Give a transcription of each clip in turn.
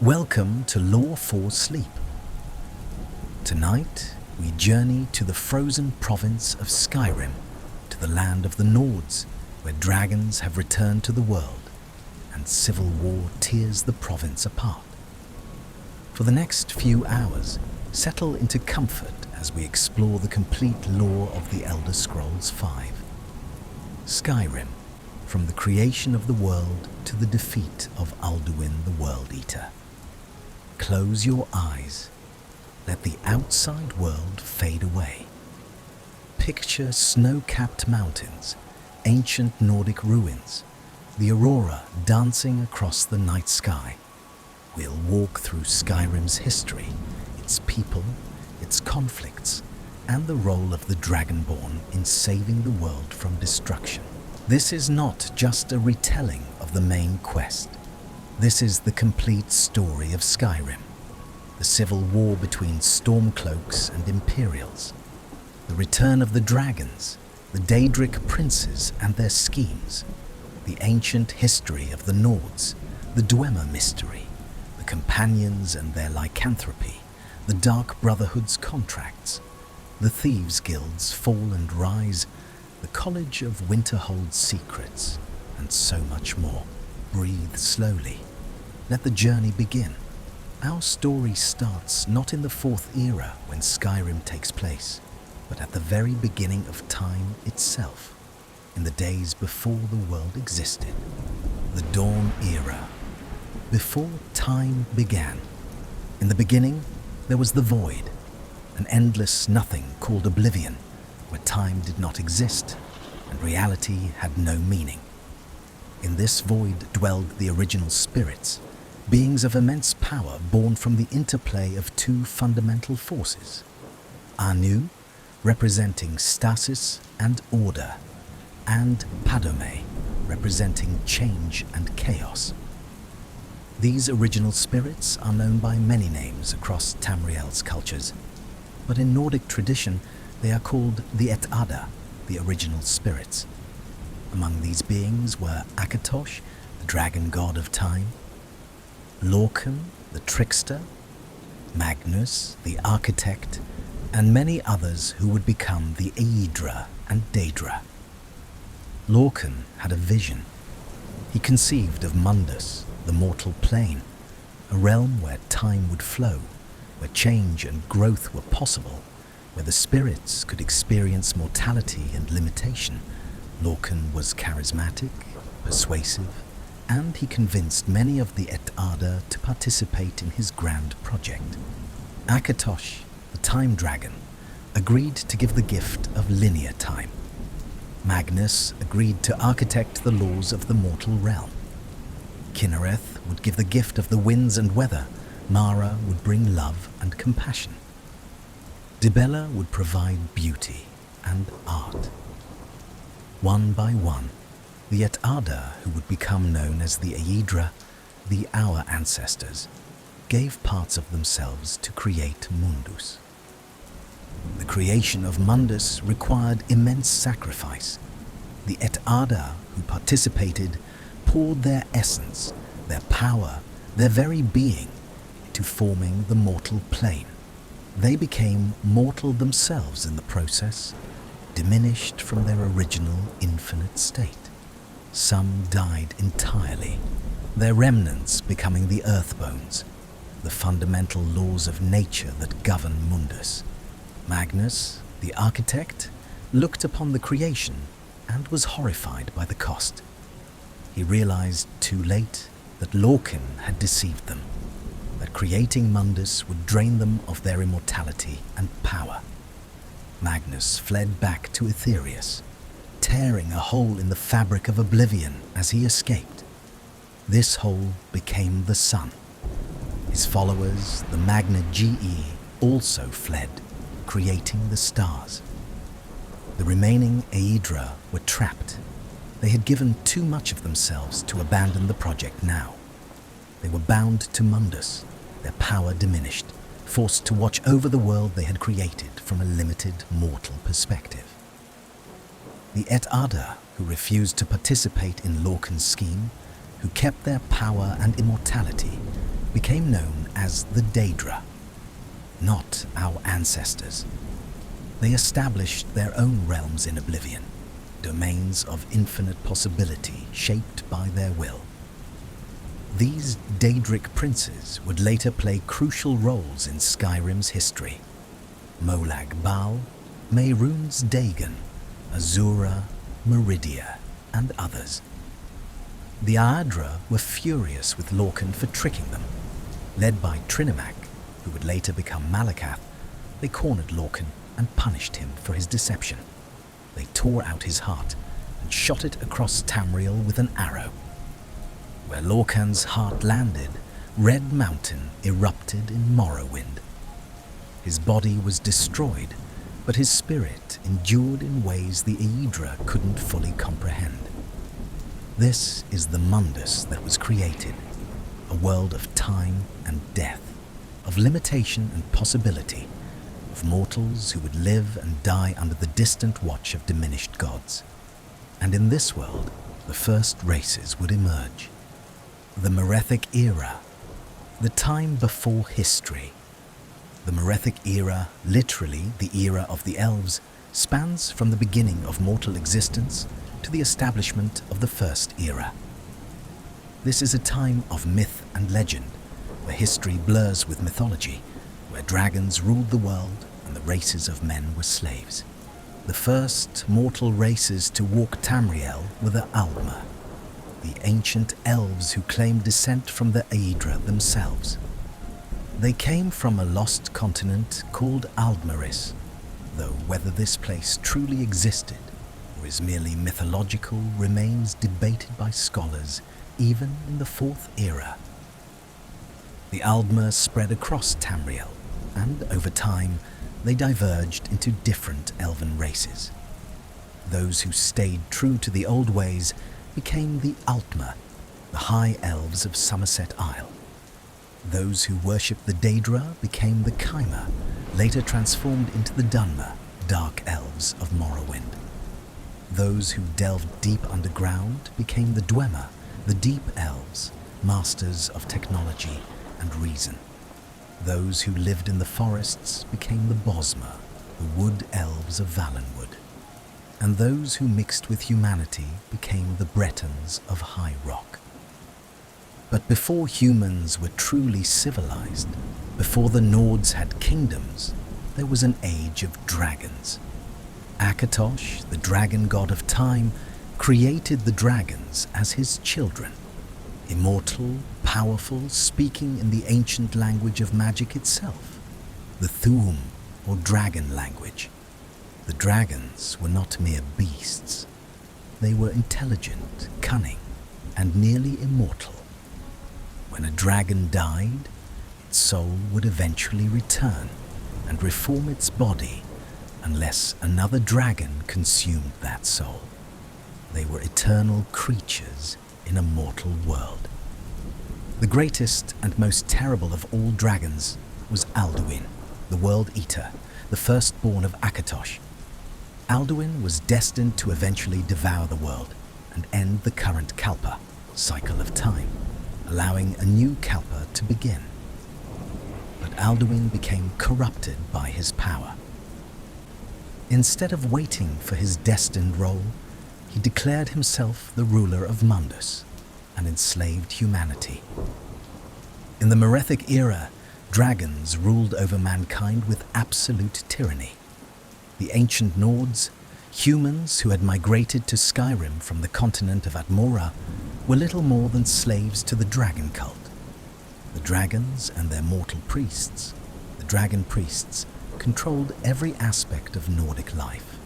Welcome to Lore for Sleep. Tonight, we journey to the frozen province of Skyrim, to the land of the Nords, where dragons have returned to the world, and civil war tears the province apart. For the next few hours, settle into comfort as we explore the complete lore of the Elder Scrolls V. Skyrim, from the creation of the world to the defeat of Alduin the World Eater. Close your eyes. Let the outside world fade away. Picture snow-capped mountains, ancient Nordic ruins, the aurora dancing across the night sky. We'll walk through Skyrim's history, its people, its conflicts, and the role of the Dragonborn in saving the world from destruction. This is not just a retelling of the main quest. This is the complete story of Skyrim, the civil war between Stormcloaks and Imperials, the return of the dragons, the Daedric Princes and their schemes, the ancient history of the Nords, the Dwemer mystery, the Companions and their lycanthropy, the Dark Brotherhood's contracts, the Thieves Guild's fall and rise, the College of Winterhold's secrets, and so much more. Breathe slowly. Let the journey begin. Our story starts not in the Fourth Era when Skyrim takes place, but at the very beginning of time itself, in the days before the world existed. The Dawn Era. Before time began. In the beginning, there was the Void, an endless nothing called oblivion, where time did not exist and reality had no meaning. In this void dwelled the original spirits, beings of immense power born from the interplay of two fundamental forces. Anu, representing stasis and order, and Padome, representing change and chaos. These original spirits are known by many names across Tamriel's cultures, but in Nordic tradition they are called the Et'ada, the original spirits. Among these beings were Akatosh, the dragon god of time, Lorcan, the trickster, Magnus, the architect, and many others who would become the Aedra and Daedra. Lorcan had a vision. He conceived of Mundus, the mortal plane, a realm where time would flow, where change and growth were possible, where the spirits could experience mortality and limitation. Lorcan was charismatic, persuasive, and he convinced many of the Et'ada to participate in his grand project. Akatosh, the time dragon, agreed to give the gift of linear time. Magnus agreed to architect the laws of the mortal realm. Kinnereth would give the gift of the winds and weather. Mara would bring love and compassion. Dibella would provide beauty and art. One by one, the Et'ada, who would become known as the Aedra, the Our Ancestors, gave parts of themselves to create Mundus. The creation of Mundus required immense sacrifice. The Et'ada who participated poured their essence, their power, their very being into forming the mortal plane. They became mortal themselves in the process, diminished from their original infinite state. Some died entirely, their remnants becoming the Earthbones, the fundamental laws of nature that govern Mundus. Magnus, the architect, looked upon the creation and was horrified by the cost. He realized too late that Lorcan had deceived them, that creating Mundus would drain them of their immortality and power. Magnus fled back to Aetherius, tearing a hole in the fabric of oblivion as he escaped. This hole became the sun. His followers, the Magna GE, also fled, creating the stars. The remaining Aedra were trapped. They had given too much of themselves to abandon the project now. They were bound to Mundus, their power diminished, forced to watch over the world they had created from a limited mortal perspective. The Et'ada, who refused to participate in Lorcan's scheme, who kept their power and immortality, became known as the Daedra, not our ancestors. They established their own realms in oblivion, domains of infinite possibility shaped by their will. These Daedric princes would later play crucial roles in Skyrim's history. Molag Bal, Mehrunes Dagon, Azura, Meridia, and others. The Aedra were furious with Lorkhan for tricking them. Led by Trinimac, who would later become Malakath, they cornered Lorkhan and punished him for his deception. They tore out his heart and shot it across Tamriel with an arrow. Where Lorkhan's heart landed, Red Mountain erupted in Morrowind. His body was destroyed, but his spirit endured in ways the Aedra couldn't fully comprehend. This is the Mundus that was created, a world of time and death, of limitation and possibility, of mortals who would live and die under the distant watch of diminished gods. And in this world, the first races would emerge. The Merethic Era, the time before history. The Merethic Era, literally the era of the Elves, spans from the beginning of mortal existence to the establishment of the First Era. This is a time of myth and legend, where history blurs with mythology, where dragons ruled the world and the races of men were slaves. The first mortal races to walk Tamriel were the Aldmer, the ancient elves who claimed descent from the Aedra themselves. They came from a lost continent called Aldmeris, though whether this place truly existed or is merely mythological remains debated by scholars even in the Fourth Era. The Aldmer spread across Tamriel, and over time they diverged into different elven races. Those who stayed true to the old ways became the Altmer, the High Elves of Somerset Isle. Those who worshipped the Daedra became the Chimer, later transformed into the Dunmer, Dark Elves of Morrowind. Those who delved deep underground became the Dwemer, the Deep Elves, masters of technology and reason. Those who lived in the forests became the Bosmer, the Wood Elves of Valenwood. And those who mixed with humanity became the Bretons of High Rock. But before humans were truly civilized, before the Nords had kingdoms, there was an age of dragons. Akatosh, the dragon god of time, created the dragons as his children. Immortal, powerful, speaking in the ancient language of magic itself, the Thu'um, or dragon language. The dragons were not mere beasts. They were intelligent, cunning, and nearly immortal. When a dragon died, its soul would eventually return and reform its body unless another dragon consumed that soul. They were eternal creatures in a mortal world. The greatest and most terrible of all dragons was Alduin, the World Eater, the firstborn of Akatosh. Alduin was destined to eventually devour the world and end the current Kalpa, cycle of time, allowing a new Kalpa to begin. But Alduin became corrupted by his power. Instead of waiting for his destined role, he declared himself the ruler of Mundus and enslaved humanity. In the Merethic Era, dragons ruled over mankind with absolute tyranny. The ancient Nords, humans who had migrated to Skyrim from the continent of Atmora, were little more than slaves to the dragon cult. The dragons and their mortal priests, the dragon priests, controlled every aspect of Nordic life.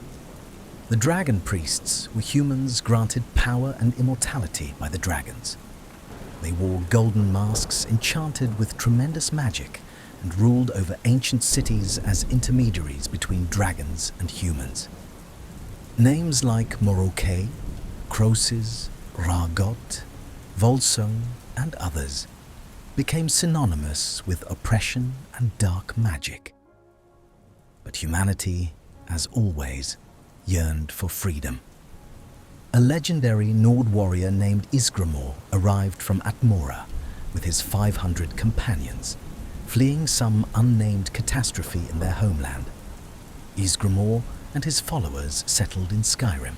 The dragon priests were humans granted power and immortality by the dragons. They wore golden masks enchanted with tremendous magic and ruled over ancient cities as intermediaries between dragons and humans. Names like Moroke, Crosis, Ragot, Volsung, and others became synonymous with oppression and dark magic. But humanity, as always, yearned for freedom. A legendary Nord warrior named Isgramor arrived from Atmora, with his 500 companions, fleeing some unnamed catastrophe in their homeland. Ysgramor and his followers settled in Skyrim,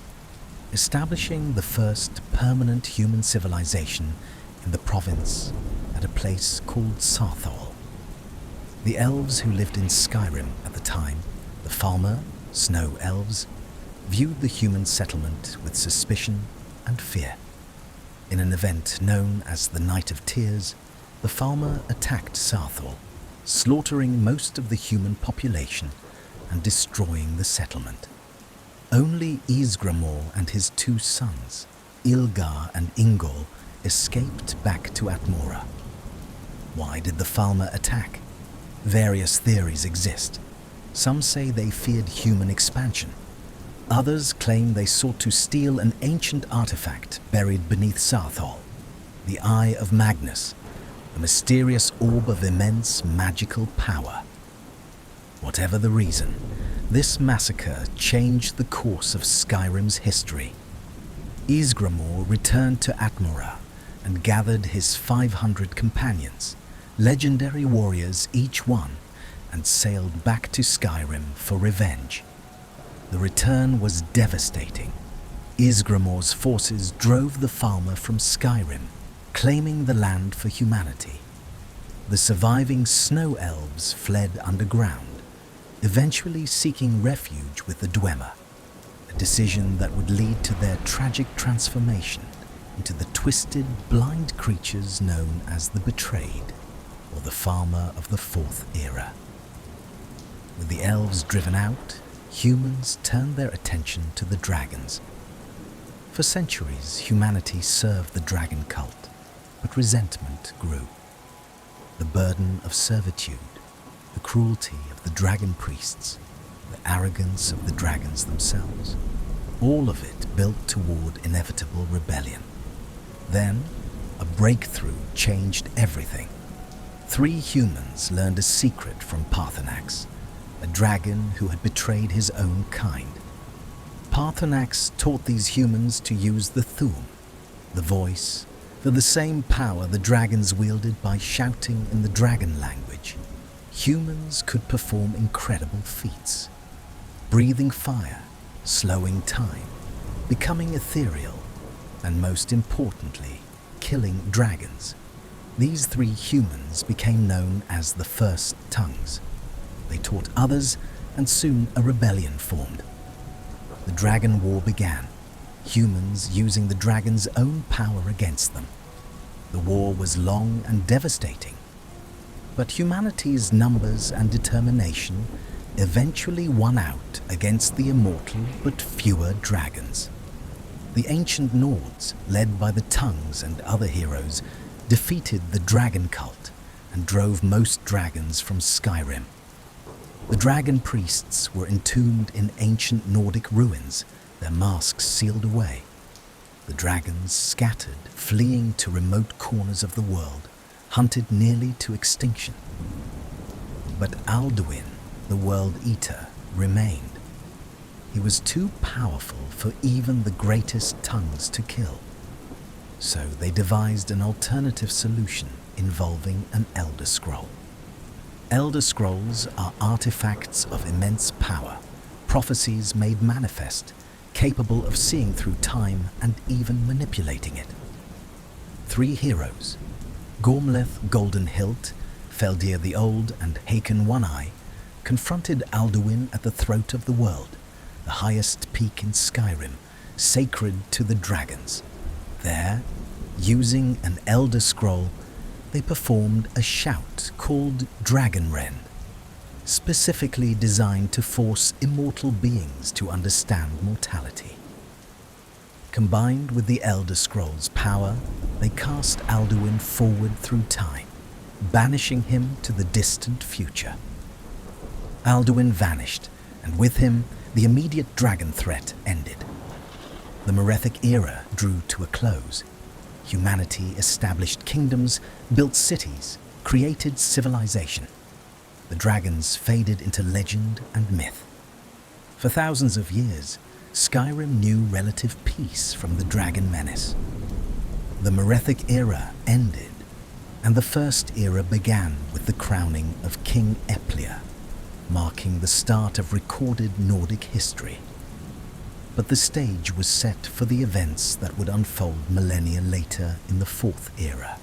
establishing the first permanent human civilization in the province at a place called Sarthol. The elves who lived in Skyrim at the time, the Falmer, snow elves, viewed the human settlement with suspicion and fear. In an event known as the Night of Tears, the Falmer attacked Sarthol, slaughtering most of the human population and destroying the settlement. Only Ysgramor and his two sons, Ilgar and Ingol, escaped back to Atmora. Why did the Falmer attack? Various theories exist. Some say they feared human expansion. Others claim they sought to steal an ancient artifact buried beneath Sarthol, the Eye of Magnus, a mysterious orb of immense magical power. Whatever the reason, this massacre changed the course of Skyrim's history. Ysgramor returned to Atmora and gathered his 500 companions, legendary warriors each one, and sailed back to Skyrim for revenge. The return was devastating. Ysgramor's forces drove the Falmer from Skyrim, claiming the land for humanity. The surviving snow elves fled underground, eventually seeking refuge with the Dwemer, a decision that would lead to their tragic transformation into the twisted, blind creatures known as the Betrayed, or the Falmer of the Fourth Era. With the elves driven out, humans turned their attention to the dragons. For centuries, humanity served the dragon cult, but resentment grew. The burden of servitude, the cruelty of the dragon priests, the arrogance of the dragons themselves, all of it built toward inevitable rebellion. Then, a breakthrough changed everything. 3 humans learned a secret from Paarthurnax, a dragon who had betrayed his own kind. Paarthurnax taught these humans to use the Thu'um, the voice, for the same power the dragons wielded by shouting in the dragon language. Humans could perform incredible feats, breathing fire, slowing time, becoming ethereal, and most importantly, killing dragons. These 3 humans became known as the First Tongues. They taught others, and soon a rebellion formed. The Dragon War began, humans using the dragon's own power against them. The war was long and devastating, but humanity's numbers and determination eventually won out against the immortal but fewer dragons. The ancient Nords, led by the Tongues and other heroes, defeated the dragon cult and drove most dragons from Skyrim. The dragon priests were entombed in ancient Nordic ruins, their masks sealed away. The dragons scattered, fleeing to remote corners of the world, hunted nearly to extinction. But Alduin, the World Eater, remained. He was too powerful for even the greatest tongues to kill. So they devised an alternative solution involving an Elder Scroll. Elder Scrolls are artifacts of immense power, prophecies made manifest, capable of seeing through time and even manipulating it. 3 heroes, Gormleth Golden Hilt, Feldir the Old, and Hakon One-Eye, confronted Alduin at the throat of the world, the highest peak in Skyrim, sacred to the dragons. There, using an Elder Scroll, they performed a shout called Dragonrend, specifically designed to force immortal beings to understand mortality. Combined with the Elder Scroll's power, they cast Alduin forward through time, banishing him to the distant future. Alduin vanished, and with him, the immediate dragon threat ended. The Merethic Era drew to a close. Humanity established kingdoms, built cities, created civilization. The dragons faded into legend and myth. For thousands of years, Skyrim knew relative peace from the dragon menace. The Merethic Era ended, And the First Era began with the crowning of King Eplir, marking the start of recorded Nordic history. But the stage was set for the events that would unfold millennia later in the Fourth Era,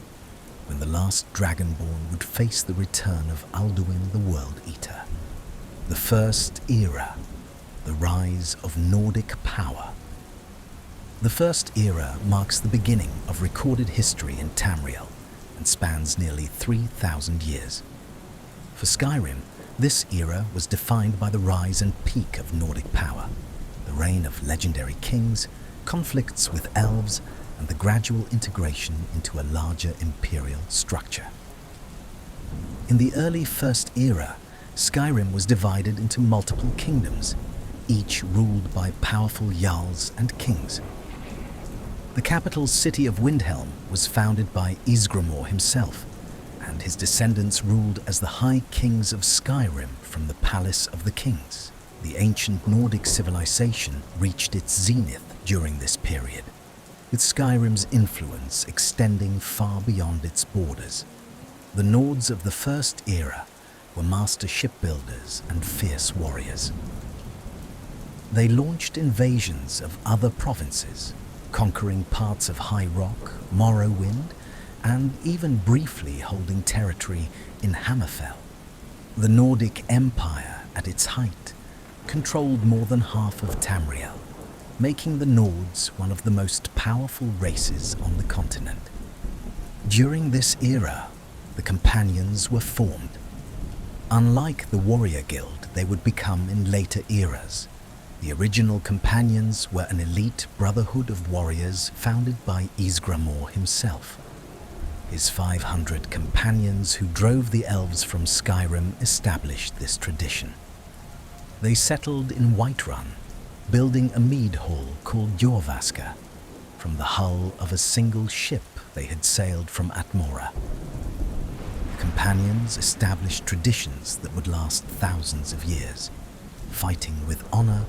when the last Dragonborn would face the return of Alduin the World Eater. The First Era, the rise of Nordic power. The First Era marks the beginning of recorded history in Tamriel and spans nearly 3,000 years. For Skyrim, this era was defined by the rise and peak of Nordic power, the reign of legendary kings, conflicts with elves, and the gradual integration into a larger imperial structure. In the early First Era, Skyrim was divided into multiple kingdoms, each ruled by powerful jarls and kings. The capital city of Windhelm was founded by Ysgramor himself, and his descendants ruled as the High Kings of Skyrim from the Palace of the Kings. The ancient Nordic civilization reached its zenith during this period, with Skyrim's influence extending far beyond its borders. The Nords of the First Era were master shipbuilders and fierce warriors. They launched invasions of other provinces, conquering parts of High Rock, Morrowind, and even briefly holding territory in Hammerfell. The Nordic Empire, at its height, controlled more than half of Tamriel, making the Nords one of the most powerful races on the continent. During this era, the Companions were formed. Unlike the Warrior Guild they would become in later eras, the original Companions were an elite brotherhood of warriors founded by Ysgramor himself. His 500 companions who drove the elves from Skyrim established this tradition. They settled in Whiterun, building a mead hall called Jorvaska from the hull of a single ship they had sailed from Atmora. The Companions established traditions that would last thousands of years, fighting with honor,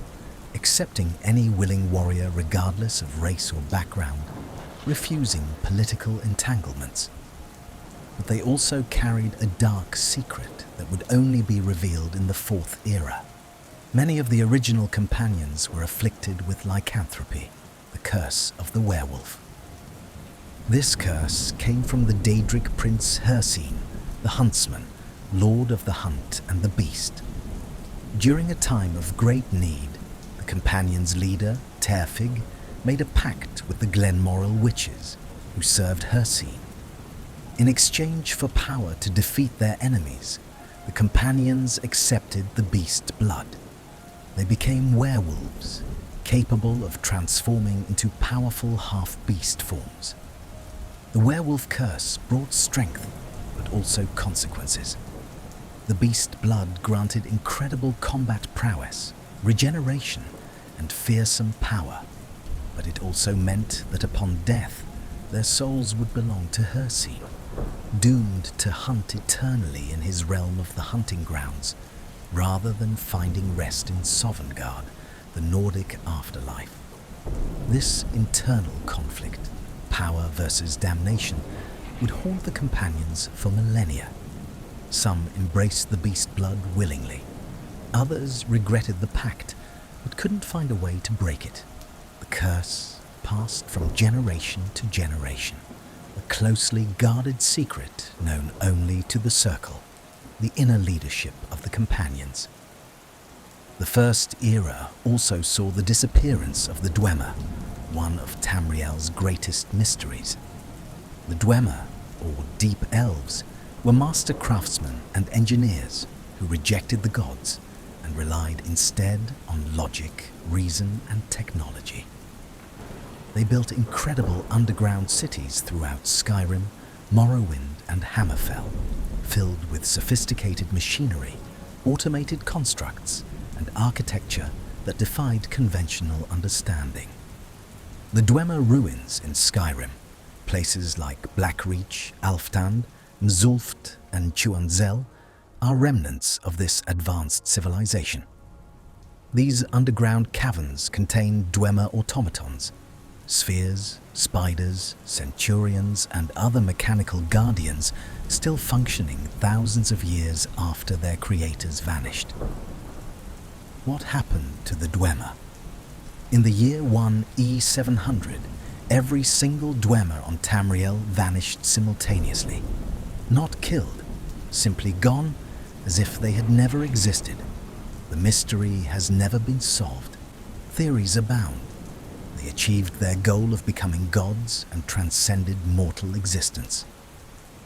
accepting any willing warrior regardless of race or background, refusing political entanglements. But they also carried a dark secret that would only be revealed in the Fourth Era. Many of the original Companions were afflicted with lycanthropy, the curse of the werewolf. This curse came from the Daedric Prince Hircine, the huntsman, lord of the hunt and the beast. During a time of great need, the Companions' leader, Terfig, made a pact with the Glenmoral witches, who served Hircine. In exchange for power to defeat their enemies, the Companions accepted the beast blood. They became werewolves, capable of transforming into powerful half-beast forms. The werewolf curse brought strength, but also consequences. The beast blood granted incredible combat prowess, regeneration, and fearsome power, but it also meant that upon death, their souls would belong to Hircine, doomed to hunt eternally in his realm of the hunting grounds, rather than finding rest in Sovngarde, the Nordic afterlife. This internal conflict, power versus damnation, would haunt the Companions for millennia. Some embraced the beast blood willingly. Others regretted the pact, but couldn't find a way to break it. The curse passed from generation to generation, a closely guarded secret known only to the Circle, the inner leadership of the Companions. The First Era also saw the disappearance of the Dwemer, one of Tamriel's greatest mysteries. The Dwemer, or Deep Elves, were master craftsmen and engineers who rejected the gods and relied instead on logic, reason, and technology. They built incredible underground cities throughout Skyrim, Morrowind, and Hammerfell, filled with sophisticated machinery, automated constructs, and architecture that defied conventional understanding. The Dwemer ruins in Skyrim, places like Blackreach, Alftand, Mzulft, and Chuanzel, are remnants of this advanced civilization. These underground caverns contain Dwemer automatons, spheres, spiders, centurions, and other mechanical guardians still functioning thousands of years after their creators vanished. What happened to the Dwemer? In the year 1 E700, every single Dwemer on Tamriel vanished simultaneously. Not killed, simply gone as if they had never existed. The mystery has never been solved. Theories abound. They achieved their goal of becoming gods and transcended mortal existence.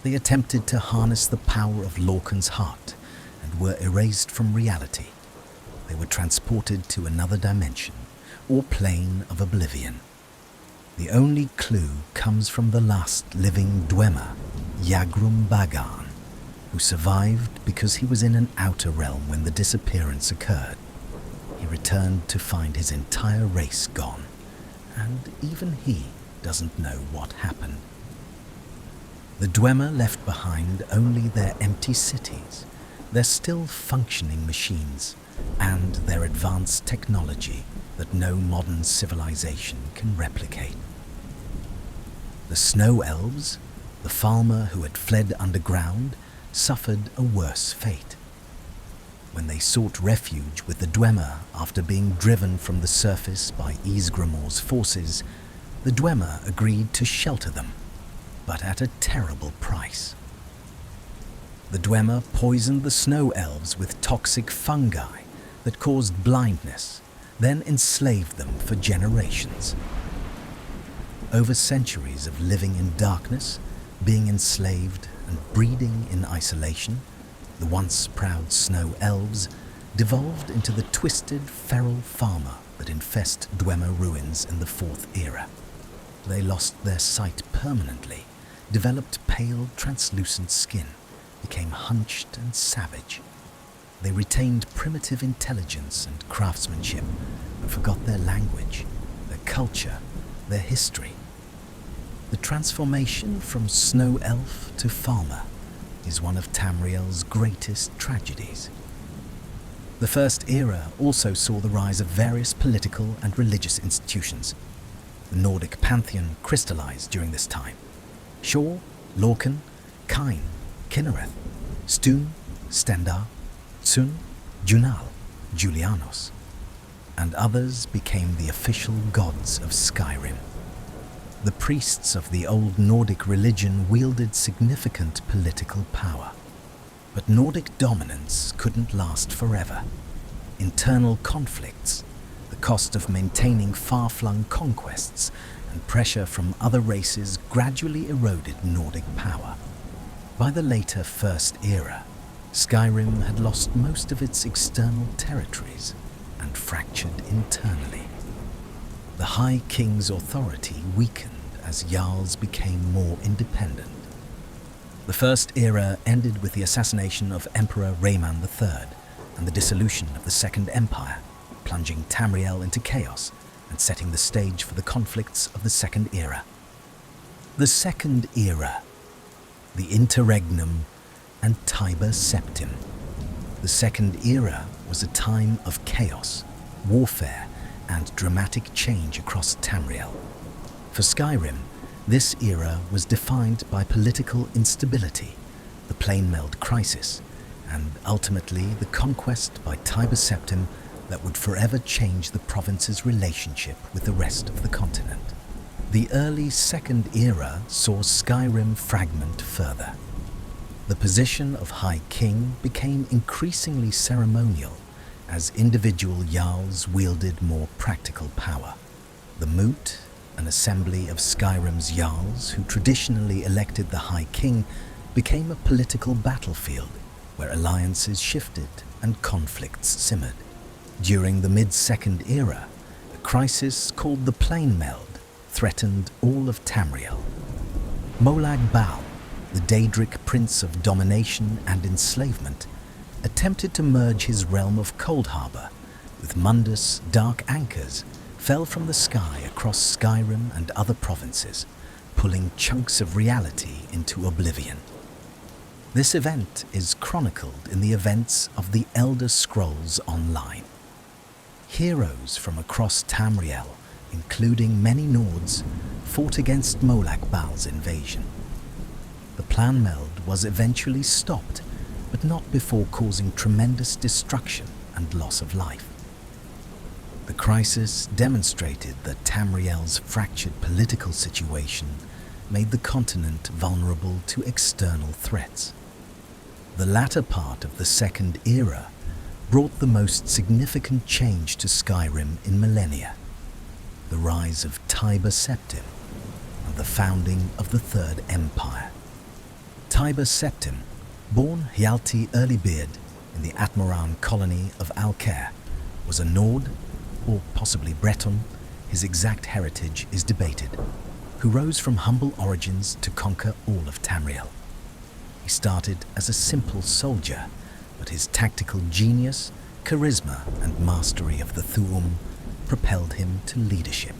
They attempted to harness the power of Lorcan's heart and were erased from reality. They were transported to another dimension or plane of oblivion. The only clue comes from the last living Dwemer, Yagrum Bagan, who survived because he was in an outer realm when the disappearance occurred. He returned to find his entire race gone, and even he doesn't know what happened. The Dwemer left behind only their empty cities, their still functioning machines, and their advanced technology that no modern civilization can replicate. The Snow Elves, the farmer who had fled underground, suffered a worse fate. When they sought refuge with the Dwemer after being driven from the surface by Ysgramor's forces, the Dwemer agreed to shelter them, but at a terrible price. The Dwemer poisoned the Snow Elves with toxic fungi that caused blindness, then enslaved them for generations. Over centuries of living in darkness, being enslaved and breeding in isolation, the once proud Snow Elves devolved into the twisted, feral farmer that infest Dwemer ruins in the Fourth Era. They lost their sight permanently, developed pale, translucent skin, became hunched and savage. They retained primitive intelligence and craftsmanship, but forgot their language, their culture, their history. The transformation from Snow Elf to farmer is one of Tamriel's greatest tragedies. The First Era also saw the rise of various political and religious institutions. The Nordic pantheon crystallized during this time. Shor, Lorcan, Kain, Kinnereth, Stun, Stendar, Tsun, Junal, Julianos, and others became the official gods of Skyrim. The priests of the old Nordic religion wielded significant political power. But Nordic dominance couldn't last forever. Internal conflicts, the cost of maintaining far-flung conquests, and pressure from other races gradually eroded Nordic power. By the later First Era, Skyrim had lost most of its external territories and fractured internally. The High King's authority weakened as Jarls became more independent. The First Era ended with the assassination of Emperor Rayman III and the dissolution of the Second Empire, plunging Tamriel into chaos and setting the stage for the conflicts of the Second Era. The Second Era, the Interregnum, and Tiber Septim. The Second Era was a time of chaos, warfare, and dramatic change across Tamriel. For Skyrim, this era was defined by political instability, the Planemeld crisis, and ultimately the conquest by Tiber Septim that would forever change the province's relationship with the rest of the continent. The early Second Era saw Skyrim fragment further. The position of High King became increasingly ceremonial as individual Jarls wielded more practical power. The Moot, an assembly of Skyrim's Jarls who traditionally elected the High King, became a political battlefield where alliances shifted and conflicts simmered. During the mid-Second Era, a crisis called the Planemeld threatened all of Tamriel. Molag Bal, the Daedric Prince of domination and enslavement, attempted to merge his realm of Coldharbour with Mundus' dark anchors fell from the sky across Skyrim and other provinces, pulling chunks of reality into oblivion. This event is chronicled in the events of the Elder Scrolls Online. Heroes from across Tamriel including many Nords, fought against Molak Baal's invasion. The plan meld was eventually stopped, but not before causing tremendous destruction and loss of life. The crisis demonstrated that Tamriel's fractured political situation made the continent vulnerable to external threats. The latter part of the Second Era brought the most significant change to Skyrim in millennia: the rise of Tiber Septim and the founding of the Third Empire. Tiber Septim, born Hjalti Earlybeard in the Atmaran colony of Alcair, was a Nord, or possibly Breton, his exact heritage is debated, who rose from humble origins to conquer all of Tamriel. He started as a simple soldier, but his tactical genius, charisma, and mastery of the Thu'um propelled him to leadership.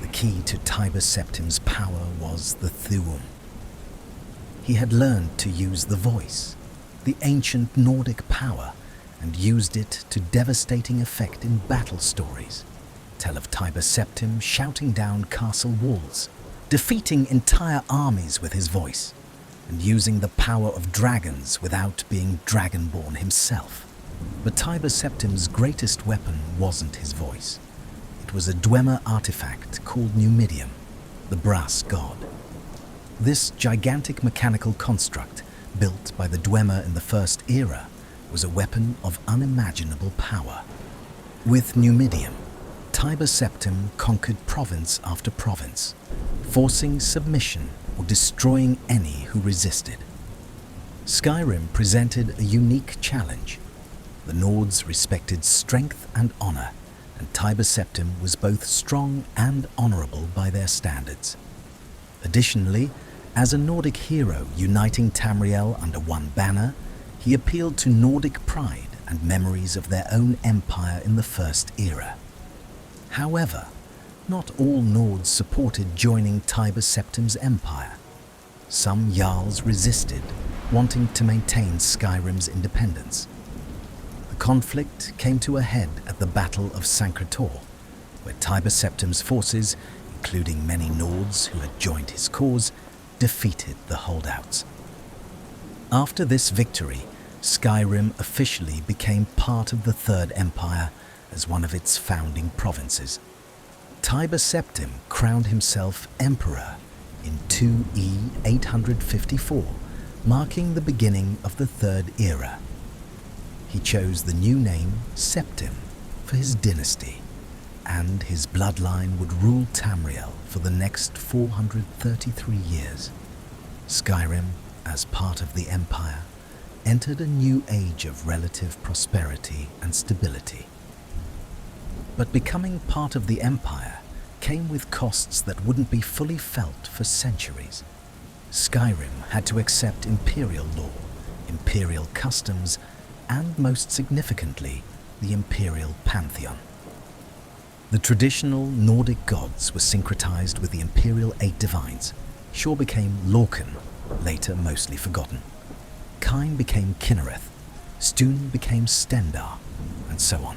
The key to Tiber Septim's power was the Thu'um. He had learned to use the voice, the ancient Nordic power, and used it to devastating effect in battle stories. Tell of Tiber Septim shouting down castle walls, defeating entire armies with his voice, and using the power of dragons without being Dragonborn himself. But Tiber Septim's greatest weapon wasn't his voice. It was a Dwemer artifact called Numidium, the brass god. This gigantic mechanical construct, built by the Dwemer in the First Era, was a weapon of unimaginable power. With Numidium, Tiber Septim conquered province after province, forcing submission or destroying any who resisted. Skyrim presented a unique challenge. The Nords respected strength and honor, and Tiber Septim was both strong and honorable by their standards. Additionally, as a Nordic hero uniting Tamriel under one banner, he appealed to Nordic pride and memories of their own empire in the First Era. However, not all Nords supported joining Tiber Septim's empire. Some Jarls resisted, wanting to maintain Skyrim's independence. The conflict came to a head at the Battle of Sancretor, where Tiber Septim's forces, including many Nords who had joined his cause, defeated the holdouts. After this victory, Skyrim officially became part of the Third Empire as one of its founding provinces. Tiber Septim crowned himself emperor in 2E 854, marking the beginning of the Third Era. He chose the new name Septim for his dynasty, and his bloodline would rule Tamriel for the next 433 years. Skyrim, as part of the Empire, entered a new age of relative prosperity and stability. But becoming part of the Empire came with costs that wouldn't be fully felt for centuries. Skyrim had to accept imperial law, imperial customs, and most significantly, the imperial pantheon. The traditional Nordic gods were syncretized with the imperial eight divines. Shor became Lorcan, later mostly forgotten. Kyne became Kinnereth, Stune became Stendar, and so on.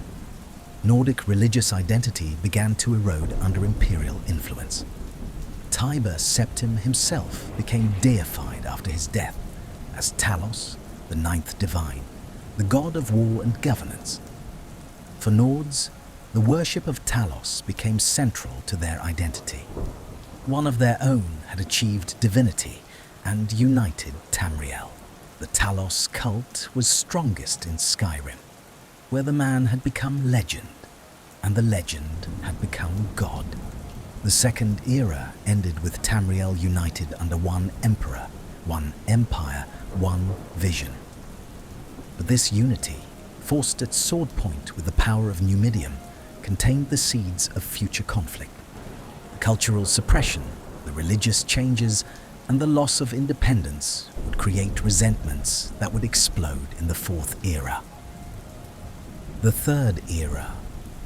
Nordic religious identity began to erode under imperial influence. Tiber Septim himself became deified after his death as Talos, the ninth divine, the god of war and governance. For Nords, the worship of Talos became central to their identity. One of their own had achieved divinity and united Tamriel. The Talos cult was strongest in Skyrim, where the man had become legend, and the legend had become god. The Second Era ended with Tamriel united under one emperor, one empire, one vision. But this unity, forced at sword point with the power of Numidium, contained the seeds of future conflict. The cultural suppression, the religious changes, and the loss of independence would create resentments that would explode in the Fourth Era. The Third Era,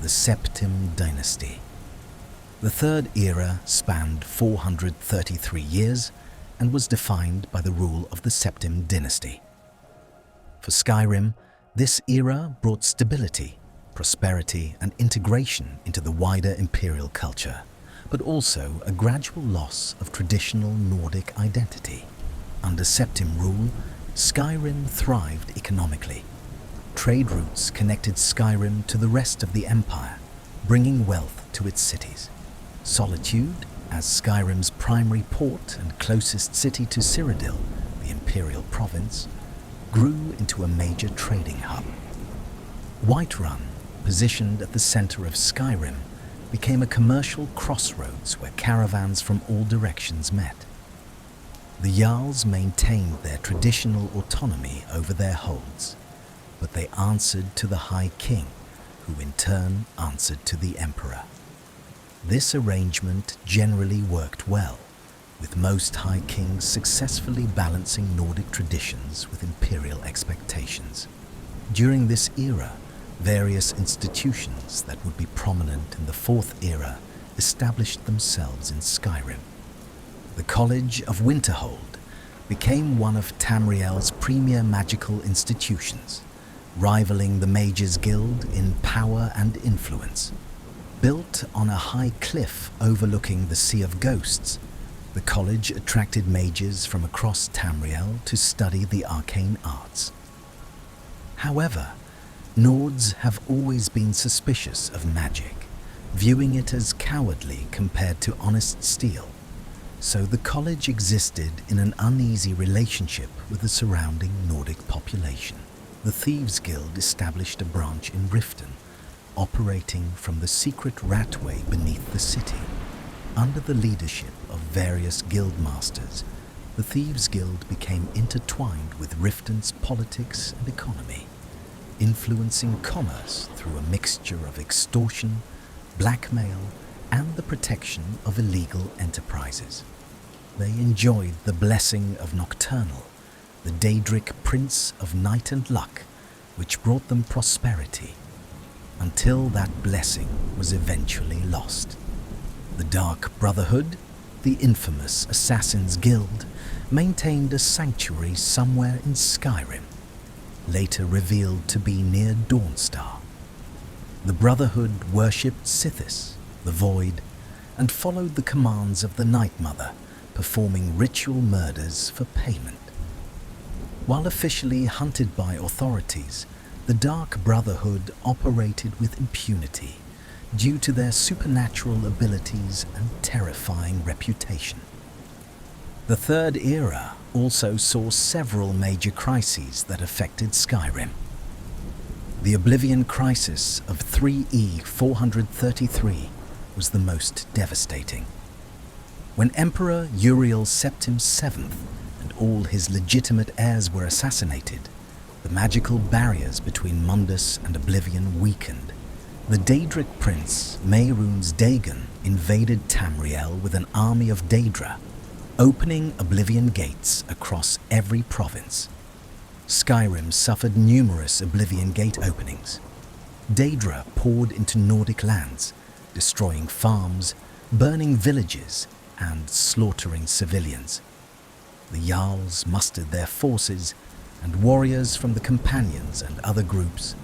the Septim Dynasty. The Third Era spanned 433 years and was defined by the rule of the Septim Dynasty. For Skyrim, this era brought stability, prosperity and integration into the wider imperial culture, but also a gradual loss of traditional Nordic identity. Under Septim rule, Skyrim thrived economically. Trade routes connected Skyrim to the rest of the Empire, bringing wealth to its cities. Solitude, as Skyrim's primary port and closest city to Cyrodiil, the imperial province, grew into a major trading hub. Whiterun, positioned at the center of Skyrim, became a commercial crossroads where caravans from all directions met. The Jarls maintained their traditional autonomy over their holds, but they answered to the High King, who in turn answered to the Emperor. This arrangement generally worked well, with most High Kings successfully balancing Nordic traditions with imperial expectations. During this era, various institutions that would be prominent in the Fourth Era established themselves in Skyrim. The College of Winterhold became one of Tamriel's premier magical institutions, rivaling the Mages Guild in power and influence. Built on a high cliff overlooking the Sea of Ghosts, the college attracted mages from across Tamriel to study the arcane arts. However, Nords have always been suspicious of magic, viewing it as cowardly compared to honest steel, so the college existed in an uneasy relationship with the surrounding Nordic population. The Thieves Guild established a branch in Riften, operating from the secret ratway beneath the city. Under the leadership of various guild masters, the Thieves Guild became intertwined with Riften's politics and economy, influencing commerce through a mixture of extortion, blackmail, and the protection of illegal enterprises. They enjoyed the blessing of Nocturnal, the Daedric Prince of Night and Luck, which brought them prosperity, until that blessing was eventually lost. The Dark Brotherhood, the infamous Assassin's Guild, maintained a sanctuary somewhere in Skyrim, later revealed to be near Dawnstar. The Brotherhood worshipped Sithis, the Void, and followed the commands of the Night Mother, performing ritual murders for payment. While officially hunted by authorities, the Dark Brotherhood operated with impunity due to their supernatural abilities and terrifying reputation. The Third Era also saw several major crises that affected Skyrim. The Oblivion Crisis of 3E 433 was the most devastating. When Emperor Uriel Septim VII and all his legitimate heirs were assassinated, the magical barriers between Mundus and Oblivion weakened. The Daedric Prince, Mehrunes Dagon, invaded Tamriel with an army of Daedra, opening Oblivion gates across every province. Skyrim suffered numerous Oblivion gate openings. Daedra poured into Nordic lands, destroying farms, burning villages, and slaughtering civilians. The Jarls mustered their forces, and warriors from the Companions and other groups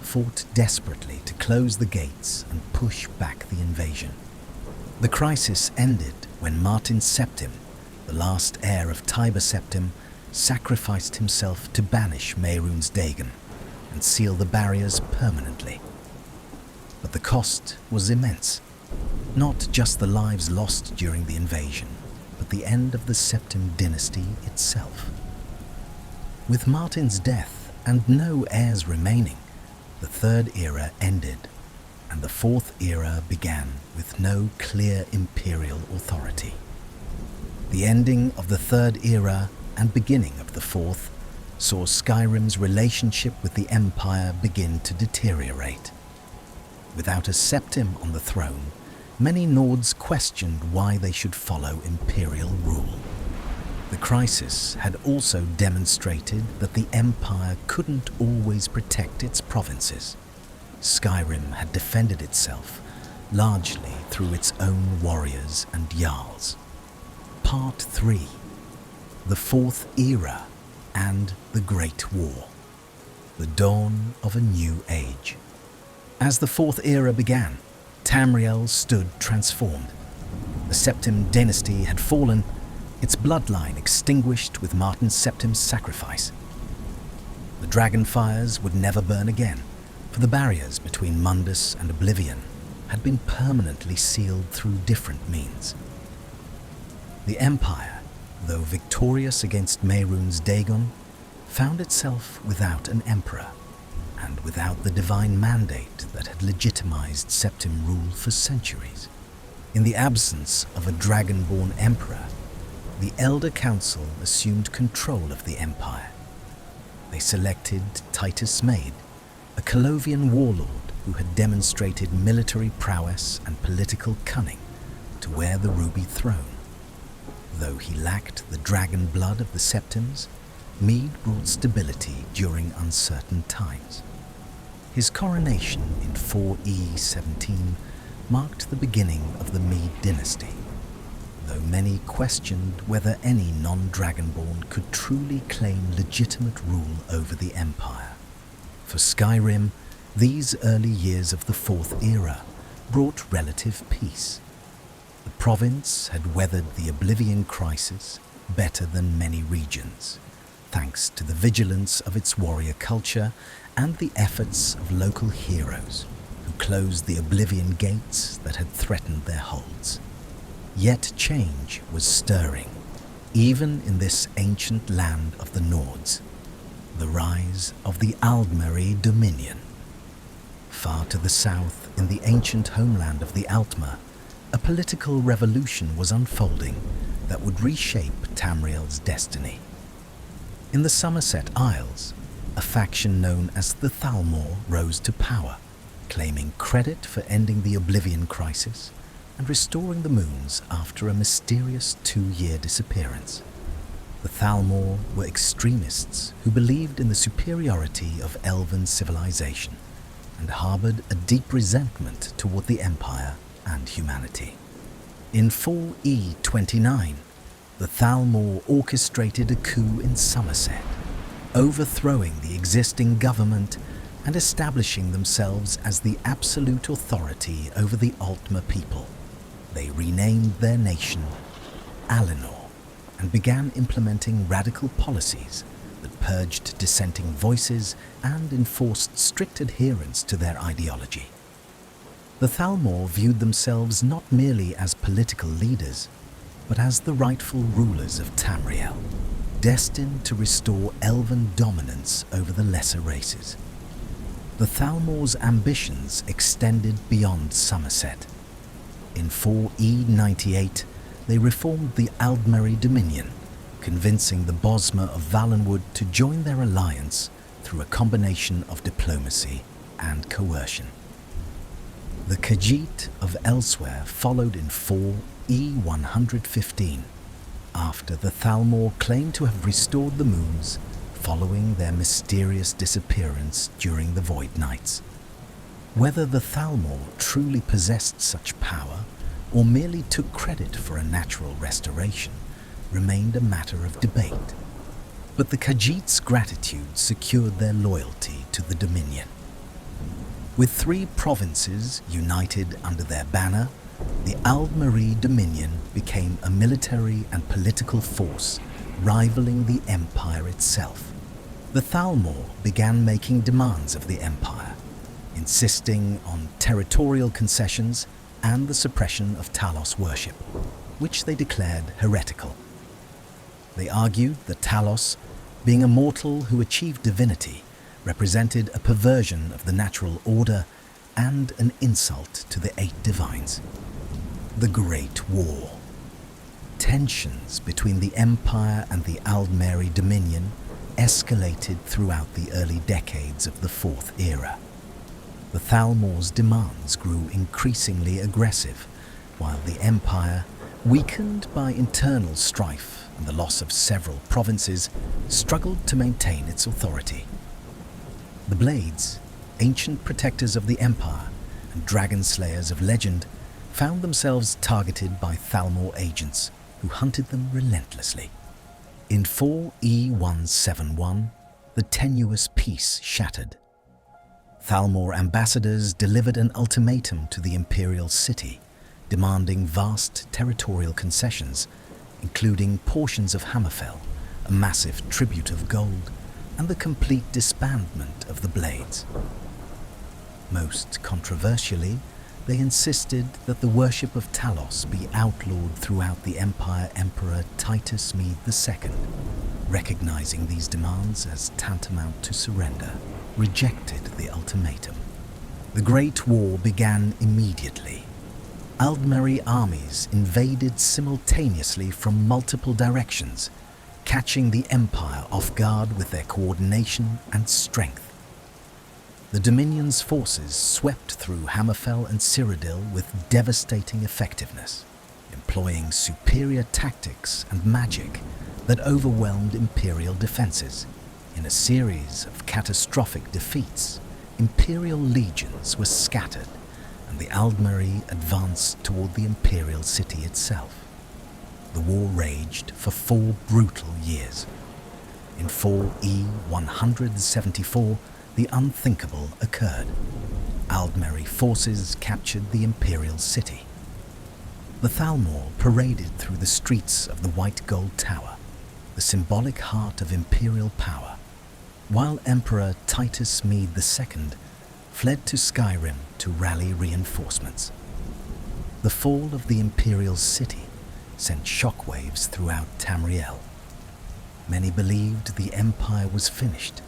fought desperately to close the gates and push back the invasion. The crisis ended when Martin Septim, the last heir of Tiber Septim, sacrificed himself to banish Mehrunes Dagon and seal the barriers permanently. But the cost was immense. Not just the lives lost during the invasion, but the end of the Septim dynasty itself. With Martin's death and no heirs remaining, the Third Era ended, and the Fourth Era began with no clear imperial authority. The ending of the Third Era and beginning of the Fourth saw Skyrim's relationship with the Empire begin to deteriorate. Without a Septim on the throne, many Nords questioned why they should follow imperial rule. The crisis had also demonstrated that the Empire couldn't always protect its provinces. Skyrim had defended itself largely through its own warriors and Jarls. Part 3: The Fourth Era and the Great War. The Dawn of a New Age. As the Fourth Era began, Tamriel stood transformed. The Septim dynasty had fallen, its bloodline extinguished with Martin Septim's sacrifice. The dragon fires would never burn again, for the barriers between Mundus and Oblivion had been permanently sealed through different means. The Empire, though victorious against Mehrunes Dagon, found itself without an emperor, and without the divine mandate that had legitimized Septim rule for centuries. In the absence of a Dragonborn emperor, the Elder Council assumed control of the Empire. They selected Titus Made, a Colovian warlord who had demonstrated military prowess and political cunning, to wear the ruby throne. Though he lacked the dragon blood of the Septims, Mede brought stability during uncertain times. His coronation in 4E17 marked the beginning of the Mede dynasty, though many questioned whether any non-Dragonborn could truly claim legitimate rule over the Empire. For Skyrim, these early years of the Fourth Era brought relative peace. The province had weathered the Oblivion crisis better than many regions, thanks to the vigilance of its warrior culture and the efforts of local heroes who closed the Oblivion gates that had threatened their holds. Yet change was stirring, even in this ancient land of the Nords. The rise of the Aldmeri Dominion. Far to the south, in the ancient homeland of the Altmer, a political revolution was unfolding that would reshape Tamriel's destiny. In the Somerset Isles, a faction known as the Thalmor rose to power, claiming credit for ending the Oblivion crisis and restoring the moons after a mysterious 2-year disappearance. The Thalmor were extremists who believed in the superiority of elven civilization and harbored a deep resentment toward the Empire and humanity. In 4E29, the Thalmor orchestrated a coup in Somerset, overthrowing the existing government and establishing themselves as the absolute authority over the Altmer people. They renamed their nation Alinor and began implementing radical policies that purged dissenting voices and enforced strict adherence to their ideology. The Thalmor viewed themselves not merely as political leaders, but as the rightful rulers of Tamriel, destined to restore elven dominance over the lesser races. The Thalmor's ambitions extended beyond Somerset. In 4E98, they reformed the Aldmeri Dominion, convincing the Bosmer of Valenwood to join their alliance through a combination of diplomacy and coercion. The Khajiit of Elsewhere followed in 4E115, after the Thalmor claimed to have restored the moons following their mysterious disappearance during the Void Nights. Whether the Thalmor truly possessed such power or merely took credit for a natural restoration remained a matter of debate. But the Khajiit's gratitude secured their loyalty to the Dominion. With 3 provinces united under their banner, the Aldmeri Dominion became a military and political force rivaling the Empire itself. The Thalmor began making demands of the Empire, insisting on territorial concessions and the suppression of Talos worship, which they declared heretical. They argued that Talos, being a mortal who achieved divinity, represented a perversion of the natural order and an insult to the 8 divines. The Great War. Tensions between the Empire and the Aldmeri Dominion escalated throughout the early decades of the Fourth Era. The Thalmor's demands grew increasingly aggressive, while the Empire, weakened by internal strife and the loss of several provinces, struggled to maintain its authority. The Blades, ancient protectors of the Empire and dragon slayers of legend, found themselves targeted by Thalmor agents who hunted them relentlessly. In 4E171, the tenuous peace shattered. Thalmor ambassadors delivered an ultimatum to the imperial city, demanding vast territorial concessions, including portions of Hammerfell, a massive tribute of gold, and the complete disbandment of the Blades. Most controversially, they insisted that the worship of Talos be outlawed throughout the Empire. Emperor Titus Mede II, recognizing these demands as tantamount to surrender, rejected the ultimatum. The Great War began immediately. Aldmeri armies invaded simultaneously from multiple directions, catching the Empire off guard with their coordination and strength. The Dominion's forces swept through Hammerfell and Cyrodiil with devastating effectiveness, employing superior tactics and magic that overwhelmed Imperial defenses. In a series of catastrophic defeats, Imperial legions were scattered, and the Aldmeri advanced toward the Imperial city itself. The war raged for 4 brutal years. In 4E 174, the unthinkable occurred. Aldmeri forces captured the Imperial city. The Thalmor paraded through the streets of the White Gold Tower, the symbolic heart of Imperial power, while Emperor Titus Mede II fled to Skyrim to rally reinforcements. The fall of the Imperial city sent shockwaves throughout Tamriel. Many believed the Empire was finished,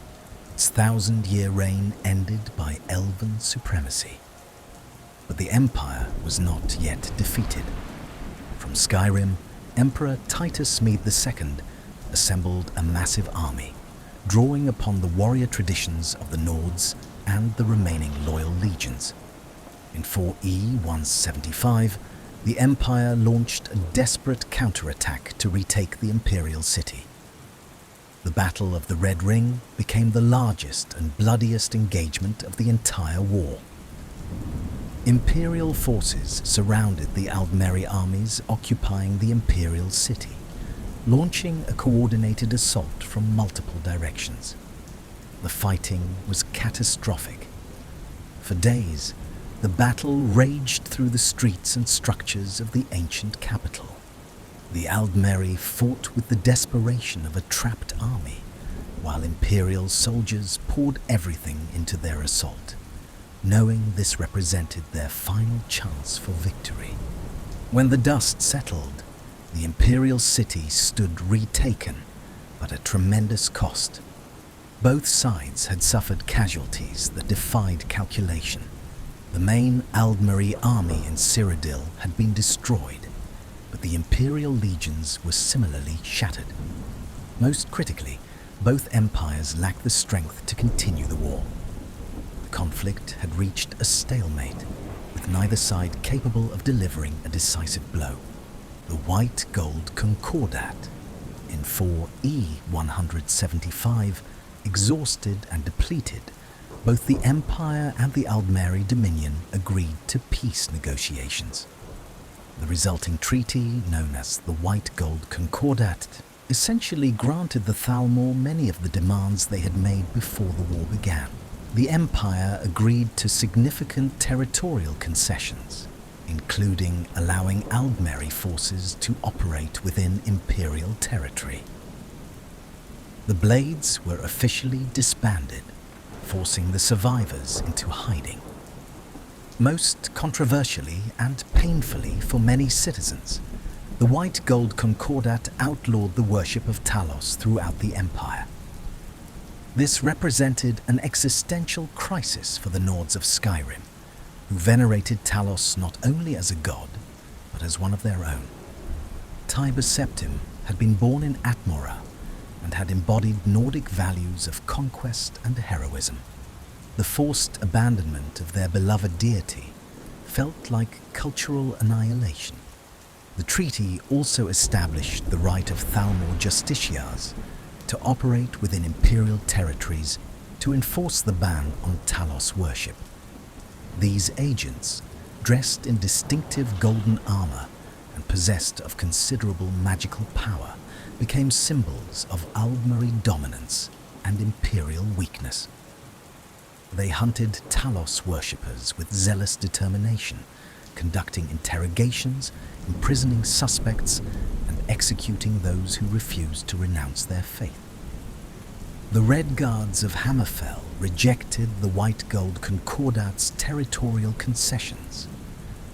its 1,000-year reign ended by Elven supremacy. But the Empire was not yet defeated. From Skyrim, Emperor Titus Mede II assembled a massive army, drawing upon the warrior traditions of the Nords and the remaining loyal legions. In 4E 175, the Empire launched a desperate counterattack to retake the Imperial city. The Battle of the Red Ring became the largest and bloodiest engagement of the entire war. Imperial forces surrounded the Aldmeri armies occupying the Imperial city, launching a coordinated assault from multiple directions. The fighting was catastrophic. For days, the battle raged through the streets and structures of the ancient capital. The Aldmeri fought with the desperation of a trapped army, while Imperial soldiers poured everything into their assault, knowing this represented their final chance for victory. When the dust settled, the Imperial city stood retaken, but at tremendous cost. Both sides had suffered casualties that defied calculation. The main Aldmeri army in Cyrodiil had been destroyed, but the Imperial legions were similarly shattered. Most critically, both empires lacked the strength to continue the war. The conflict had reached a stalemate, with neither side capable of delivering a decisive blow. The White Gold Concordat, in 4E 175, exhausted and depleted, both the Empire and the Aldmeri Dominion agreed to peace negotiations. The resulting treaty, known as the White Gold Concordat, essentially granted the Thalmor many of the demands they had made before the war began. The Empire agreed to significant territorial concessions, including allowing Aldmeri forces to operate within Imperial territory. The Blades were officially disbanded, forcing the survivors into hiding. Most controversially and painfully for many citizens, the White Gold Concordat outlawed the worship of Talos throughout the Empire. This represented an existential crisis for the Nords of Skyrim, who venerated Talos not only as a god, but as one of their own. Tiber Septim had been born in Atmora and had embodied Nordic values of conquest and heroism. The forced abandonment of their beloved deity felt like cultural annihilation. The treaty also established the right of Thalmor justiciars to operate within Imperial territories to enforce the ban on Talos worship. These agents, dressed in distinctive golden armor and possessed of considerable magical power, became symbols of Aldmeri dominance and Imperial weakness. They hunted Talos worshippers with zealous determination, conducting interrogations, imprisoning suspects, and executing those who refused to renounce their faith. The Red Guards of Hammerfell rejected the White Gold Concordat's territorial concessions,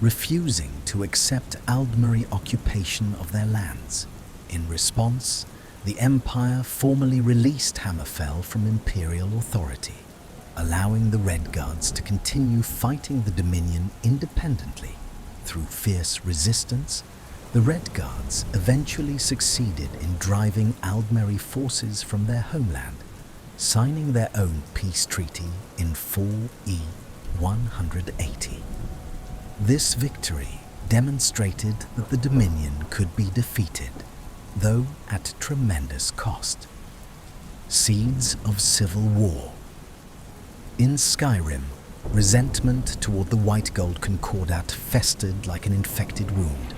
refusing to accept Aldmeri occupation of their lands. In response, the Empire formally released Hammerfell from Imperial authority, allowing the Red Guards to continue fighting the Dominion independently. Through fierce resistance, the Red Guards eventually succeeded in driving Aldmeri forces from their homeland, signing their own peace treaty in 4E 180. This victory demonstrated that the Dominion could be defeated, though at tremendous cost. Seeds of Civil War. In Skyrim, resentment toward the White Gold Concordat festered like an infected wound.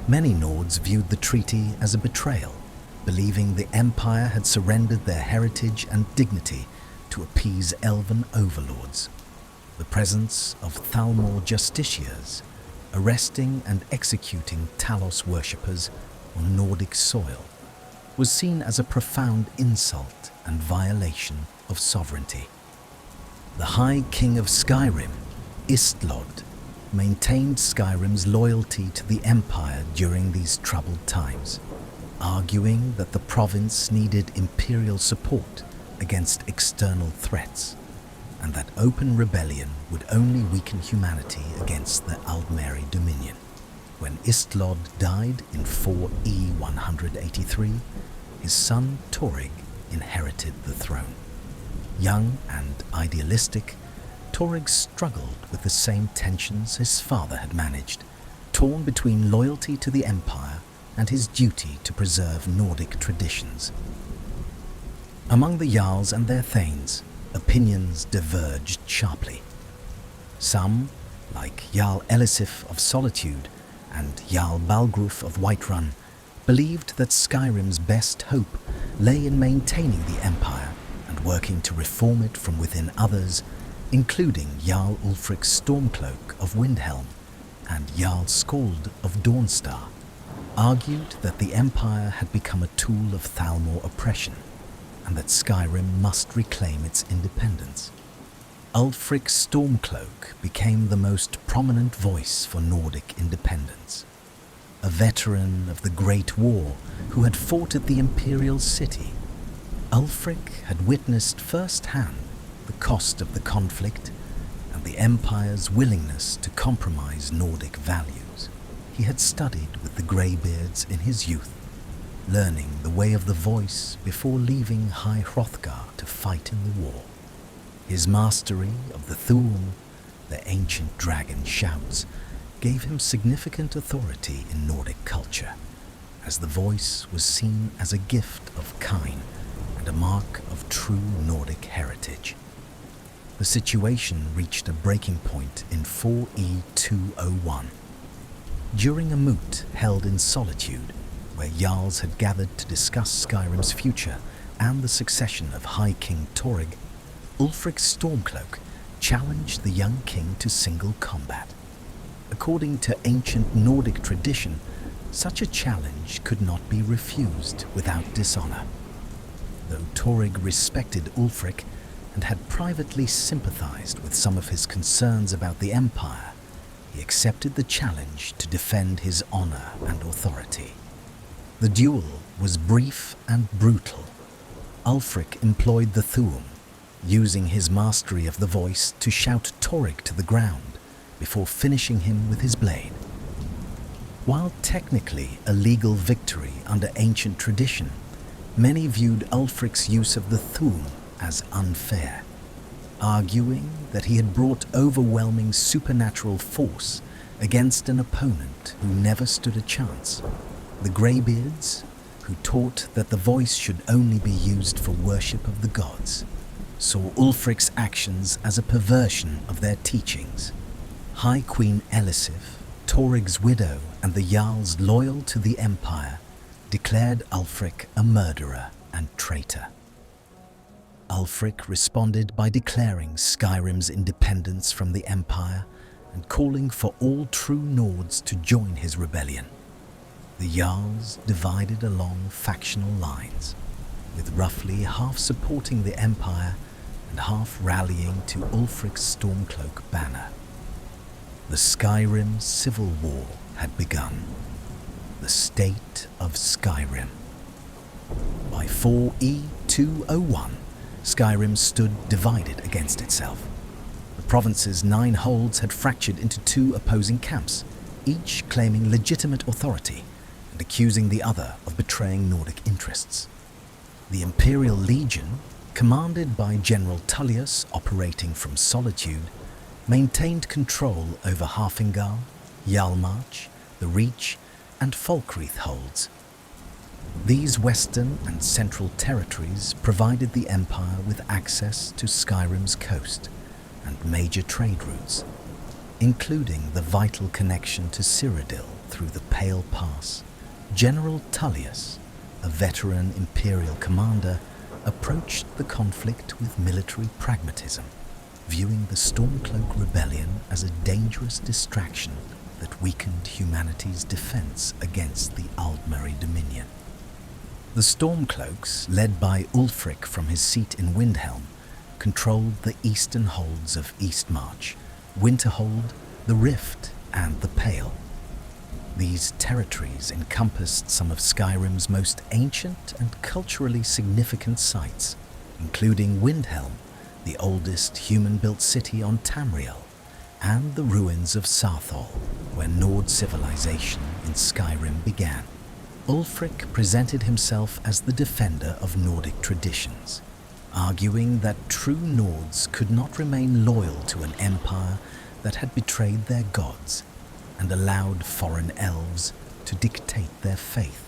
Many Nords viewed the treaty as a betrayal, believing the Empire had surrendered their heritage and dignity to appease elven overlords. The presence of Thalmor justiciars, arresting and executing Talos worshippers on Nordic soil, was seen as a profound insult and violation of sovereignty. The High King of Skyrim, Istlod, maintained Skyrim's loyalty to the Empire during these troubled times, arguing that the province needed imperial support against external threats, and that open rebellion would only weaken humanity against the Aldmeri Dominion. When Istlod died in 4E 183, his son Torig inherited the throne. Young and idealistic, Torig struggled with the same tensions his father had managed, torn between loyalty to the Empire and his duty to preserve Nordic traditions. Among the Jarls and their thanes, opinions diverged sharply. Some, like Jarl Elisif of Solitude and Jarl Balgruf of Whiterun, believed that Skyrim's best hope lay in maintaining the Empire and working to reform it from within. Others, including Jarl Ulfric Stormcloak of Windhelm and Jarl Skald of Dawnstar, argued that the Empire had become a tool of Thalmor oppression and that Skyrim must reclaim its independence. Ulfric Stormcloak became the most prominent voice for Nordic independence. A veteran of the Great War who had fought at the Imperial City, Ulfric had witnessed firsthand the cost of the conflict and the Empire's willingness to compromise Nordic values. He had studied with the Greybeards in his youth, learning the way of the voice before leaving High Hrothgar to fight in the war. His mastery of the Thu'um, the ancient dragon shouts, gave him significant authority in Nordic culture, as the voice was seen as a gift of kine and a mark of true Nordic heritage. The situation reached a breaking point in 4E 201. During a moot held in Solitude, where Jarls had gathered to discuss Skyrim's future and the succession of High King Torig, Ulfric Stormcloak challenged the young king to single combat. According to ancient Nordic tradition, such a challenge could not be refused without dishonor. Though Torig respected Ulfric and had privately sympathized with some of his concerns about the Empire, he accepted the challenge to defend his honor and authority. The duel was brief and brutal. Ulfric employed the Thu'um, using his mastery of the voice to shout Torig to the ground before finishing him with his blade. While technically a legal victory under ancient tradition, many viewed Ulfric's use of the Thu'um as unfair, arguing that he had brought overwhelming supernatural force against an opponent who never stood a chance. The Greybeards, who taught that the voice should only be used for worship of the gods, saw Ulfric's actions as a perversion of their teachings. High Queen Elisif, Torig's widow and the Jarls loyal to the Empire, declared Ulfric a murderer and traitor. Ulfric responded by declaring Skyrim's independence from the Empire and calling for all true Nords to join his rebellion. The Jarls divided along factional lines, with roughly half supporting the Empire and half rallying to Ulfric's Stormcloak banner. The Skyrim Civil War had begun. The State of Skyrim. By 4E201, Skyrim stood divided against itself. The province's 9 holds had fractured into 2 opposing camps, each claiming legitimate authority and accusing the other of betraying Nordic interests. The Imperial Legion, commanded by General Tullius operating from Solitude, maintained control over Halfingal, Hjalmarch, the Reach, and Falkreath holds. These western and central territories provided the Empire with access to Skyrim's coast and major trade routes, including the vital connection to Cyrodiil through the Pale Pass. General Tullius, a veteran Imperial commander, approached the conflict with military pragmatism, viewing the Stormcloak rebellion as a dangerous distraction that weakened humanity's defense against the Aldmeri Dominion. The Stormcloaks, led by Ulfric from his seat in Windhelm, controlled the eastern holds of Eastmarch, Winterhold, the Rift, and the Pale. These territories encompassed some of Skyrim's most ancient and culturally significant sites, including Windhelm, the oldest human-built city on Tamriel, and the ruins of Sarthol, where Nord civilization in Skyrim began. Ulfric presented himself as the defender of Nordic traditions, arguing that true Nords could not remain loyal to an empire that had betrayed their gods and allowed foreign elves to dictate their faith.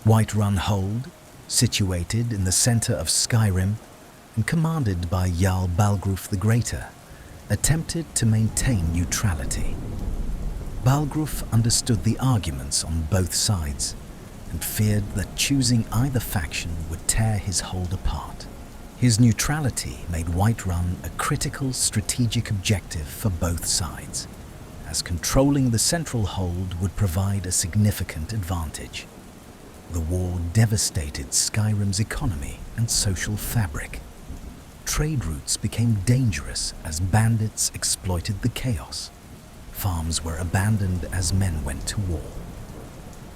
Whiterun Hold, situated in the center of Skyrim and commanded by Jarl Balgruf the Greater, attempted to maintain neutrality. Balgruf understood the arguments on both sides and feared that choosing either faction would tear his hold apart. His neutrality made Whiterun a critical strategic objective for both sides, as controlling the central hold would provide a significant advantage. The war devastated Skyrim's economy and social fabric. Trade routes became dangerous as bandits exploited the chaos. Farms were abandoned as men went to war.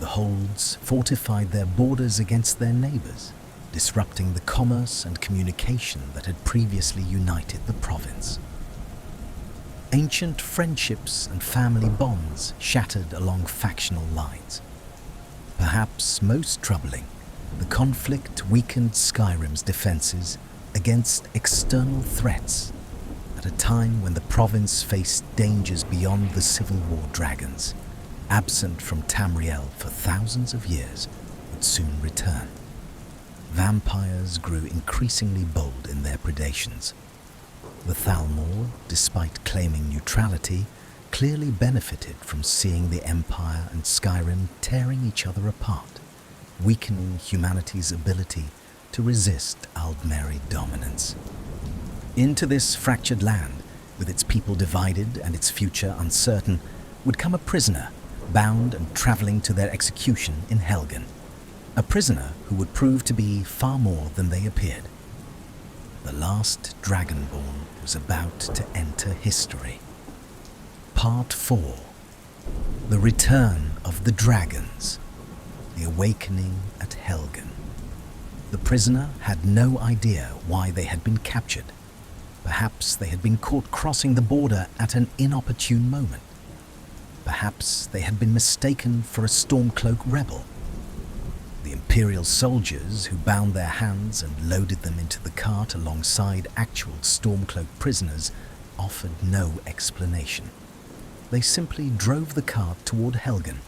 The holds fortified their borders against their neighbors, disrupting the commerce and communication that had previously united the province. Ancient friendships and family bonds shattered along factional lines. Perhaps most troubling, the conflict weakened Skyrim's defenses against external threats at a time when the province faced dangers beyond the Civil War dragons, absent from Tamriel for thousands of years, would soon return. Vampires grew increasingly bold in their predations. The Thalmor, despite claiming neutrality, clearly benefited from seeing the Empire and Skyrim tearing each other apart, weakening humanity's ability to resist Aldmeri dominance. Into this fractured land, with its people divided and its future uncertain, would come a prisoner, bound and travelling to their execution in Helgen. A prisoner who would prove to be far more than they appeared. The last Dragonborn was about to enter history. Part 4. The Return of the Dragons. The Awakening at Helgen. The prisoner had no idea why they had been captured. Perhaps they had been caught crossing the border at an inopportune moment. Perhaps they had been mistaken for a Stormcloak rebel. The Imperial soldiers who bound their hands and loaded them into the cart alongside actual Stormcloak prisoners offered no explanation. They simply drove the cart toward Helgen,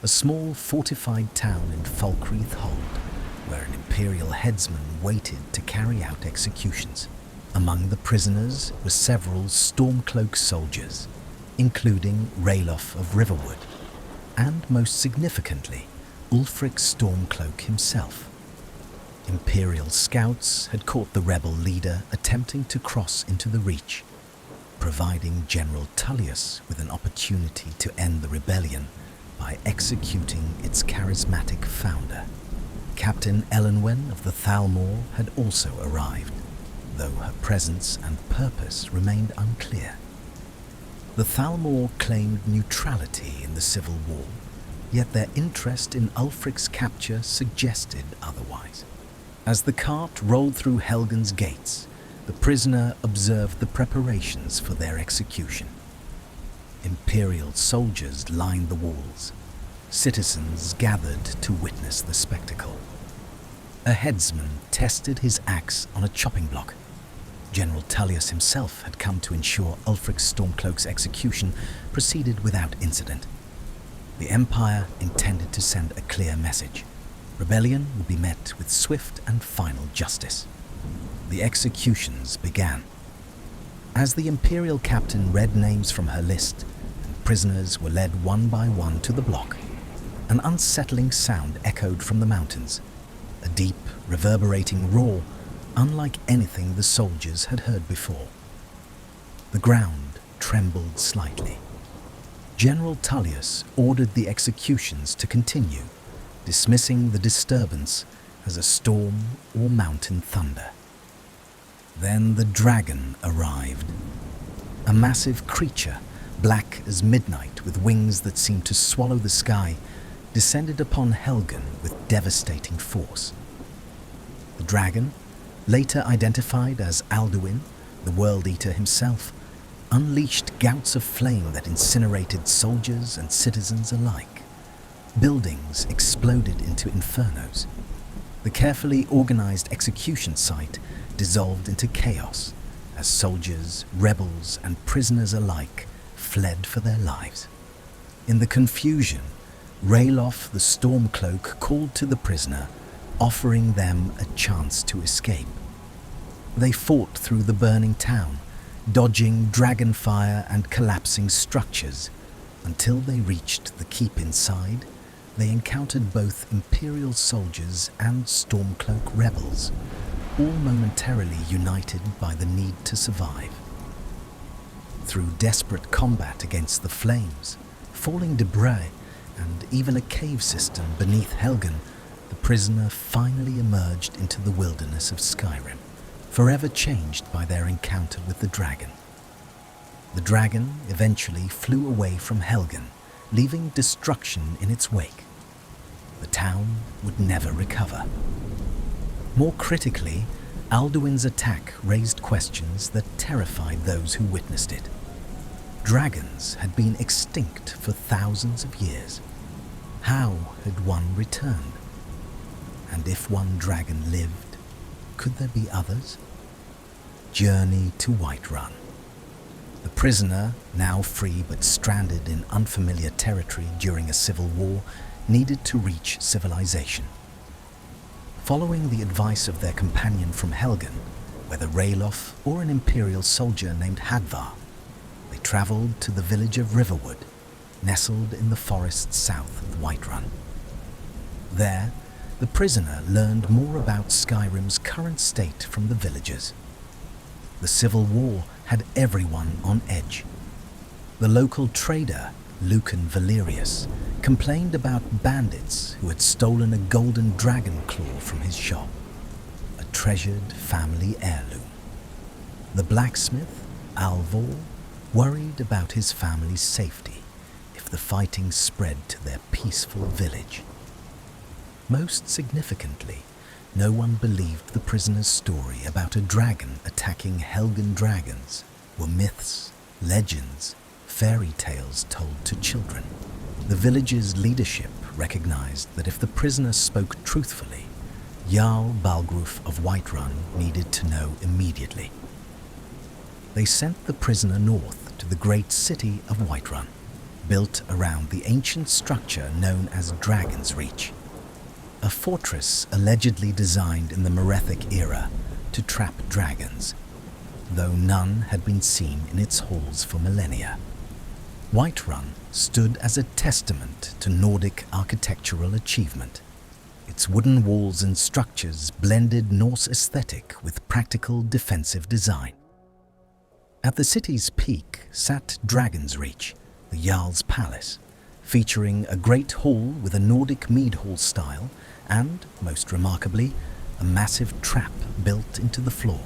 a small fortified town in Falkreath Hold, where an Imperial headsman waited to carry out executions. Among the prisoners were several Stormcloak soldiers, including Ralof of Riverwood, and most significantly, Ulfric Stormcloak himself. Imperial scouts had caught the rebel leader attempting to cross into the Reach, providing General Tullius with an opportunity to end the rebellion by executing its charismatic founder. Captain Elenwen of the Thalmor had also arrived, though her presence and purpose remained unclear. The Thalmor claimed neutrality in the Civil War, yet their interest in Ulfric's capture suggested otherwise. As the cart rolled through Helgen's gates, the prisoner observed the preparations for their execution. Imperial soldiers lined the walls. Citizens gathered to witness the spectacle. A headsman tested his axe on a chopping block. General Tullius himself had come to ensure Ulfric's Stormcloaks' execution proceeded without incident. The Empire intended to send a clear message. Rebellion would be met with swift and final justice. The executions began. As the Imperial captain read names from her list, and prisoners were led one by one to the block, an unsettling sound echoed from the mountains, a deep, reverberating roar, unlike anything the soldiers had heard before. The ground trembled slightly. General Tullius ordered the executions to continue, dismissing the disturbance as a storm or mountain thunder. Then the dragon arrived. A massive creature, black as midnight with wings that seemed to swallow the sky, descended upon Helgen with devastating force. The dragon, later identified as Alduin, the World Eater himself, unleashed gouts of flame that incinerated soldiers and citizens alike. Buildings exploded into infernos. The carefully organized execution site dissolved into chaos as soldiers, rebels, and prisoners alike fled for their lives. In the confusion, Ralof the Stormcloak called to the prisoner, offering them a chance to escape. They fought through the burning town, dodging dragonfire and collapsing structures, until they reached the keep inside. They encountered both Imperial soldiers and Stormcloak rebels, all momentarily united by the need to survive. Through desperate combat against the flames, falling debris, and even a cave system beneath Helgen, the prisoner finally emerged into the wilderness of Skyrim, forever changed by their encounter with the dragon. The dragon eventually flew away from Helgen, leaving destruction in its wake. The town would never recover. More critically, Alduin's attack raised questions that terrified those who witnessed it. Dragons had been extinct for thousands of years. How had one returned? And if one dragon lived, could there be others? Journey to Whiterun. The prisoner, now free but stranded in unfamiliar territory during a civil war, needed to reach civilization. Following the advice of their companion from Helgen, whether Ralof or an Imperial soldier named Hadvar, they travelled to the village of Riverwood, nestled in the forests south of Whiterun. There, the prisoner learned more about Skyrim's current state from the villagers. The civil war had everyone on edge. The local trader, Lucan Valerius, complained about bandits who had stolen a golden dragon claw from his shop, a treasured family heirloom. The blacksmith, Alvor, worried about his family's safety if the fighting spread to their peaceful village. Most significantly, no one believed the prisoner's story about a dragon attacking Helgen dragons were myths, legends, fairy tales told to children. The village's leadership recognized that if the prisoner spoke truthfully, Jarl Balgruf of Whiterun needed to know immediately. They sent the prisoner north to the great city of Whiterun, built around the ancient structure known as Dragon's Reach, a fortress allegedly designed in the Merethic Era to trap dragons, though none had been seen in its halls for millennia. Whiterun stood as a testament to Nordic architectural achievement. Its wooden walls and structures blended Norse aesthetic with practical defensive design. At the city's peak sat Dragon's Reach, the Jarl's palace, featuring a great hall with a Nordic mead hall style and, most remarkably, a massive trap built into the floor.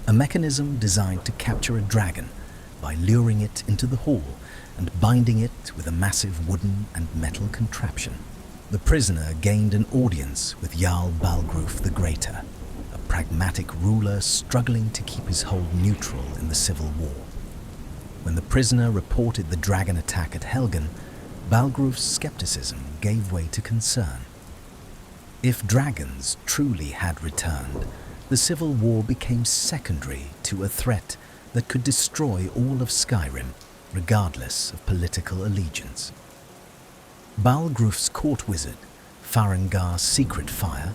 A mechanism designed to capture a dragon by luring it into the hall and binding it with a massive wooden and metal contraption. The prisoner gained an audience with Jarl Balgruf the Greater, a pragmatic ruler struggling to keep his hold neutral in the civil war. When the prisoner reported the dragon attack at Helgen, Balgruf's skepticism gave way to concern. If dragons truly had returned, the civil war became secondary to a threat that could destroy all of Skyrim, regardless of political allegiance. Balgruf's court wizard, Farengar Secret Fire,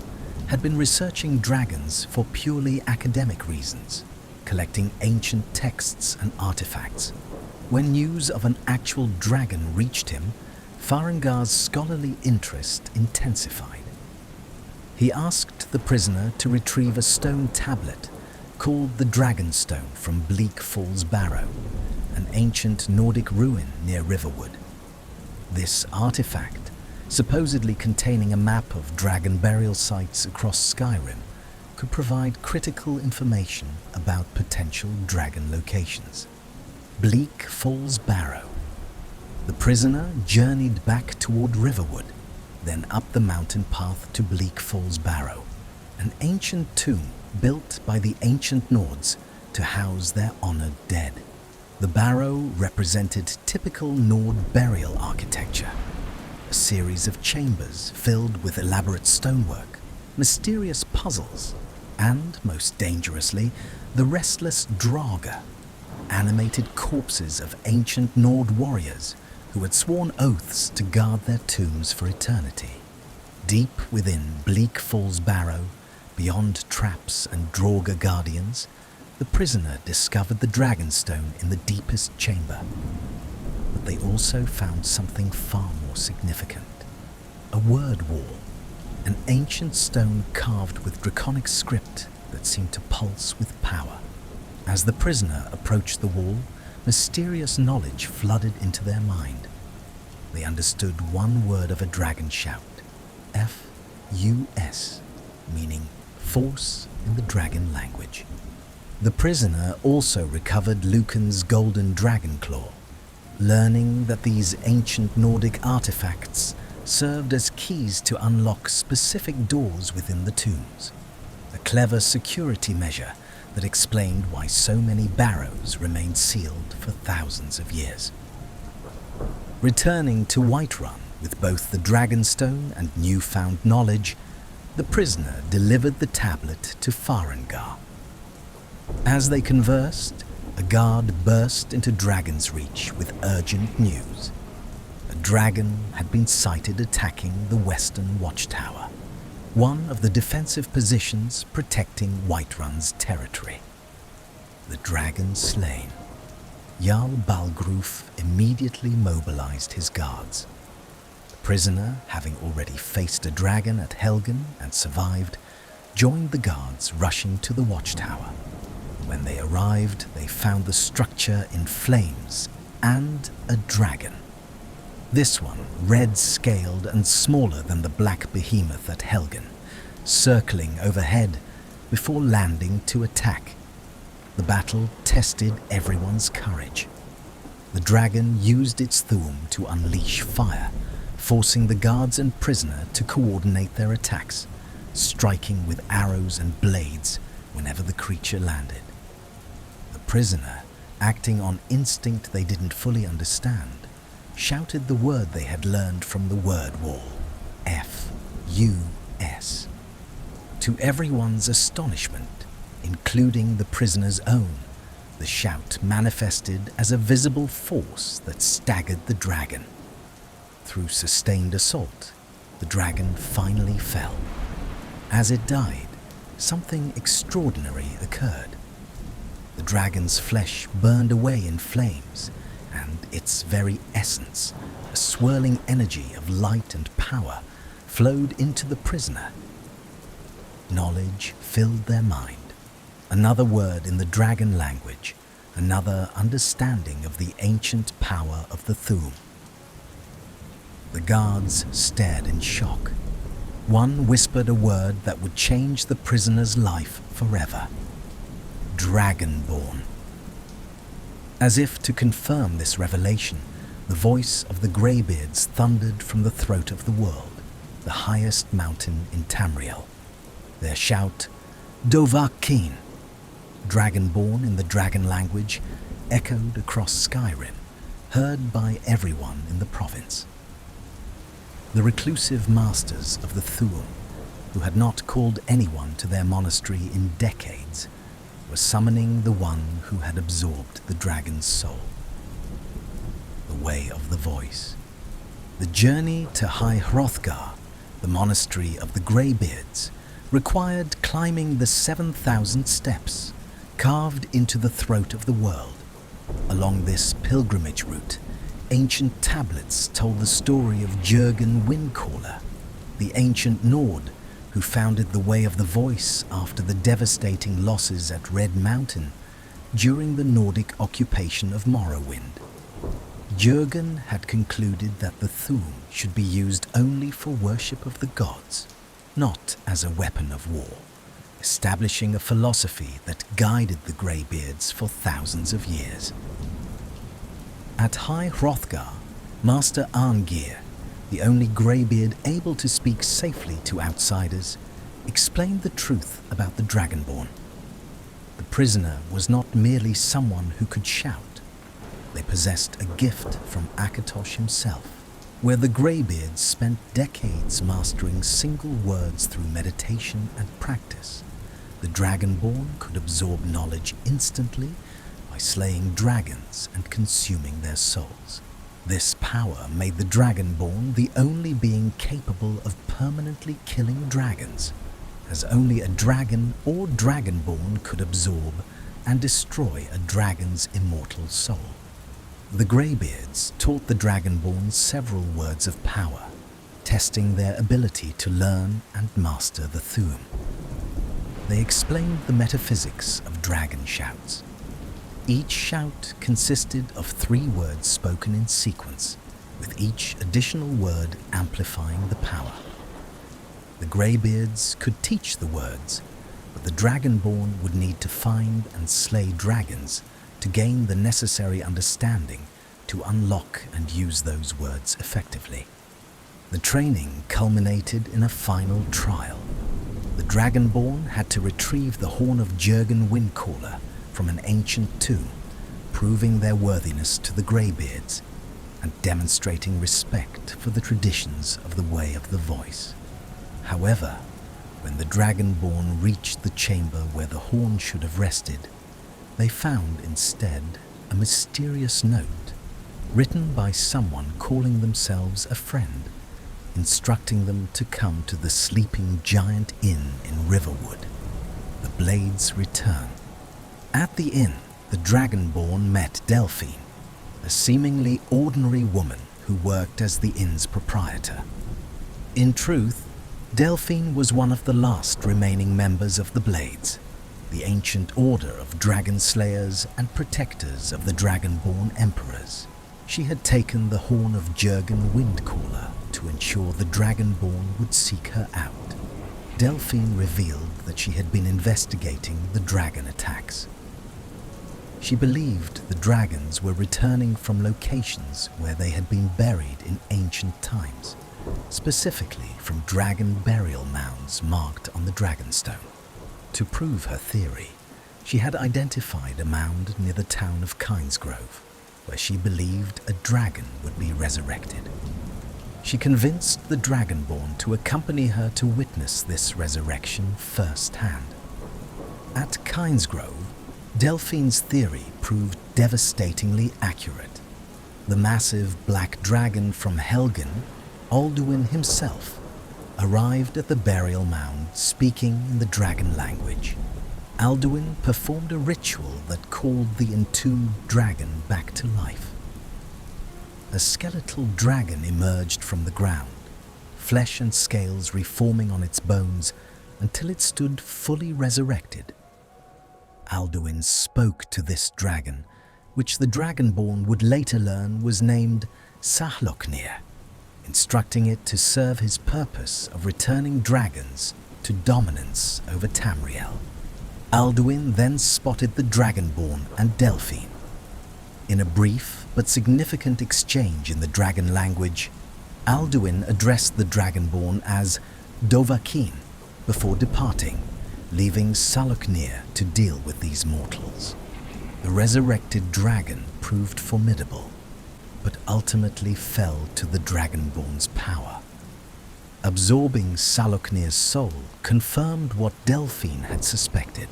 had been researching dragons for purely academic reasons, collecting ancient texts and artifacts. When news of an actual dragon reached him, Farengar's scholarly interest intensified. He asked the prisoner to retrieve a stone tablet called the Dragonstone from Bleak Falls Barrow, an ancient Nordic ruin near Riverwood. This artifact, supposedly containing a map of dragon burial sites across Skyrim, could provide critical information about potential dragon locations. Bleak Falls Barrow. The prisoner journeyed back toward Riverwood, then up the mountain path to Bleak Falls Barrow, an ancient tomb built by the ancient Nords to house their honored dead. The barrow represented typical Nord burial architecture, a series of chambers filled with elaborate stonework, mysterious puzzles, and, most dangerously, the restless Draugr, animated corpses of ancient Nord warriors who had sworn oaths to guard their tombs for eternity. Deep within Bleak Falls Barrow, beyond traps and Draugr guardians, the prisoner discovered the Dragonstone in the deepest chamber. But they also found something far more significant. A word wall, an ancient stone carved with draconic script that seemed to pulse with power. As the prisoner approached the wall, mysterious knowledge flooded into their mind. They understood one word of a dragon shout, F-U-S, meaning force in the dragon language. The prisoner also recovered Lucan's golden dragon claw, learning that these ancient Nordic artifacts served as keys to unlock specific doors within the tombs, a clever security measure that explained why so many barrows remained sealed for thousands of years. Returning to Whiterun with both the Dragonstone and newfound knowledge, the prisoner delivered the tablet to Farengar. As they conversed, a guard burst into Dragon's Reach with urgent news. A dragon had been sighted attacking the western watchtower, one of the defensive positions protecting Whiterun's territory. The dragon slain. Jarl Balgruf immediately mobilized his guards. The prisoner, having already faced a dragon at Helgen and survived, joined the guards rushing to the watchtower. When they arrived, they found the structure in flames and a dragon. This one, red-scaled and smaller than the black behemoth at Helgen, circling overhead before landing to attack. The battle tested everyone's courage. The dragon used its Thu'um to unleash fire, forcing the guards and prisoner to coordinate their attacks, striking with arrows and blades whenever the creature landed. The prisoner, acting on instinct they didn't fully understand, shouted the word they had learned from the word wall, F-U-S. To everyone's astonishment, including the prisoner's own, the shout manifested as a visible force that staggered the dragon. Through sustained assault, the dragon finally fell. As it died, something extraordinary occurred. The dragon's flesh burned away in flames, and its very essence, a swirling energy of light and power, flowed into the prisoner. Knowledge filled their mind, another word in the dragon language, another understanding of the ancient power of the Thu'um. The guards stared in shock. One whispered a word that would change the prisoner's life forever. Dragonborn. As if to confirm this revelation, the voice of the Greybeards thundered from the throat of the world, the highest mountain in Tamriel. Their shout, Dovahkiin, Dragonborn in the dragon language, echoed across Skyrim, heard by everyone in the province. The reclusive masters of the Thu'um, who had not called anyone to their monastery in decades, were summoning the one who had absorbed the dragon's soul. The way of the voice. The journey to High Hrothgar, the monastery of the Greybeards, required climbing the 7,000 steps carved into the throat of the world. Along this pilgrimage route, ancient tablets told the story of Jurgen Windcaller, the ancient Nord who founded the Way of the Voice after the devastating losses at Red Mountain during the Nordic occupation of Morrowind. Jurgen had concluded that the Thu'um should be used only for worship of the gods, not as a weapon of war, establishing a philosophy that guided the Greybeards for thousands of years. At High Hrothgar, Master Arngeir, the only Greybeard able to speak safely to outsiders, explained the truth about the Dragonborn. The prisoner was not merely someone who could shout. They possessed a gift from Akatosh himself, where the Greybeards spent decades mastering single words through meditation and practice. The Dragonborn could absorb knowledge instantly by slaying dragons and consuming their souls. This power made the Dragonborn the only being capable of permanently killing dragons, as only a dragon or Dragonborn could absorb and destroy a dragon's immortal soul. The Greybeards taught the Dragonborn several words of power, testing their ability to learn and master the Thu'um. They explained the metaphysics of dragon shouts. Each shout consisted of 3 words spoken in sequence, with each additional word amplifying the power. The Greybeards could teach the words, but the Dragonborn would need to find and slay dragons to gain the necessary understanding to unlock and use those words effectively. The training culminated in a final trial. The Dragonborn had to retrieve the horn of Jurgen Windcaller from an ancient tomb, proving their worthiness to the Greybeards and demonstrating respect for the traditions of the Way of the Voice. However, when the Dragonborn reached the chamber where the horn should have rested, they found instead a mysterious note written by someone calling themselves a friend, instructing them to come to the Sleeping Giant Inn in Riverwood. The Blades return. At the inn, the Dragonborn met Delphine, a seemingly ordinary woman who worked as the inn's proprietor. In truth, Delphine was one of the last remaining members of the Blades, the ancient order of dragon slayers and protectors of the Dragonborn emperors. She had taken the horn of Jurgen Windcaller to ensure the Dragonborn would seek her out. Delphine revealed that she had been investigating the dragon attacks. She believed the dragons were returning from locations where they had been buried in ancient times, specifically from dragon burial mounds marked on the Dragonstone. To prove her theory, she had identified a mound near the town of Kynesgrove, where she believed a dragon would be resurrected. She convinced the Dragonborn to accompany her to witness this resurrection firsthand. At Kynesgrove, Delphine's theory proved devastatingly accurate. The massive black dragon from Helgen, Alduin himself, arrived at the burial mound speaking in the dragon language. Alduin performed a ritual that called the entombed dragon back to life. A skeletal dragon emerged from the ground, flesh and scales reforming on its bones until it stood fully resurrected. Alduin spoke to this dragon, which the Dragonborn would later learn was named Sahloknir, instructing it to serve his purpose of returning dragons to dominance over Tamriel. Alduin then spotted the Dragonborn and Delphine. In a brief but significant exchange in the dragon language, Alduin addressed the Dragonborn as Dovahkiin before departing, leaving Sahloknir to deal with these mortals. The resurrected dragon proved formidable, but ultimately fell to the Dragonborn's power. Absorbing Sahloknir's soul confirmed what Delphine had suspected.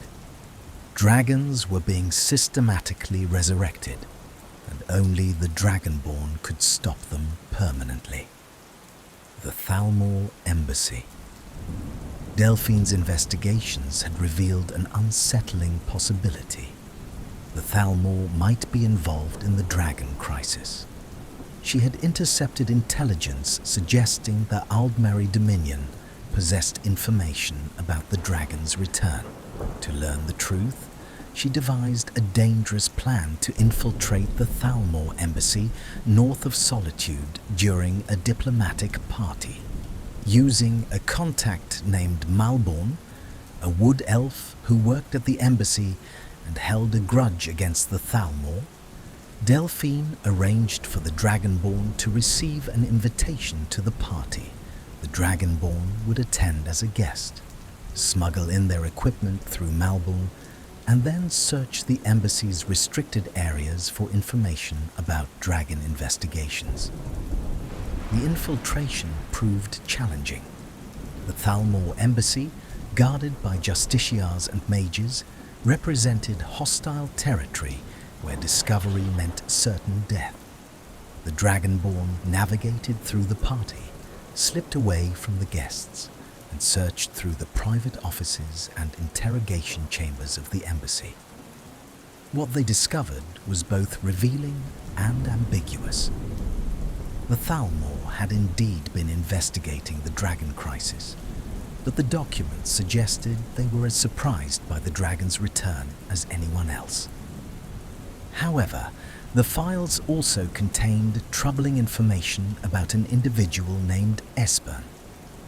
Dragons were being systematically resurrected, and only the Dragonborn could stop them permanently. The Thalmor Embassy. Delphine's investigations had revealed an unsettling possibility. The Thalmor might be involved in the dragon crisis. She had intercepted intelligence suggesting the Aldmeri Dominion possessed information about the dragon's return. To learn the truth, she devised a dangerous plan to infiltrate the Thalmor Embassy north of Solitude during a diplomatic party. Using a contact named Malborn, a wood elf who worked at the embassy and held a grudge against the Thalmor, Delphine arranged for the Dragonborn to receive an invitation to the party. The Dragonborn would attend as a guest, smuggle in their equipment through Malborn, and then search the embassy's restricted areas for information about dragon investigations. The infiltration proved challenging. The Thalmor Embassy, guarded by justiciars and mages, represented hostile territory where discovery meant certain death. The Dragonborn navigated through the party, slipped away from the guests, and searched through the private offices and interrogation chambers of the embassy. What they discovered was both revealing and ambiguous. The Thalmor had indeed been investigating the dragon crisis, but the documents suggested they were as surprised by the dragon's return as anyone else. However, the files also contained troubling information about an individual named Esbern,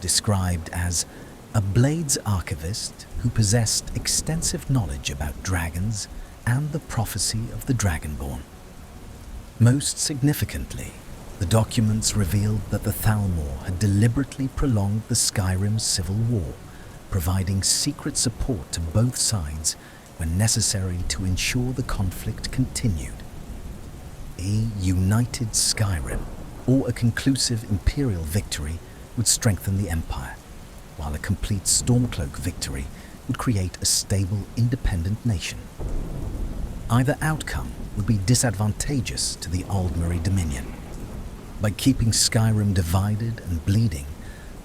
described as a Blades archivist who possessed extensive knowledge about dragons and the prophecy of the Dragonborn. Most significantly, the documents revealed that the Thalmor had deliberately prolonged the Skyrim civil war, providing secret support to both sides when necessary to ensure the conflict continued. A united Skyrim, or a conclusive Imperial victory, would strengthen the Empire, while a complete Stormcloak victory would create a stable, independent nation. Either outcome would be disadvantageous to the Aldmeri Dominion. By keeping Skyrim divided and bleeding,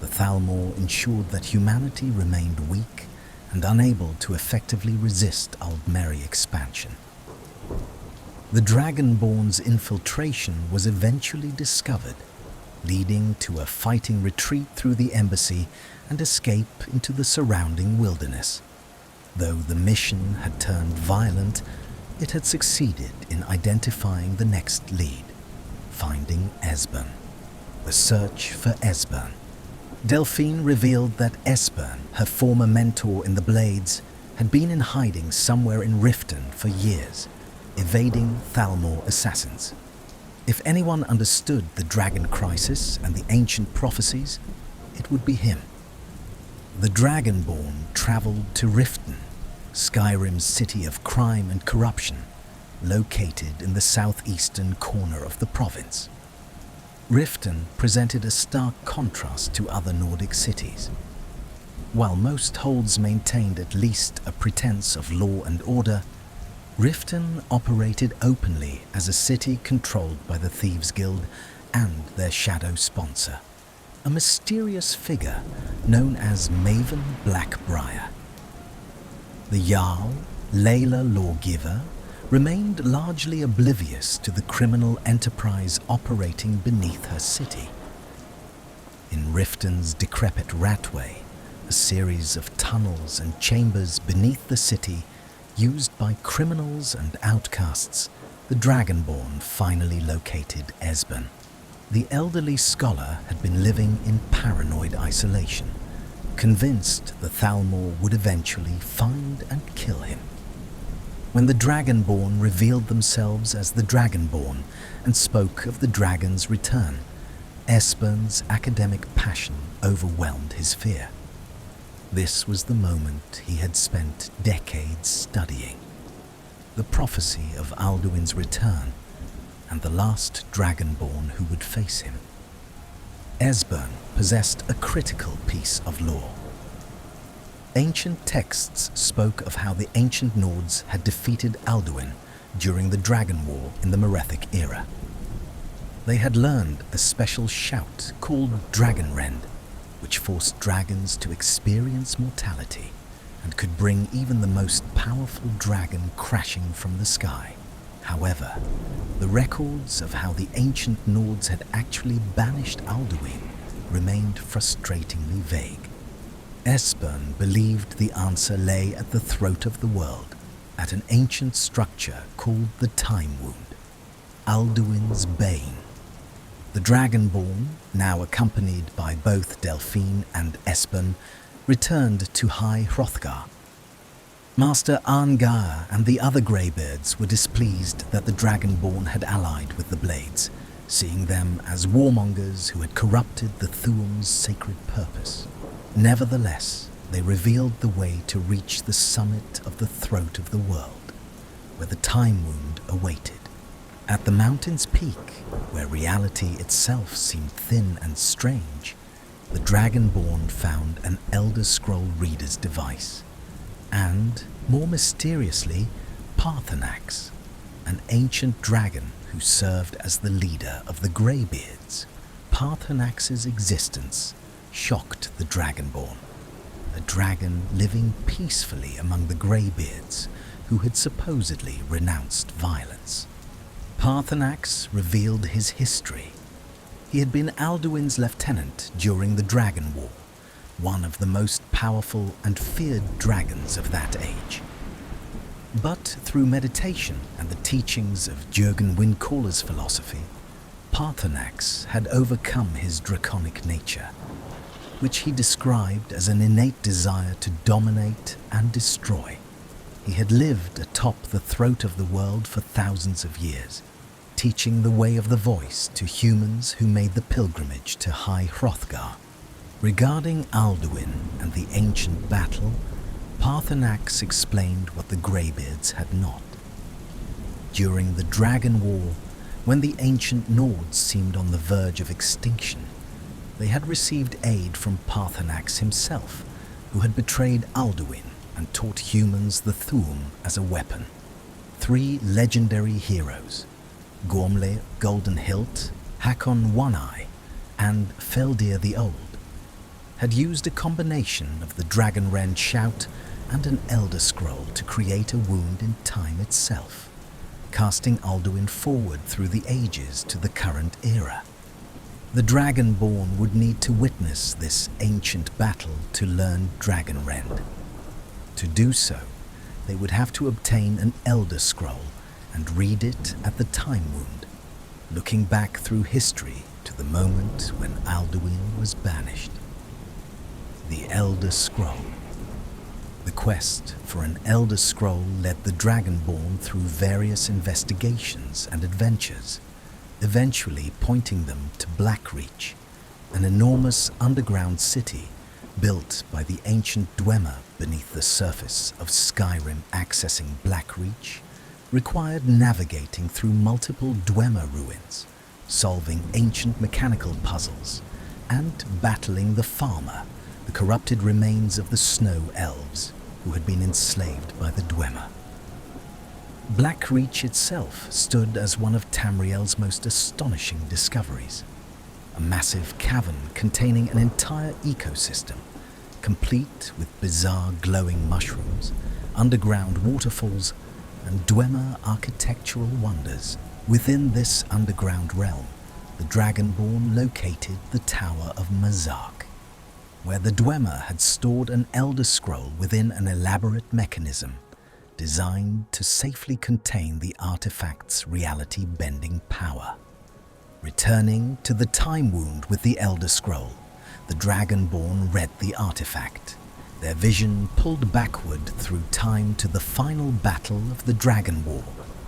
the Thalmor ensured that humanity remained weak and unable to effectively resist Aldmeri expansion. The Dragonborn's infiltration was eventually discovered, leading to a fighting retreat through the embassy and escape into the surrounding wilderness. Though the mission had turned violent, it had succeeded in identifying the next lead, finding Esbern. The search for Esbern. Delphine revealed that Esbern, her former mentor in the Blades, had been in hiding somewhere in Riften for years, evading Thalmor assassins. If anyone understood the dragon crisis and the ancient prophecies, it would be him. The Dragonborn traveled to Riften, Skyrim's city of crime and corruption, located in the southeastern corner of the province. Riften presented a stark contrast to other Nordic cities. While most holds maintained at least a pretense of law and order, Riften operated openly as a city controlled by the Thieves Guild and their shadow sponsor, a mysterious figure known as Maven Blackbriar. The Jarl, Layla Lawgiver, remained largely oblivious to the criminal enterprise operating beneath her city. In Riften's decrepit ratway, a series of tunnels and chambers beneath the city used by criminals and outcasts, the Dragonborn finally located Esbern. The elderly scholar had been living in paranoid isolation, convinced the Thalmor would eventually find and kill him. When the Dragonborn revealed themselves as the Dragonborn and spoke of the dragon's return, Esbern's academic passion overwhelmed his fear. This was the moment he had spent decades studying. The prophecy of Alduin's return and the last Dragonborn who would face him. Esbern possessed a critical piece of lore. Ancient texts spoke of how the ancient Nords had defeated Alduin during the Dragon War in the Merethic Era. They had learned a special shout called Dragonrend, which forced dragons to experience mortality and could bring even the most powerful dragon crashing from the sky. However, the records of how the ancient Nords had actually banished Alduin remained frustratingly vague. Esbern believed the answer lay at the throat of the world, at an ancient structure called the Time Wound, Alduin's bane. The Dragonborn, now accompanied by both Delphine and Esbern, returned to High Hrothgar. Master Arngar and the other Greybeards were displeased that the Dragonborn had allied with the Blades, seeing them as warmongers who had corrupted the Thu'um's sacred purpose. Nevertheless, they revealed the way to reach the summit of the throat of the world, where the Time Wound awaited. At the mountain's peak, where reality itself seemed thin and strange, the Dragonborn found an Elder Scroll reader's device, and, more mysteriously, Paarthurnax, an ancient dragon who served as the leader of the Greybeards. Paarthurnax's existence shocked the Dragonborn, a dragon living peacefully among the Greybeards who had supposedly renounced violence. Paarthurnax revealed his history. He had been Alduin's lieutenant during the Dragon War, one of the most powerful and feared dragons of that age. But through meditation and the teachings of Jurgen Windcaller's philosophy, Paarthurnax had overcome his draconic nature, which he described as an innate desire to dominate and destroy. He had lived atop the throat of the world for thousands of years, teaching the way of the voice to humans who made the pilgrimage to High Hrothgar. Regarding Alduin and the ancient battle, Paarthurnax explained what the Greybeards had not. During the Dragon War, when the ancient Nords seemed on the verge of extinction, they had received aid from Paarthurnax himself, who had betrayed Alduin and taught humans the Thu'um as a weapon. 3 legendary heroes, Gormley Golden Hilt, Hakon One Eye, and Feldir the Old, had used a combination of the Dragonrend shout and an Elder Scroll to create a wound in time itself, casting Alduin forward through the ages to the current era. The Dragonborn would need to witness this ancient battle to learn Dragonrend. To do so, they would have to obtain an Elder Scroll and read it at the Time Wound, looking back through history to the moment when Alduin was banished. The Elder Scroll. The quest for an Elder Scroll led the Dragonborn through various investigations and adventures, eventually pointing them to Blackreach, an enormous underground city built by the ancient Dwemer beneath the surface of Skyrim. Accessing Blackreach required navigating through multiple Dwemer ruins, solving ancient mechanical puzzles, and battling the Farmer, the corrupted remains of the Snow Elves who had been enslaved by the Dwemer. Blackreach itself stood as one of Tamriel's most astonishing discoveries, a massive cavern containing an entire ecosystem, complete with bizarre glowing mushrooms, underground waterfalls, and Dwemer architectural wonders. Within this underground realm, the Dragonborn located the Tower of Miraak, where the Dwemer had stored an Elder Scroll within an elaborate mechanism designed to safely contain the artifact's reality-bending power. Returning to the Time Wound with the Elder Scroll, the Dragonborn read the artifact, their vision pulled backward through time to the final battle of the Dragon War.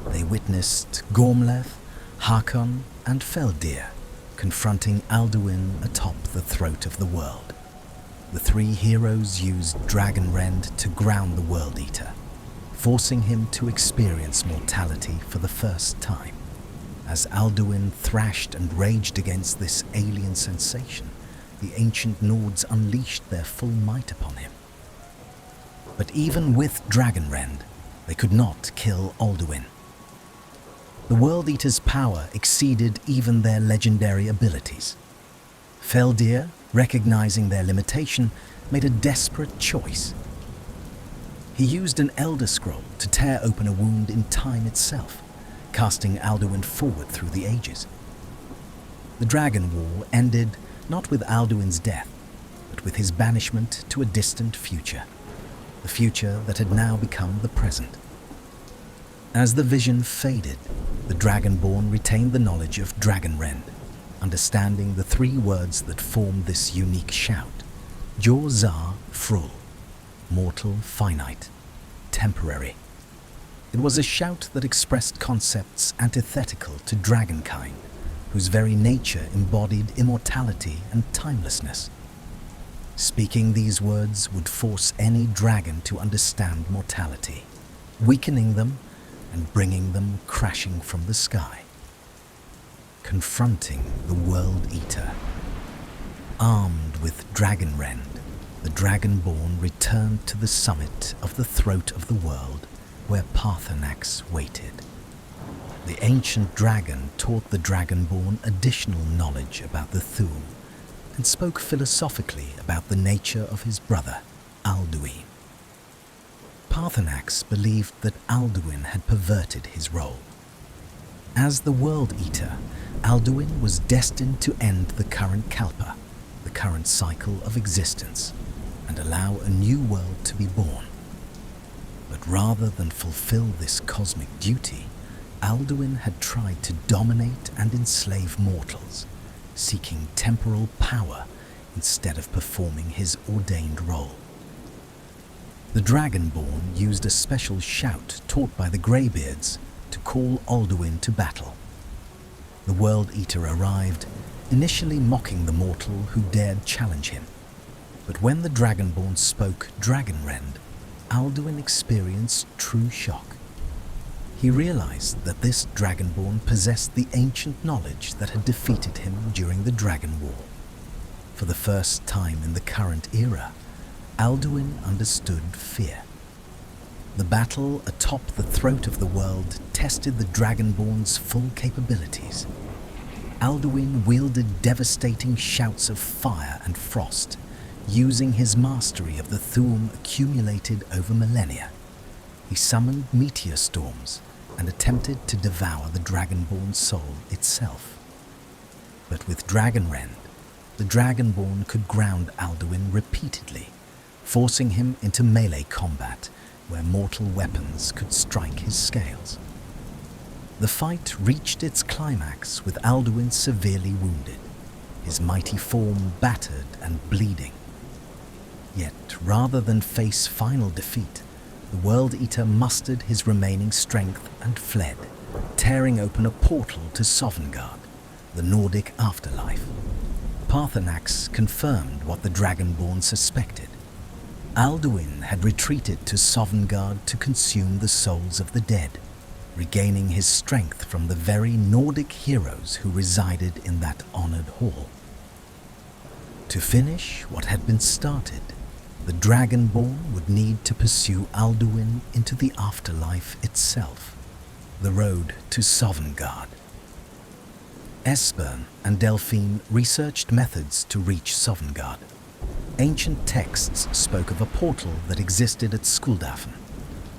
They witnessed Gormleth, Hakon, and Feldir confronting Alduin atop the throat of the world. The three heroes used Dragonrend to ground the World Eater, forcing him to experience mortality for the first time. As Alduin thrashed and raged against this alien sensation, the ancient Nords unleashed their full might upon him. But even with Dragonrend, they could not kill Alduin. The World Eater's power exceeded even their legendary abilities. Feldir, recognizing their limitation, made a desperate choice. He used an Elder Scroll to tear open a wound in time itself, casting Alduin forward through the ages. The Dragon War ended not with Alduin's death, but with his banishment to a distant future, the future that had now become the present. As the vision faded, the Dragonborn retained the knowledge of Dragonrend, understanding the three words that formed this unique shout: Jor-Zar Frul, mortal, finite, temporary. It was a shout that expressed concepts antithetical to dragonkind, whose very nature embodied immortality and timelessness. Speaking these words would force any dragon to understand mortality, weakening them and bringing them crashing from the sky. Confronting the World Eater. Armed with Dragonrend, the Dragonborn returned to the summit of the throat of the world where Paarthurnax waited. The ancient dragon taught the Dragonborn additional knowledge about the Thu'um and spoke philosophically about the nature of his brother, Alduin. Paarthurnax believed that Alduin had perverted his role. As the World Eater, Alduin was destined to end the current Kalpa, the current cycle of existence, and allow a new world to be born. But rather than fulfill this cosmic duty, Alduin had tried to dominate and enslave mortals, seeking temporal power instead of performing his ordained role. The Dragonborn used a special shout taught by the Greybeards to call Alduin to battle. The World Eater arrived, initially mocking the mortal who dared challenge him. But when the Dragonborn spoke Dragonrend, Alduin experienced true shock. He realized that this Dragonborn possessed the ancient knowledge that had defeated him during the Dragon War. For the first time in the current era, Alduin understood fear. The battle atop the throat of the world tested the Dragonborn's full capabilities. Alduin wielded devastating shouts of fire and frost, using his mastery of the Thu'um accumulated over millennia. He summoned meteor storms and attempted to devour the Dragonborn soul itself. But with Dragonrend, the Dragonborn could ground Alduin repeatedly, forcing him into melee combat where mortal weapons could strike his scales. The fight reached its climax with Alduin severely wounded, his mighty form battered and bleeding. Yet, rather than face final defeat, the World Eater mustered his remaining strength and fled, tearing open a portal to Sovngarde, the Nordic afterlife. Paarthurnax confirmed what the Dragonborn suspected. Alduin had retreated to Sovngarde to consume the souls of the dead, regaining his strength from the very Nordic heroes who resided in that honored hall. To finish what had been started, the Dragonborn would need to pursue Alduin into the afterlife itself, the road to Sovngarde. Esbern and Delphine researched methods to reach Sovngarde. Ancient texts spoke of a portal that existed at Skuldafn,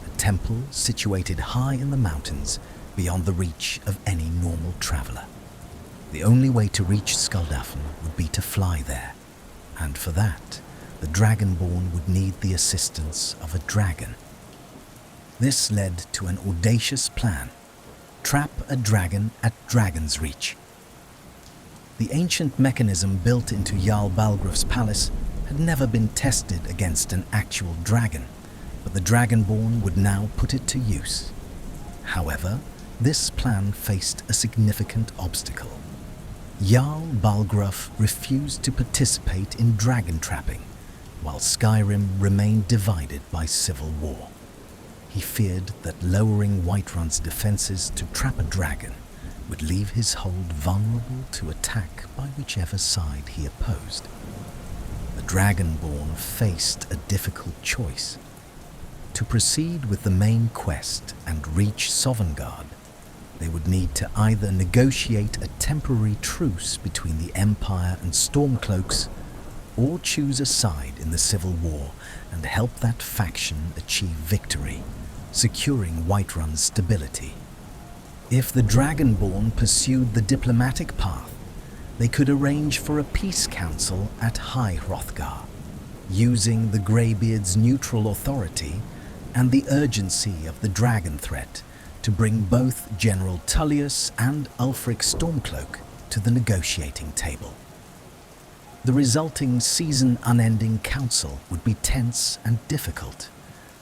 a temple situated high in the mountains beyond the reach of any normal traveler. The only way to reach Skuldafn would be to fly there, and for that, the Dragonborn would need the assistance of a dragon. This led to an audacious plan: trap a dragon at Dragon's Reach. The ancient mechanism built into Jarl Balgruf's palace had never been tested against an actual dragon, but the Dragonborn would now put it to use. However, this plan faced a significant obstacle. Jarl Balgruf refused to participate in dragon trapping, while Skyrim remained divided by civil war. He feared that lowering Whiterun's defenses to trap a dragon would leave his hold vulnerable to attack by whichever side he opposed. The Dragonborn faced a difficult choice: to proceed with the main quest and reach Sovngarde, they would need to either negotiate a temporary truce between the Empire and Stormcloaks, or choose a side in the civil war and help that faction achieve victory, securing Whiterun's stability. If the Dragonborn pursued the diplomatic path, they could arrange for a peace council at High Hrothgar, using the Greybeard's neutral authority and the urgency of the dragon threat to bring both General Tullius and Ulfric Stormcloak to the negotiating table. The resulting season-unending council would be tense and difficult,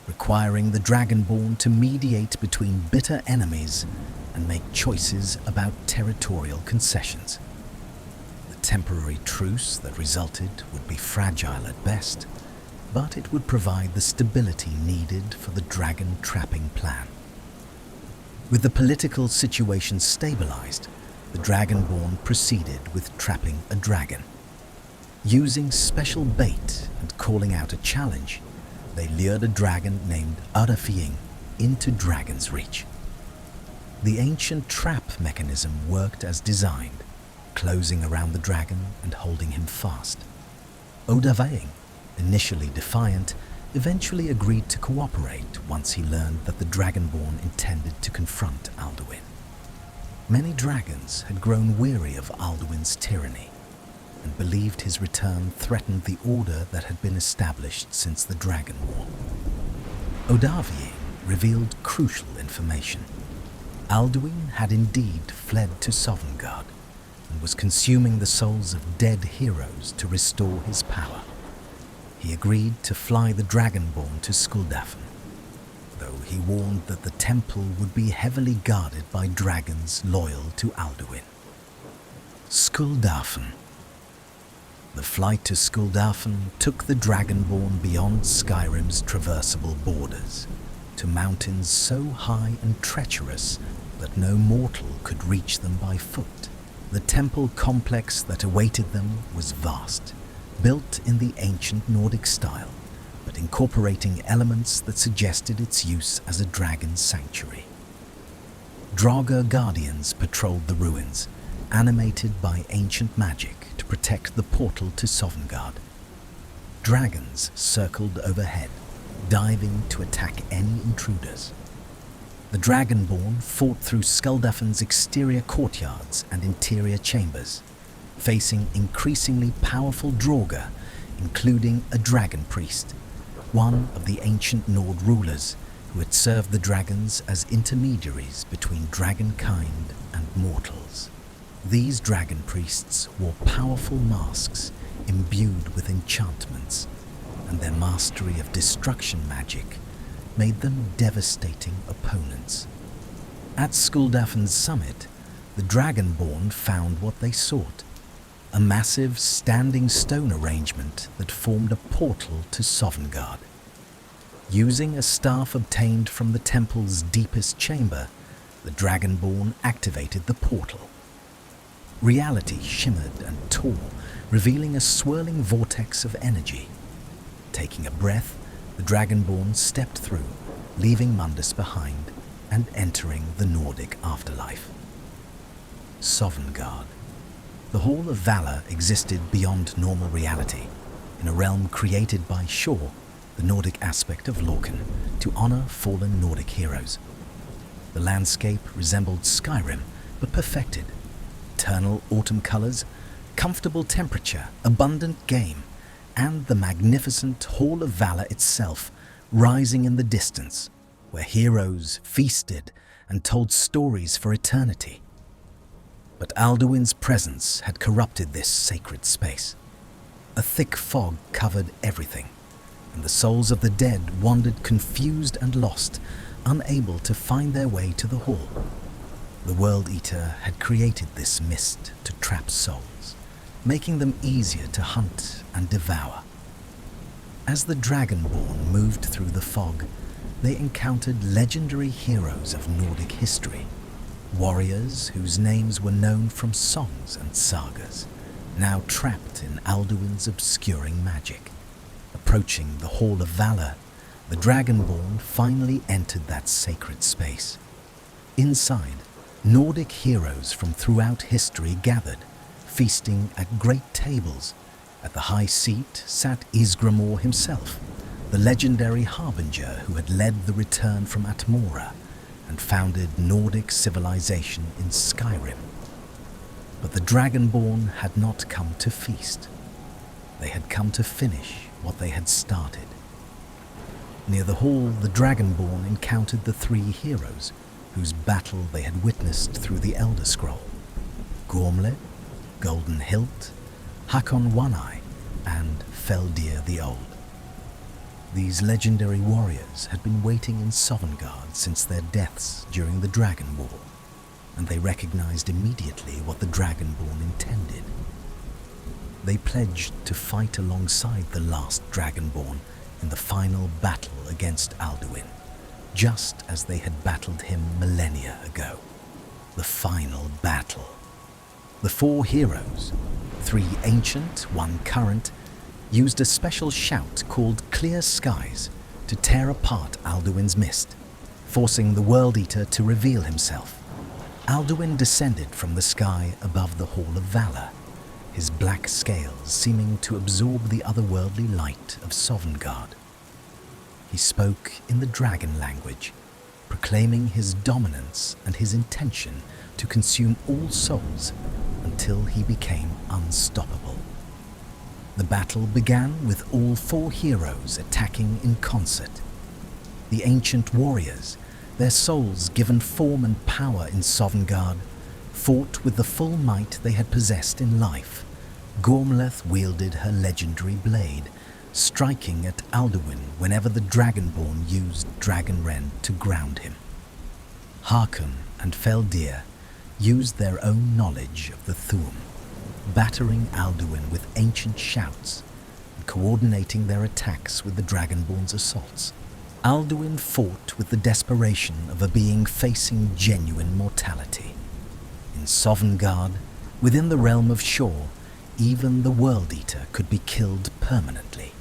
requiring the Dragonborn to mediate between bitter enemies and make choices about territorial concessions. The temporary truce that resulted would be fragile at best, but it would provide the stability needed for the dragon trapping plan. With the political situation stabilized, the Dragonborn proceeded with trapping a dragon. Using special bait and calling out a challenge, they lured a dragon named Arafing into Dragon's Reach. The ancient trap mechanism worked as designed, closing around the dragon and holding him fast. Odavaing, initially defiant, eventually agreed to cooperate once he learned that the Dragonborn intended to confront Alduin. Many dragons had grown weary of Alduin's tyranny and believed his return threatened the order that had been established since the Dragon War. Odavaing revealed crucial information. Alduin had indeed fled to Sovngarde and was consuming the souls of dead heroes to restore his power. He agreed to fly the Dragonborn to Skuldafn, though he warned that the temple would be heavily guarded by dragons loyal to Alduin. Skuldafn. The flight to Skuldafn took the Dragonborn beyond Skyrim's traversable borders, to mountains so high and treacherous that no mortal could reach them by foot. The temple complex that awaited them was vast, built in the ancient Nordic style, but incorporating elements that suggested its use as a dragon sanctuary. Draugr guardians patrolled the ruins, animated by ancient magic to protect the portal to Sovngarde. Dragons circled overhead, diving to attack any intruders. The Dragonborn fought through Skuldafn's exterior courtyards and interior chambers, facing increasingly powerful Draugr, including a dragon priest, one of the ancient Nord rulers who had served the dragons as intermediaries between dragonkind and mortals. These dragon priests wore powerful masks imbued with enchantments, and their mastery of destruction magic made them devastating opponents. At Skuldafn's summit, the Dragonborn found what they sought: a massive standing stone arrangement that formed a portal to Sovngarde. Using a staff obtained from the temple's deepest chamber, the Dragonborn activated the portal. Reality shimmered and tore, revealing a swirling vortex of energy. Taking a breath, the Dragonborn stepped through, leaving Mundus behind and entering the Nordic afterlife. Sovngarde. The Hall of Valor existed beyond normal reality, in a realm created by Shor, the Nordic aspect of Lorcan, to honor fallen Nordic heroes. The landscape resembled Skyrim, but perfected. eternal autumn colors, comfortable temperature, abundant game, and the magnificent Hall of Valor itself rising in the distance, where heroes feasted and told stories for eternity. But Alduin's presence had corrupted this sacred space. A thick fog covered everything, and the souls of the dead wandered confused and lost, unable to find their way to the hall. The World Eater had created this mist to trap souls, making them easier to hunt and devour. As the Dragonborn moved through the fog, they encountered legendary heroes of Nordic history, warriors whose names were known from songs and sagas, now trapped in Alduin's obscuring magic. Approaching the Hall of Valor, the Dragonborn finally entered that sacred space. Inside, Nordic heroes from throughout history gathered, feasting at great tables. At the high seat sat Ysgramor himself, the legendary harbinger who had led the return from Atmora and founded Nordic civilization in Skyrim. But the Dragonborn had not come to feast. They had come to finish what they had started. Near the hall, the Dragonborn encountered the three heroes whose battle they had witnessed through the Elder Scroll: Gormleth, Golden Hilt, Hakon One-Eye, and Feldir the Old. These legendary warriors had been waiting in Sovngarde since their deaths during the Dragon War, and they recognized immediately what the Dragonborn intended. They pledged to fight alongside the last Dragonborn in the final battle against Alduin, just as they had battled him millennia ago. The final battle. The four heroes, three ancient, one current, used a special shout called Clear Skies to tear apart Alduin's mist, forcing the World Eater to reveal himself. Alduin descended from the sky above the Hall of Valor, his black scales seeming to absorb the otherworldly light of Sovngarde. He spoke in the dragon language, proclaiming his dominance and his intention to consume all souls until he became unstoppable. The battle began with all four heroes attacking in concert. The ancient warriors, their souls given form and power in Sovngarde, fought with the full might they had possessed in life. Gormleth wielded her legendary blade, striking at Alduin whenever the Dragonborn used Dragonrend to ground him. Hakon and Feldir used their own knowledge of the Thu'um, battering Alduin with ancient shouts and coordinating their attacks with the Dragonborn's assaults. Alduin fought with the desperation of a being facing genuine mortality. In Sovngarde, within the realm of Shor, even the World Eater could be killed permanently.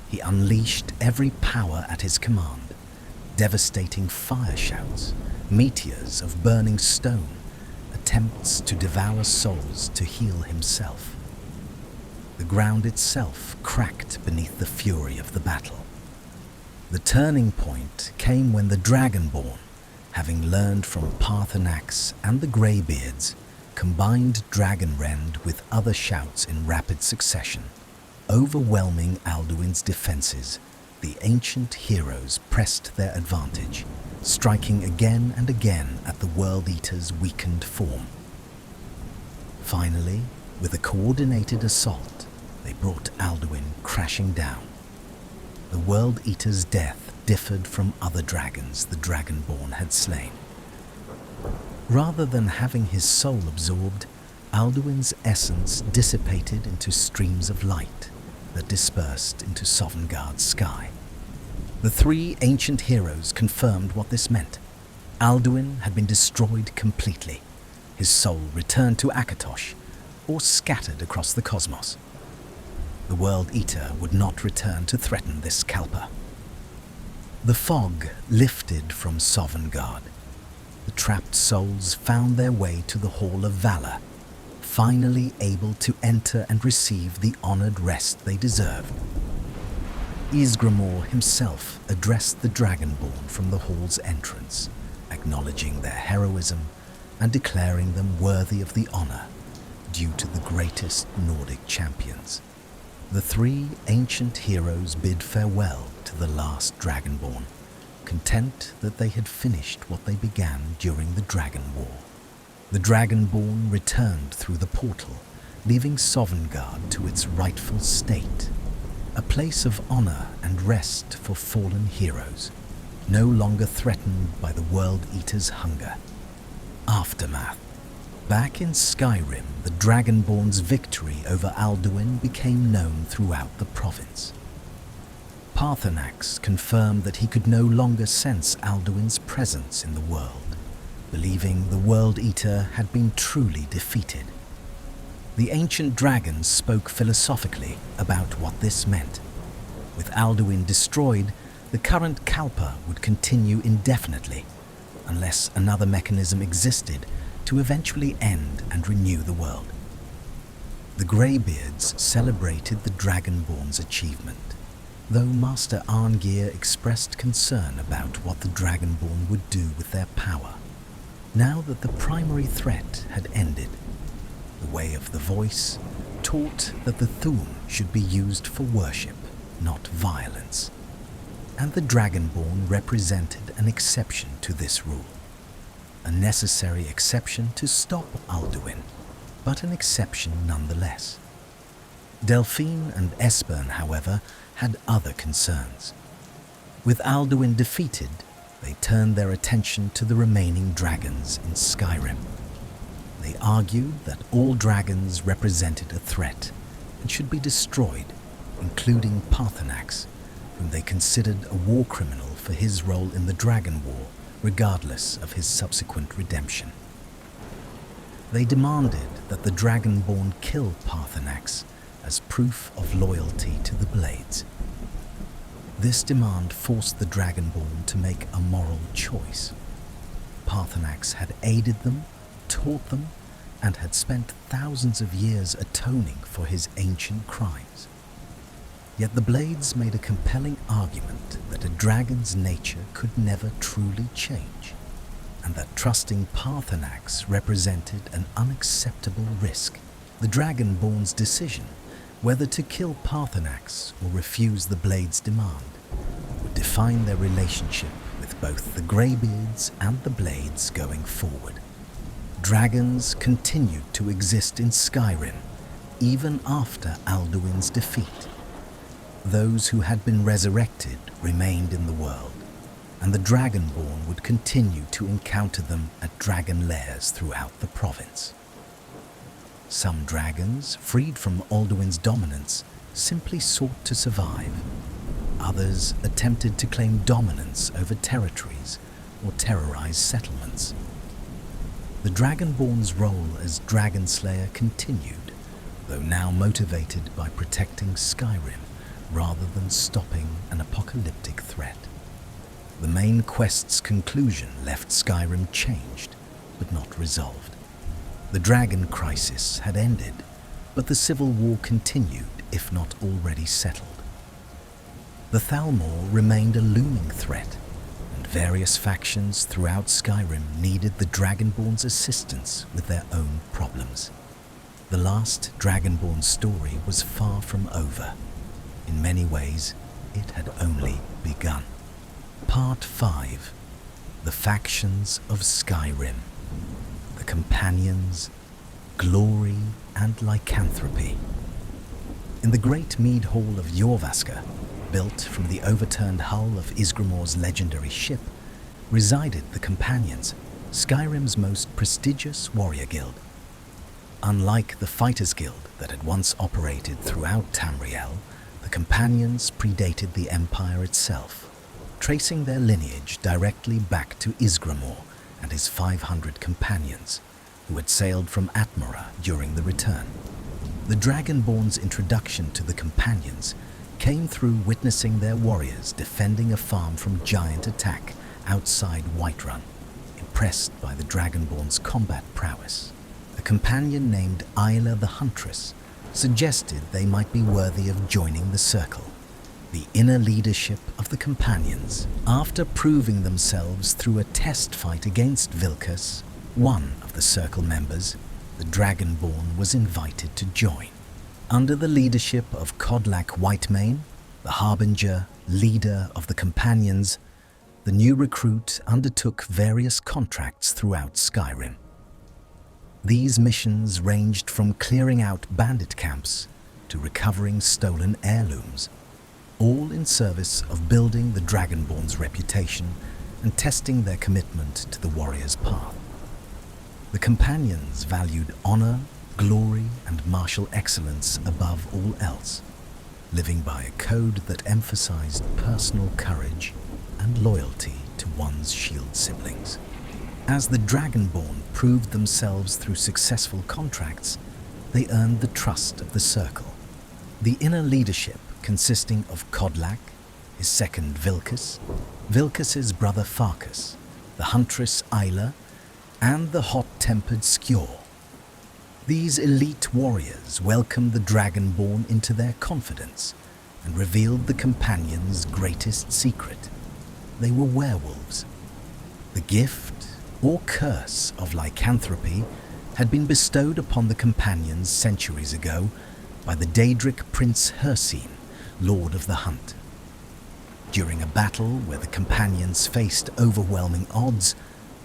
He unleashed every power at his command, devastating fire shouts, meteors of burning stone, attempts to devour souls to heal himself. The ground itself cracked beneath the fury of the battle. The turning point came when the Dragonborn, having learned from Paarthurnax and the Greybeards, combined Dragonrend with other shouts in rapid succession. Overwhelming Alduin's defenses, the ancient heroes pressed their advantage, striking again and again at the World Eater's weakened form. Finally, with a coordinated assault, they brought Alduin crashing down. The World Eater's death differed from other dragons the Dragonborn had slain. Rather than having his soul absorbed, Alduin's essence dissipated into streams of light that dispersed into Sovngarde's sky. The three ancient heroes confirmed what this meant. Alduin had been destroyed completely. His soul returned to Akatosh, or scattered across the cosmos. The World Eater would not return to threaten this Kalpa. The fog lifted from Sovngarde. The trapped souls found their way to the Hall of Valor, finally able to enter and receive the honored rest they deserved. Ysgramor himself addressed the Dragonborn from the hall's entrance, acknowledging their heroism and declaring them worthy of the honor due to the greatest Nordic champions. The three ancient heroes bid farewell to the last Dragonborn, content that they had finished what they began during the Dragon War. The Dragonborn returned through the portal, leaving Sovngarde to its rightful state, a place of honor and rest for fallen heroes, no longer threatened by the World Eater's hunger. Aftermath. Back in Skyrim, the Dragonborn's victory over Alduin became known throughout the province. Paarthurnax confirmed that he could no longer sense Alduin's presence in the world, believing the World Eater had been truly defeated. The ancient dragons spoke philosophically about what this meant. With Alduin destroyed, the current Kalpa would continue indefinitely, unless another mechanism existed to eventually end and renew the world. The Greybeards celebrated the Dragonborn's achievement, though Master Arngeir expressed concern about what the Dragonborn would do with their power. Now that the primary threat had ended, the Way of the Voice taught that the Thu'um should be used for worship, not violence, and the Dragonborn represented an exception to this rule. A necessary exception to stop Alduin, but an exception nonetheless. Delphine and Esbern, however, had other concerns. With Alduin defeated, they turned their attention to the remaining dragons in Skyrim. They argued that all dragons represented a threat and should be destroyed, including Paarthurnax, whom they considered a war criminal for his role in the Dragon War, regardless of his subsequent redemption. They demanded that the Dragonborn kill Paarthurnax as proof of loyalty to the Blades. This demand forced the Dragonborn to make a moral choice. Paarthurnax had aided them, taught them, and had spent thousands of years atoning for his ancient crimes. Yet the Blades made a compelling argument that a dragon's nature could never truly change, and that trusting Paarthurnax represented an unacceptable risk. The Dragonborn's decision, whether to kill Paarthurnax or refuse the Blades' demand, would define their relationship with both the Greybeards and the Blades going forward. Dragons continued to exist in Skyrim, even after Alduin's defeat. Those who had been resurrected remained in the world, and the Dragonborn would continue to encounter them at dragon lairs throughout the province. Some dragons, freed from Alduin's dominance, simply sought to survive. Others attempted to claim dominance over territories or terrorize settlements. The Dragonborn's role as Dragon Slayer continued, though now motivated by protecting Skyrim rather than stopping an apocalyptic threat. The main quest's conclusion left Skyrim changed, but not resolved. The dragon crisis had ended, but the civil war continued, if not already settled. The Thalmor remained a looming threat, and various factions throughout Skyrim needed the Dragonborn's assistance with their own problems. The last Dragonborn story was far from over. In many ways, it had only begun. Part 5. The Factions of Skyrim. The Companions, Glory and Lycanthropy. In the great mead hall of Jorvaska, built from the overturned hull of Isgrimmor's legendary ship, resided the Companions, Skyrim's most prestigious warrior guild. Unlike the Fighters Guild that had once operated throughout Tamriel, the Companions predated the Empire itself, tracing their lineage directly back to Isgrimmor and his 500 companions, who had sailed from Atmora during the return. The Dragonborn's introduction to the Companions came through witnessing their warriors defending a farm from giant attack outside Whiterun. Impressed by the Dragonborn's combat prowess, a companion named Isla the Huntress suggested they might be worthy of joining the Circle, the inner leadership of the Companions. After proving themselves through a test fight against Vilkas, One of the Circle members, the Dragonborn, was invited to join. Under the leadership of Kodlak Whitemane, the Harbinger, leader of the Companions, the new recruit undertook various contracts throughout Skyrim. These missions ranged from clearing out bandit camps to recovering stolen heirlooms, all in service of building the Dragonborn's reputation and testing their commitment to the warrior's path. The Companions valued honor, glory, and martial excellence above all else, living by a code that emphasized personal courage and loyalty to one's shield siblings. As the Dragonborn proved themselves through successful contracts, they earned the trust of the Circle. The inner leadership, consisting of Kodlak, his second Vilkas, Vilkas's brother Farkas, the huntress Isla, and the hot-tempered Skjor. These elite warriors welcomed the Dragonborn into their confidence and revealed the Companions' greatest secret. They were werewolves. The gift or curse of lycanthropy had been bestowed upon the Companions centuries ago by the Daedric Prince Hircine, Lord of the Hunt. During a battle where the Companions faced overwhelming odds,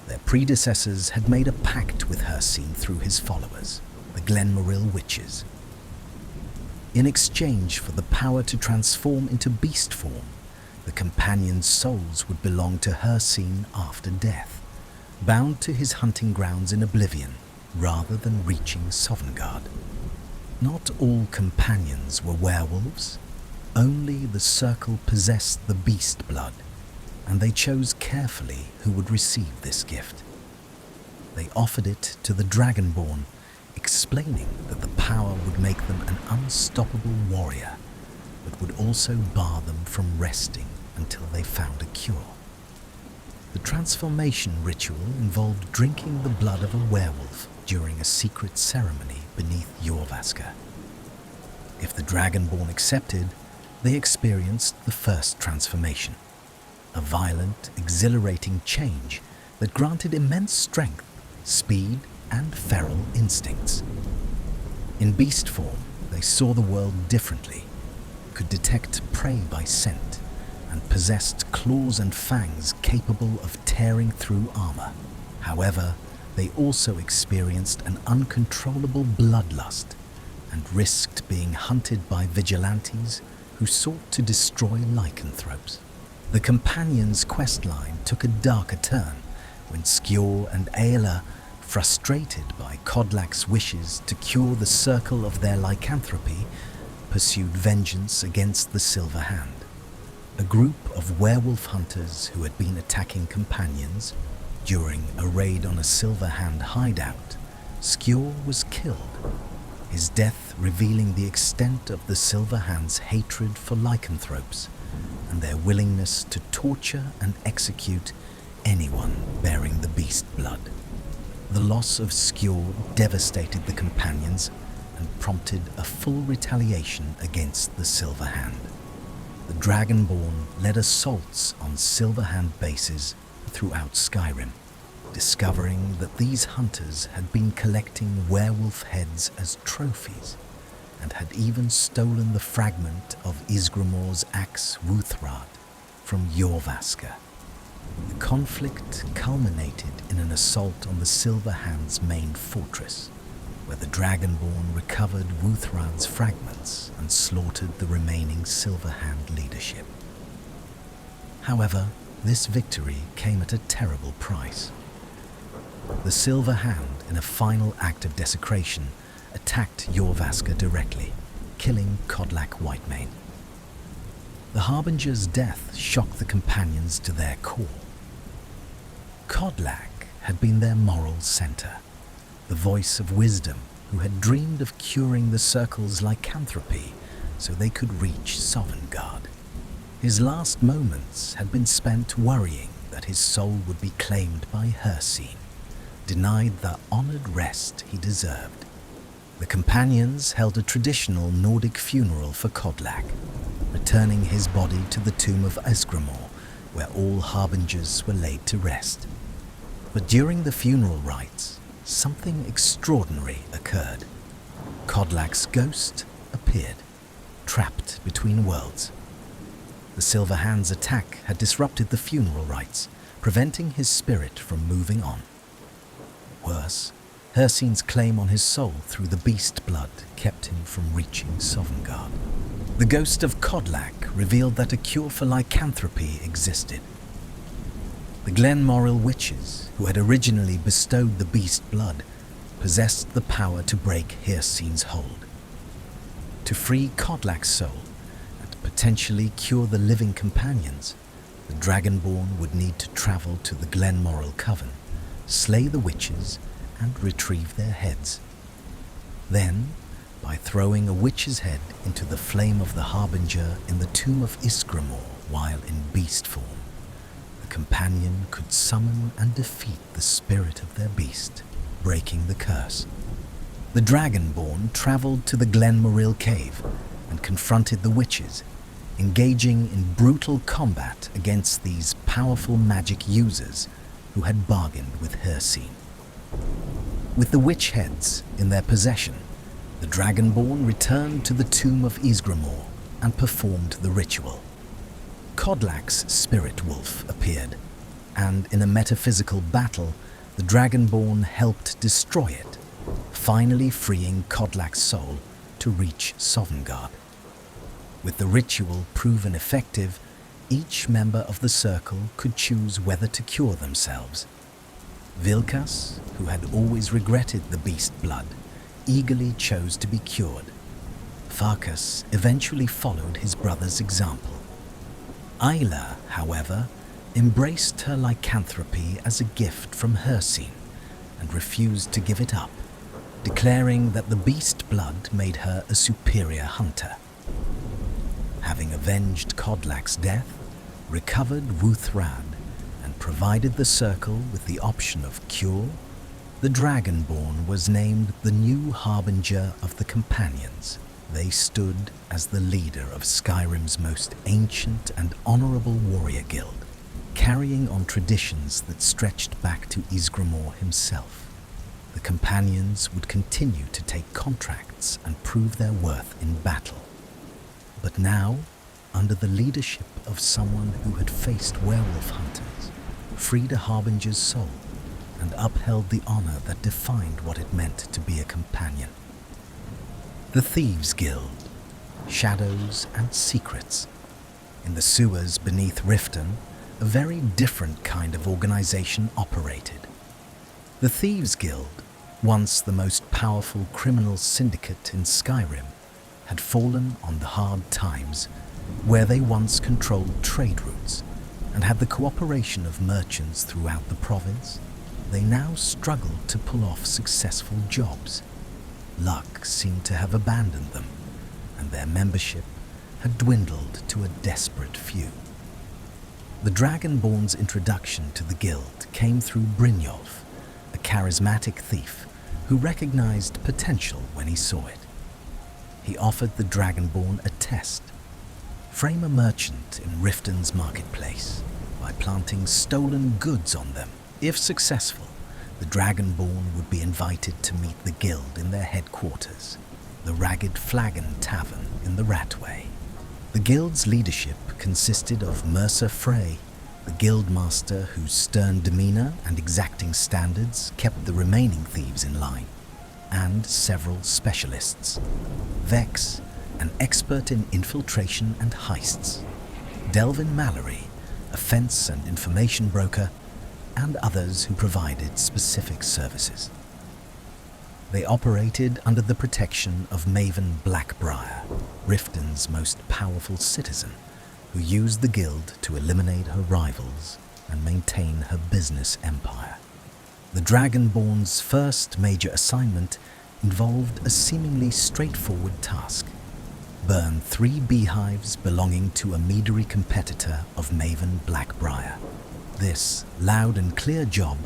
their predecessors had made a pact with Hircine through his followers, the Glenmoril Witches. In exchange for the power to transform into beast form, the Companions' souls would belong to Hircine after death, bound to his hunting grounds in oblivion rather than reaching Sovngarde. Not all Companions were werewolves. Only the Circle possessed the beast blood, and they chose carefully who would receive this gift. They offered it to the Dragonborn, explaining that the power would make them an unstoppable warrior, but would also bar them from resting until they found a cure. The transformation ritual involved drinking the blood of a werewolf during a secret ceremony beneath Jorvaskr. If the Dragonborn accepted, they experienced the first transformation, a violent, exhilarating change that granted immense strength, speed, and feral instincts. In beast form, they saw the world differently, could detect prey by scent, and possessed claws and fangs capable of tearing through armor. However, they also experienced an uncontrollable bloodlust and risked being hunted by vigilantes who sought to destroy lycanthropes. The Companions' questline took a darker turn when Skjor and Aela, frustrated by Kodlak's wishes to cure the Circle of their lycanthropy, pursued vengeance against the Silver Hand, a group of werewolf hunters who had been attacking Companions. During a raid on a Silver Hand hideout, Skjor was killed, his death revealing the extent of the Silver Hand's hatred for lycanthropes and their willingness to torture and execute anyone bearing the beast blood. The loss of Skjor devastated the Companions and prompted a full retaliation against the Silver Hand. The Dragonborn led assaults on Silver Hand bases throughout Skyrim, discovering that these hunters had been collecting werewolf heads as trophies and had even stolen the fragment of Ysgramor's axe Wuthrad from Jorvaskr. The conflict culminated in an assault on the Silver Hand's main fortress, where the Dragonborn recovered Wuthrad's fragments and slaughtered the remaining Silver Hand leadership. However, this victory came at a terrible price. The Silver Hand, in a final act of desecration, attacked Jorvaskr directly, killing Kodlak Whitemane. The Harbinger's death shocked the Companions to their core. Kodlak had been their moral center, the voice of wisdom who had dreamed of curing the Circle's lycanthropy so they could reach Sovngarde. His last moments had been spent worrying that his soul would be claimed by Hircine, denied the honored rest he deserved. The Companions held a traditional Nordic funeral for Kodlak, returning his body to the tomb of Ysgramor, where all Harbingers were laid to rest. But during the funeral rites, something extraordinary occurred. Kodlak's ghost appeared, trapped between worlds. The Silver Hand's attack had disrupted the funeral rites, preventing his spirit from moving on. Worse, Hircine's claim on his soul through the beast blood kept him from reaching Sovngarde. The ghost of Kodlak revealed that a cure for lycanthropy existed. The Glenmoril witches, who had originally bestowed the beast blood, possessed the power to break Hircine's hold. To free Kodlak's soul and potentially cure the living companions, the Dragonborn would need to travel to the Glenmoril Coven, slay the witches, and retrieve their heads. Then, by throwing a witch's head into the flame of the Harbinger in the tomb of Ysgramor while in beast form, the companion could summon and defeat the spirit of their beast, breaking the curse. The Dragonborn travelled to the Glenmoril cave and confronted the witches, engaging in brutal combat against these powerful magic users who had bargained with Hircine. With the witch heads in their possession, the Dragonborn returned to the tomb of Ysgramor and performed the ritual. Kodlak's spirit wolf appeared, and in a metaphysical battle, the Dragonborn helped destroy it, finally freeing Kodlak's soul to reach Sovngarde. With the ritual proven effective, each member of the circle could choose whether to cure themselves. Vilkas, who had always regretted the beast blood, eagerly chose to be cured. Farkas eventually followed his brother's example. Ayla, however, embraced her lycanthropy as a gift from Hircine and refused to give it up, declaring that the beast blood made her a superior hunter. Having avenged Kodlak's death, recovered Wuthrad, and provided the circle with the option of cure, the Dragonborn was named the new Harbinger of the Companions. They stood as the leader of Skyrim's most ancient and honorable warrior guild, carrying on traditions that stretched back to Ysgramor himself. The Companions would continue to take contracts and prove their worth in battle. But now, under the leadership of someone who had faced werewolf hunters, freed a Harbinger's soul, and upheld the honor that defined what it meant to be a companion. The Thieves Guild, Shadows and Secrets. In the sewers beneath Riften, a very different kind of organization operated. The Thieves Guild, once the most powerful criminal syndicate in Skyrim, had fallen on the hard times, where they once controlled trade routes and had the cooperation of merchants throughout the province. They now struggled to pull off successful jobs. Luck seemed to have abandoned them, and their membership had dwindled to a desperate few. The Dragonborn's introduction to the guild came through Brynjolf, a charismatic thief who recognized potential when he saw it. He offered the Dragonborn a test: frame a merchant in Riften's marketplace by planting stolen goods on them. If successful, the Dragonborn would be invited to meet the guild in their headquarters, the Ragged Flagon Tavern in the Ratway. The guild's leadership consisted of Mercer Frey, the guildmaster whose stern demeanor and exacting standards kept the remaining thieves in line, and several specialists. Vex, an expert in infiltration and heists. Delvin Mallory, a fence and information broker, and others who provided specific services. They operated under the protection of Maven Blackbriar, Riften's most powerful citizen, who used the guild to eliminate her rivals and maintain her business empire. The Dragonborn's first major assignment involved a seemingly straightforward task: burn 3 beehives belonging to a meadery competitor of Maven Blackbriar. This loud and clear job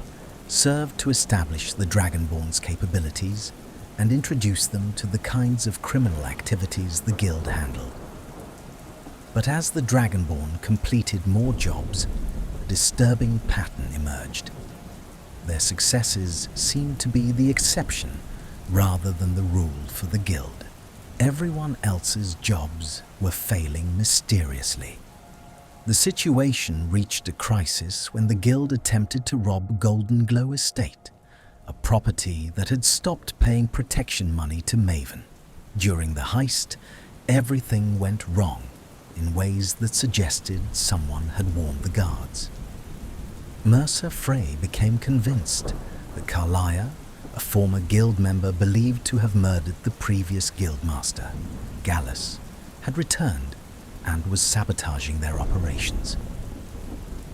served to establish the Dragonborn's capabilities and introduce them to the kinds of criminal activities the guild handled. But as the Dragonborn completed more jobs, a disturbing pattern emerged. Their successes seemed to be the exception rather than the rule for the guild. Everyone else's jobs were failing mysteriously. The situation reached a crisis when the guild attempted to rob Golden Glow Estate, a property that had stopped paying protection money to Maven. During the heist, everything went wrong in ways that suggested someone had warned the guards. Mercer Frey became convinced that Carlia, a former guild member believed to have murdered the previous guildmaster, Gallus, had returned and was sabotaging their operations.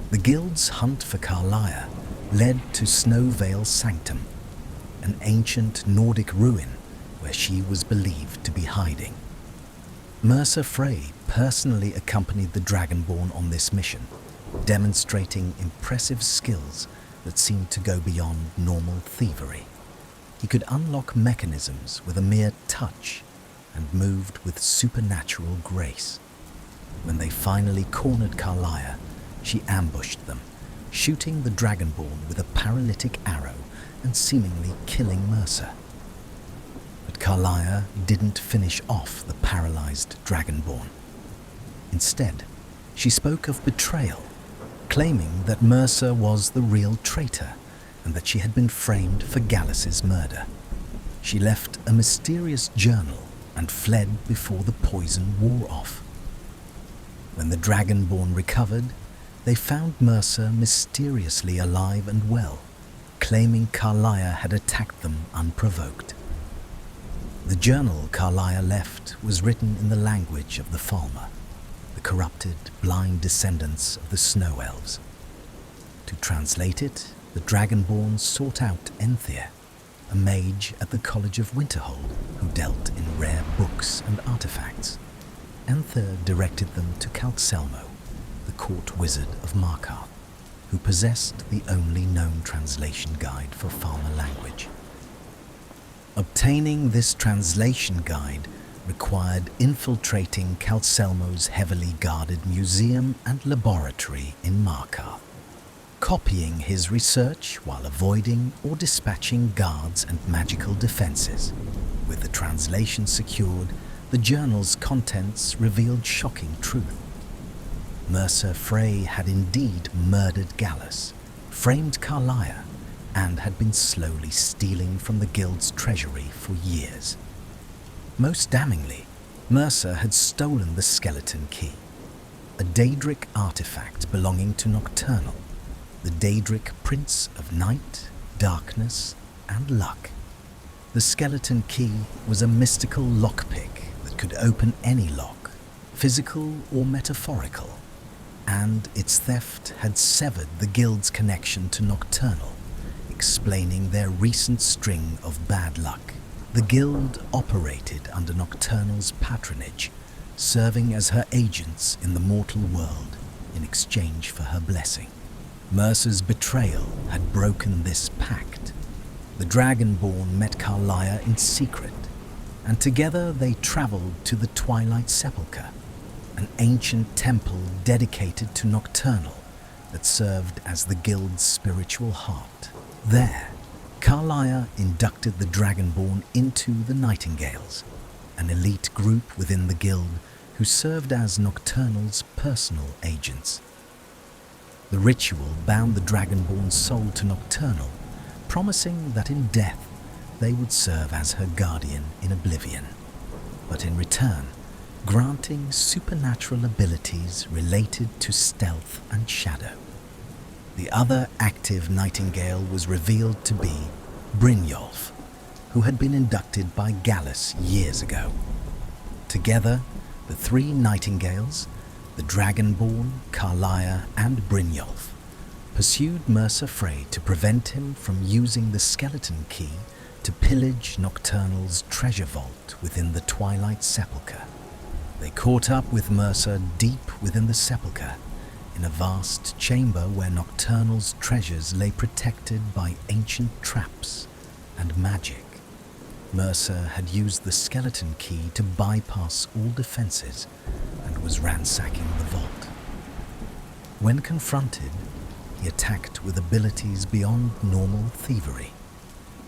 The guild's hunt for Carlia led to Snowvale Sanctum, an ancient Nordic ruin where she was believed to be hiding. Mercer Frey personally accompanied the Dragonborn on this mission, demonstrating impressive skills that seemed to go beyond normal thievery. He could unlock mechanisms with a mere touch and moved with supernatural grace. When they finally cornered Carlia, she ambushed them, shooting the Dragonborn with a paralytic arrow and seemingly killing Mercer. But Carlia didn't finish off the paralyzed Dragonborn. Instead, she spoke of betrayal, claiming that Mercer was the real traitor and that she had been framed for Gallus's murder. She left a mysterious journal and fled before the poison wore off. When the Dragonborn recovered, they found Mercer mysteriously alive and well, claiming Carlia had attacked them unprovoked. The journal Carlia left was written in the language of the Falmer, the corrupted, blind descendants of the Snow Elves. To translate it, the Dragonborn sought out Enthir, a mage at the College of Winterhold who dealt in rare books and artifacts. Enthir directed them to Calcelmo, the court wizard of Markarth, who possessed the only known translation guide for Falmer language. Obtaining this translation guide required infiltrating Calcelmo's heavily guarded museum and laboratory in Markarth, copying his research while avoiding or dispatching guards and magical defenses. With the translation secured, the journal's contents revealed shocking truth. Mercer Frey had indeed murdered Gallus, framed Carlia, and had been slowly stealing from the guild's treasury for years. Most damningly, Mercer had stolen the skeleton key, a Daedric artifact belonging to Nocturnal, the Daedric Prince of Night, Darkness, and Luck. The skeleton key was a mystical lockpick that could open any lock, physical or metaphorical, and its theft had severed the guild's connection to Nocturnal, explaining their recent string of bad luck. The guild operated under Nocturnal's patronage, serving as her agents in the mortal world in exchange for her blessing. Mercer's betrayal had broken this pact. The Dragonborn met Carlia in secret, and together they traveled to the Twilight Sepulchre, an ancient temple dedicated to Nocturnal that served as the guild's spiritual heart. There, Carlia inducted the Dragonborn into the Nightingales, an elite group within the guild who served as Nocturnal's personal agents. The ritual bound the Dragonborn's soul to Nocturnal, promising that in death they would serve as her guardian in oblivion, but in return, granting supernatural abilities related to stealth and shadow. The other active Nightingale was revealed to be Brynjolf, who had been inducted by Gallus years ago. Together, the three Nightingales, the Dragonborn, Carlia, and Brynjolf, pursued Mercer Frey to prevent him from using the skeleton key to pillage Nocturnal's treasure vault within the Twilight Sepulchre. They caught up with Mercer deep within the sepulchre, in a vast chamber where Nocturnal's treasures lay protected by ancient traps and magic. Mercer had used the skeleton key to bypass all defenses and was ransacking the vault. When confronted, he attacked with abilities beyond normal thievery: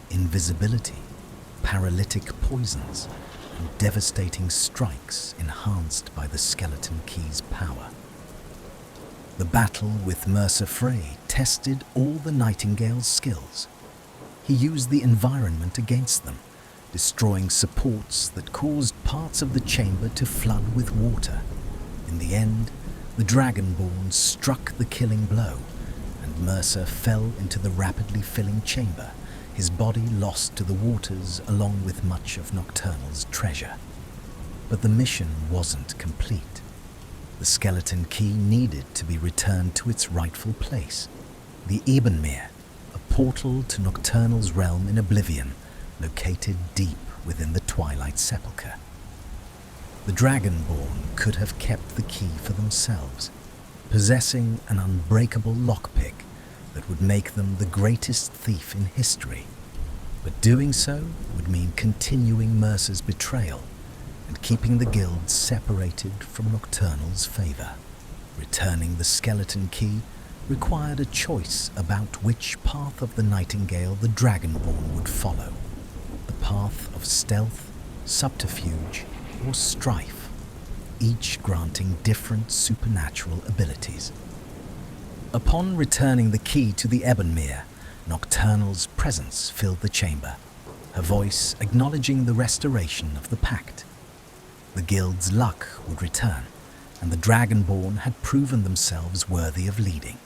invisibility, paralytic poisons, and devastating strikes enhanced by the Skeleton Key's power. The battle with Mercer Frey tested all the Nightingale's skills. He used the environment against them, destroying supports that caused parts of the chamber to flood with water. In the end, the Dragonborn struck the killing blow, and Mercer fell into the rapidly filling chamber, his body lost to the waters along with much of Nocturnal's treasure. But the mission wasn't complete. The Skeleton Key needed to be returned to its rightful place, the Ebenmere, a portal to Nocturnal's realm in Oblivion, located deep within the Twilight Sepulchre. The Dragonborn could have kept the key for themselves, possessing an unbreakable lockpick that would make them the greatest thief in history. But doing so would mean continuing Mercer's betrayal and keeping the guild separated from Nocturnal's favor. Returning the Skeleton Key required a choice about which path of the Nightingale the Dragonborn would follow: the path of stealth, subterfuge, or strife, each granting different supernatural abilities. Upon returning the key to the Ebenmere, Nocturnal's presence filled the chamber, her voice acknowledging the restoration of the pact. The guild's luck would return, and the Dragonborn had proven themselves worthy of leading.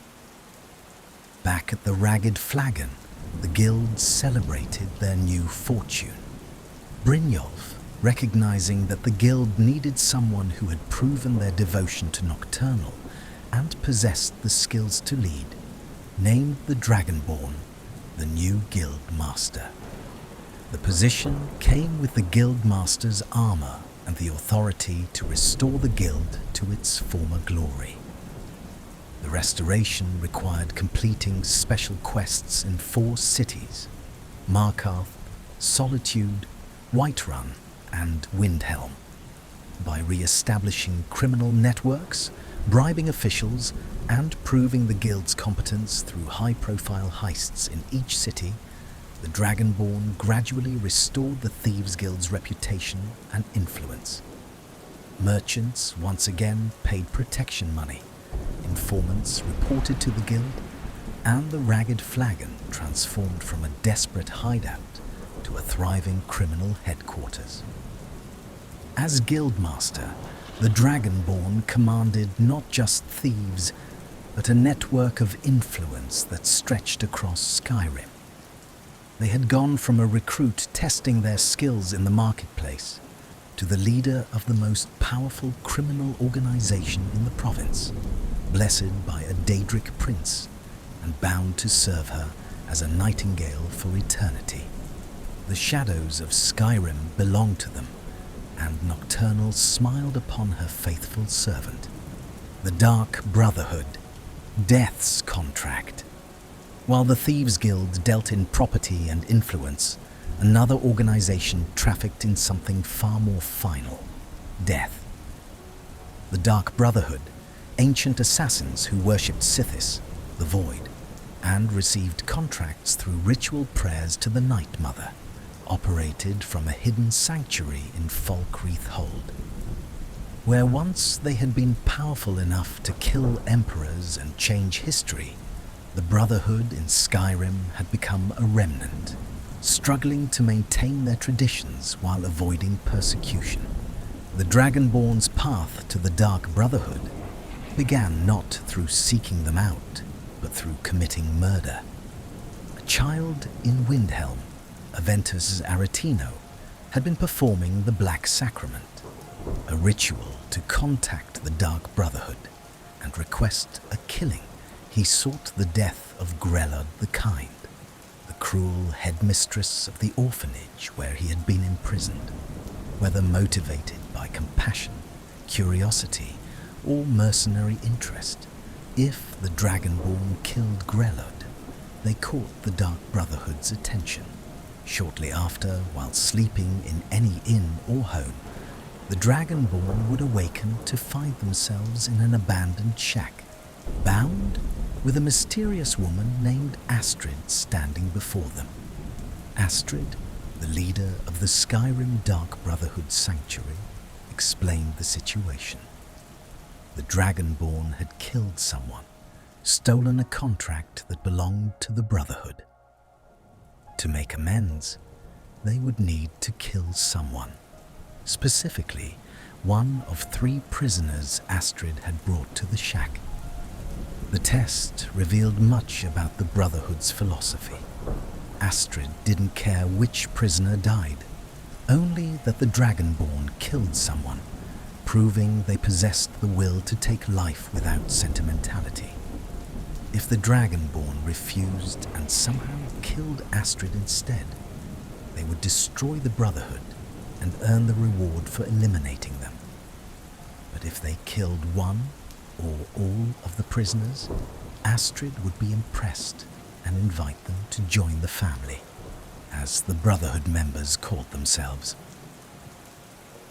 Back at the Ragged Flagon, the guild celebrated their new fortune. Brynjolf, recognizing that the guild needed someone who had proven their devotion to Nocturnal and possessed the skills to lead, named the Dragonborn the new guild master. The position came with the guild master's armor and the authority to restore the guild to its former glory. The restoration required completing special quests in 4 cities: Markarth, Solitude, Whiterun, and Windhelm. By re-establishing criminal networks, bribing officials, and proving the guild's competence through high-profile heists in each city, the Dragonborn gradually restored the Thieves Guild's reputation and influence. Merchants once again paid protection money, informants reported to the guild, and the Ragged Flagon transformed from a desperate hideout to a thriving criminal headquarters. As Guildmaster, the Dragonborn commanded not just thieves, but a network of influence that stretched across Skyrim. They had gone from a recruit testing their skills in the marketplace to the leader of the most powerful criminal organization in the province, blessed by a Daedric Prince and bound to serve her as a nightingale for eternity. The shadows of Skyrim belonged to them, and Nocturnal smiled upon her faithful servant. The Dark Brotherhood, Death's contract. While the Thieves Guild dealt in property and influence, another organization trafficked in something far more final: death. The Dark Brotherhood, ancient assassins who worshipped Sithis, the Void, and received contracts through ritual prayers to the Night Mother, operated from a hidden sanctuary in Falkreath Hold. Where once they had been powerful enough to kill emperors and change history, the Brotherhood in Skyrim had become a remnant, struggling to maintain their traditions while avoiding persecution. The Dragonborn's path to the Dark Brotherhood began not through seeking them out, but through committing murder. A child in Windhelm, Aventus Aretino, had been performing the Black Sacrament, a ritual to contact the Dark Brotherhood and request a killing. He sought the death of Grelod the Kind, the cruel headmistress of the orphanage where he had been imprisoned. Whether motivated by compassion, curiosity, or mercenary interest, if the Dragonborn killed Grelod, they caught the Dark Brotherhood's attention. Shortly after, while sleeping in any inn or home, the Dragonborn would awaken to find themselves in an abandoned shack, bound with a mysterious woman named Astrid standing before them. Astrid, the leader of the Skyrim Dark Brotherhood Sanctuary, explained the situation. The Dragonborn had killed someone, stolen a contract that belonged to the Brotherhood. To make amends, they would need to kill someone, specifically one of 3 prisoners Astrid had brought to the shack. The test revealed much about the Brotherhood's philosophy. Astrid didn't care which prisoner died, only that the Dragonborn killed someone, proving they possessed the will to take life without sentimentality. If the Dragonborn refused and somehow killed Astrid instead, they would destroy the Brotherhood and earn the reward for eliminating them. But if they killed one or all of the prisoners, Astrid would be impressed and invite them to join the family, as the Brotherhood members called themselves.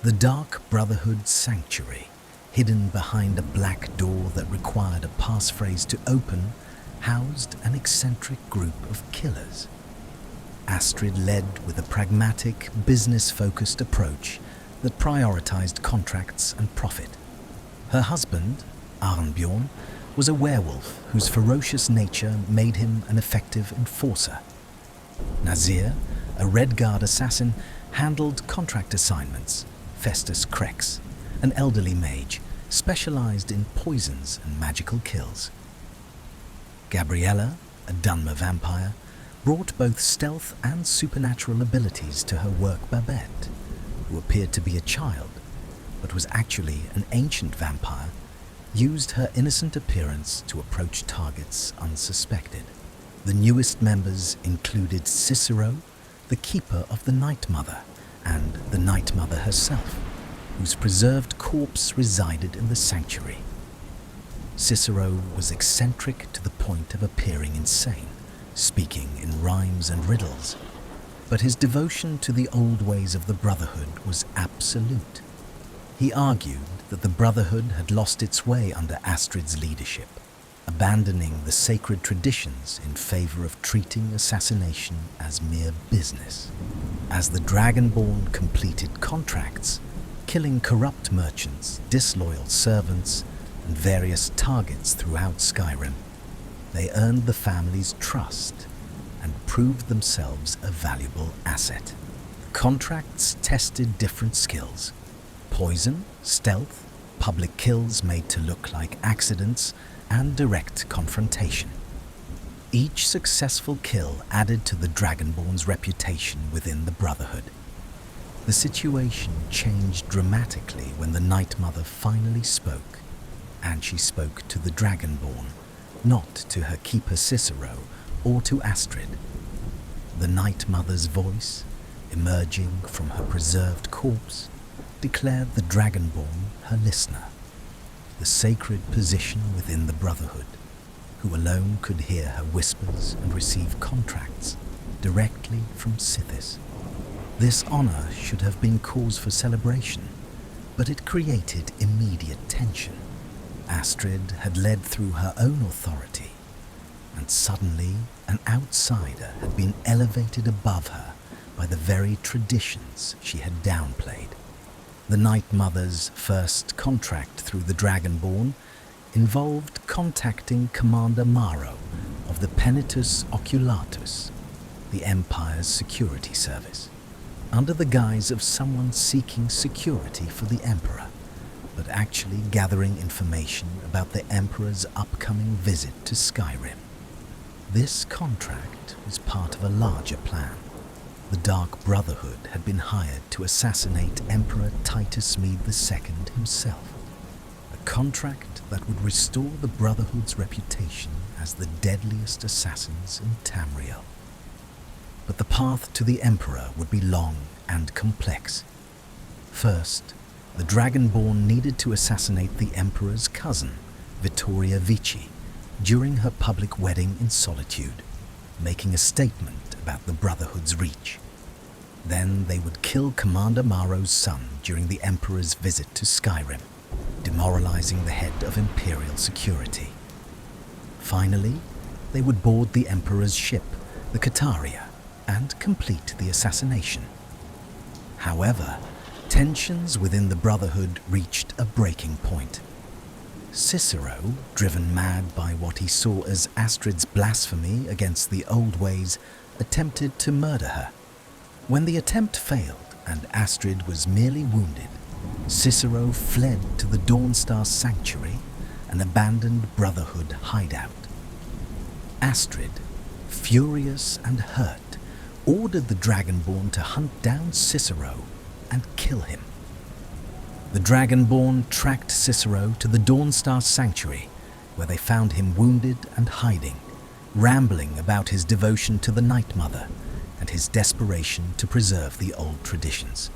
The Dark Brotherhood Sanctuary, hidden behind a black door that required a passphrase to open, housed an eccentric group of killers. Astrid led with a pragmatic, business-focused approach that prioritized contracts and profit. Her husband, Arnbjorn, was a werewolf whose ferocious nature made him an effective enforcer. Nazir, a Red Guard assassin, handled contract assignments. Festus Krex, an elderly mage, specialized in poisons and magical kills. Gabriella, a Dwemer vampire, brought both stealth and supernatural abilities to her work Babette, who appeared to be a child, but was actually an ancient vampire, used her innocent appearance to approach targets unsuspected. The newest members included Cicero, the keeper of the Night Mother, and the Night Mother herself, whose preserved corpse resided in the sanctuary. Cicero was eccentric to the point of appearing insane, speaking in rhymes and riddles, but his devotion to the old ways of the Brotherhood was absolute. He argued that the Brotherhood had lost its way under Astrid's leadership, abandoning the sacred traditions in favor of treating assassination as mere business. As the Dragonborn completed contracts, killing corrupt merchants, disloyal servants, and various targets throughout Skyrim, they earned the family's trust and proved themselves a valuable asset. The contracts tested different skills: poison, stealth, public kills made to look like accidents, and direct confrontation. Each successful kill added to the Dragonborn's reputation within the Brotherhood. The situation changed dramatically when the Night Mother finally spoke, and she spoke to the Dragonborn, not to her keeper Cicero or to Astrid. The Night Mother's voice, emerging from her preserved corpse, declared the Dragonborn her listener, the sacred position within the Brotherhood, who alone could hear her whispers and receive contracts directly from Sithis. This honor should have been cause for celebration, but it created immediate tension. Astrid had led through her own authority, and suddenly an outsider had been elevated above her by the very traditions she had downplayed. The Night Mother's first contract through the Dragonborn involved contacting Commander Maro of the Penitus Oculatus, the Empire's security service, under the guise of someone seeking security for the Emperor, but actually gathering information about the Emperor's upcoming visit to Skyrim. This contract was part of a larger plan. The Dark Brotherhood had been hired to assassinate Emperor Titus Mede II himself, a contract that would restore the Brotherhood's reputation as the deadliest assassins in Tamriel. But the path to the Emperor would be long and complex. First, the Dragonborn needed to assassinate the Emperor's cousin, Vittoria Vici, during her public wedding in solitude, making a statement about the Brotherhood's reach. Then they would kill Commander Maro's son during the Emperor's visit to Skyrim, demoralizing the head of Imperial security. Finally, they would board the Emperor's ship, the Kataria, and complete the assassination. However, tensions within the Brotherhood reached a breaking point. Cicero, driven mad by what he saw as Astrid's blasphemy against the old ways, attempted to murder her. When the attempt failed and Astrid was merely wounded, Cicero fled to the Dawnstar Sanctuary, an abandoned Brotherhood hideout. Astrid, furious and hurt, ordered the Dragonborn to hunt down Cicero and kill him. The Dragonborn tracked Cicero to the Dawnstar Sanctuary, where they found him wounded and hiding, rambling about his devotion to the Night Mother and his desperation to preserve the old traditions.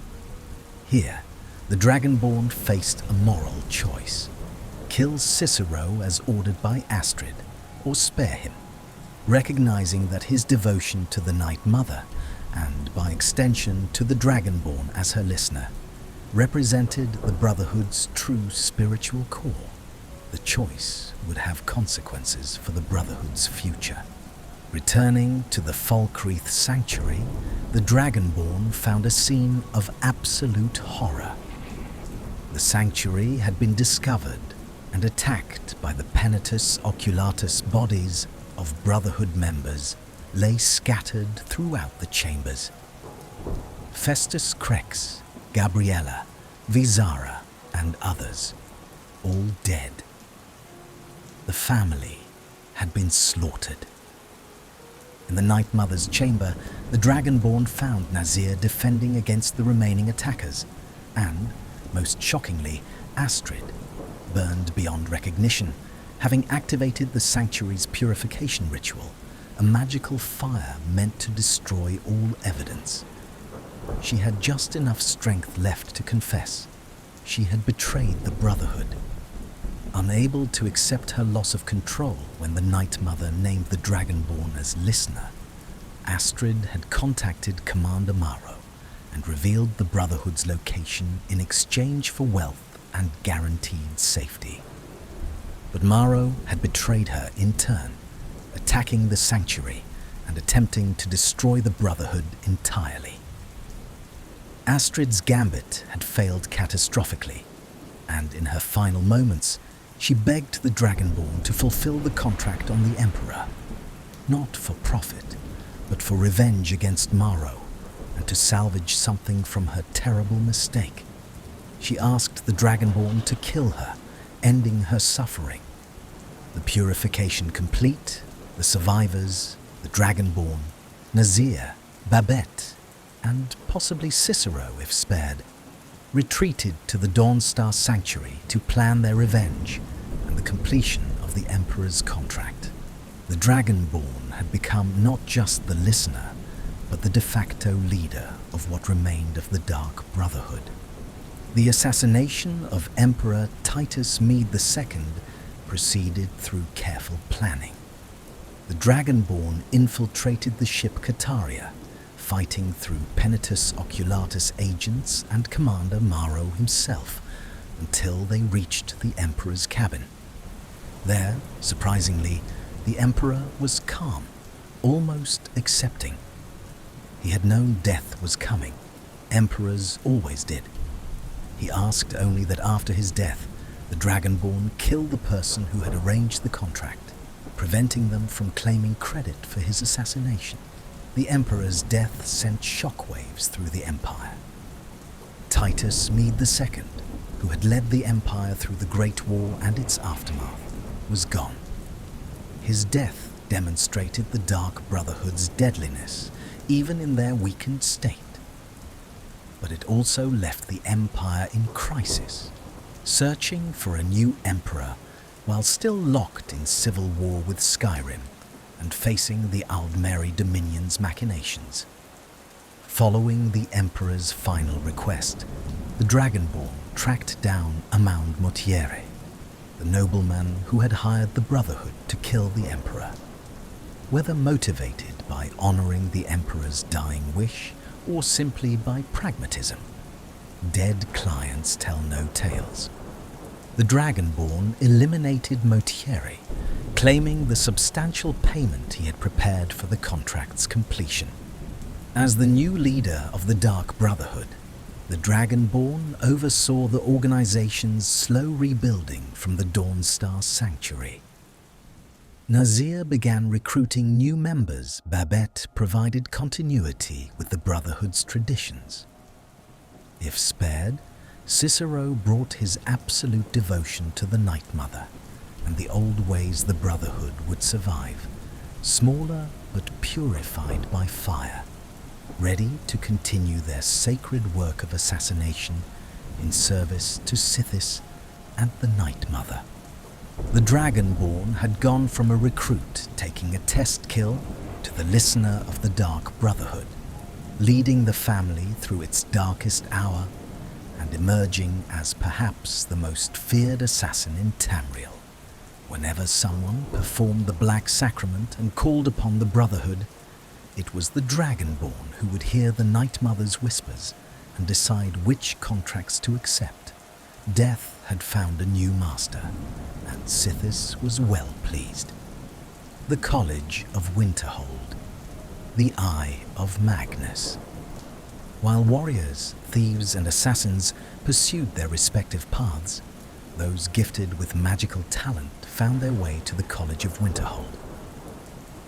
Here, the Dragonborn faced a moral choice: kill Cicero as ordered by Astrid, or spare him, recognizing that his devotion to the Night Mother, and by extension to the Dragonborn as her listener, represented the Brotherhood's true spiritual core. The choice would have consequences for the Brotherhood's future. Returning to the Falkreath Sanctuary, the Dragonborn found a scene of absolute horror. The sanctuary had been discovered and attacked by the Penitus Oculatus bodies of Brotherhood members lay scattered throughout the chambers. Festus Crex, Gabriella, Vizara, and others, all dead. The family had been slaughtered. In the Night Mother's chamber, the Dragonborn found Nazir defending against the remaining attackers, and, most shockingly, Astrid, burned beyond recognition, having activated the sanctuary's purification ritual, a magical fire meant to destroy all evidence. She had just enough strength left to confess. She had betrayed the Brotherhood. Unable to accept her loss of control when the Night Mother named the Dragonborn as listener, Astrid had contacted Commander Maro and revealed the Brotherhood's location in exchange for wealth and guaranteed safety. But Maro had betrayed her in turn, attacking the sanctuary and attempting to destroy the Brotherhood entirely. Astrid's gambit had failed catastrophically, and in her final moments, she begged the Dragonborn to fulfill the contract on the Emperor, not for profit, but for revenge against Maro, and to salvage something from her terrible mistake. She asked the Dragonborn to kill her, ending her suffering. The purification complete, the survivors, the Dragonborn, Nazir, Babette, and possibly Cicero if spared, retreated to the Dawnstar Sanctuary to plan their revenge and the completion of the Emperor's contract. The Dragonborn had become not just the listener, but the de facto leader of what remained of the Dark Brotherhood. The assassination of Emperor Titus Mede II proceeded through careful planning. The Dragonborn infiltrated the ship Kataria, fighting through Penitus Oculatus agents and Commander Maro himself until they reached the Emperor's cabin. There, surprisingly, the Emperor was calm, almost accepting. He had known death was coming. Emperors always did. He asked only that after his death, the Dragonborn kill the person who had arranged the contract, preventing them from claiming credit for his assassination. The Emperor's death sent shockwaves through the Empire. Titus Mede II, who had led the Empire through the Great War and its aftermath, was gone. His death demonstrated the Dark Brotherhood's deadliness, even in their weakened state. But it also left the Empire in crisis, searching for a new emperor while still locked in civil war with Skyrim and facing the Aldmeri Dominion's machinations. Following the Emperor's final request, the Dragonborn tracked down Amaund Motiere, the nobleman who had hired the Brotherhood to kill the Emperor. Whether motivated by honoring the Emperor's dying wish or simply by pragmatism, dead clients tell no tales. The Dragonborn eliminated Motiere, claiming the substantial payment he had prepared for the contract's completion. As the new leader of the Dark Brotherhood, the Dragonborn oversaw the organization's slow rebuilding from the Dawnstar Sanctuary. Nazir began recruiting new members. Babette provided continuity with the Brotherhood's traditions. If spared, Cicero brought his absolute devotion to the Night Mother and the old ways the Brotherhood would survive, smaller but purified by fire, ready to continue their sacred work of assassination in service to Sithis and the Night Mother. The Dragonborn had gone from a recruit taking a test kill to the listener of the Dark Brotherhood, leading the family through its darkest hour and emerging as perhaps the most feared assassin in Tamriel. Whenever someone performed the Black Sacrament and called upon the Brotherhood, it was the Dragonborn who would hear the Night Mother's whispers and decide which contracts to accept. Death had found a new master, and Sithis was well pleased. The College of Winterhold, the Eye of Magnus. While warriors, thieves, and assassins pursued their respective paths, those gifted with magical talent found their way to the College of Winterhold.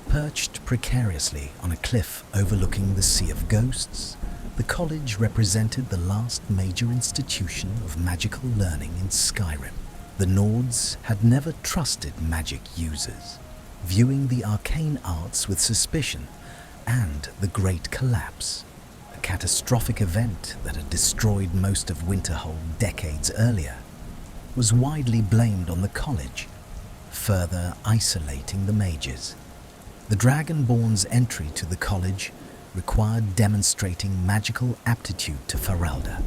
Perched precariously on a cliff overlooking the Sea of Ghosts, the college represented the last major institution of magical learning in Skyrim. The Nords had never trusted magic users, viewing the arcane arts with suspicion, and the Great Collapse, a catastrophic event that had destroyed most of Winterhold decades earlier, was widely blamed on the college, further isolating the mages. The Dragonborn's entry to the college required demonstrating magical aptitude to Feralda,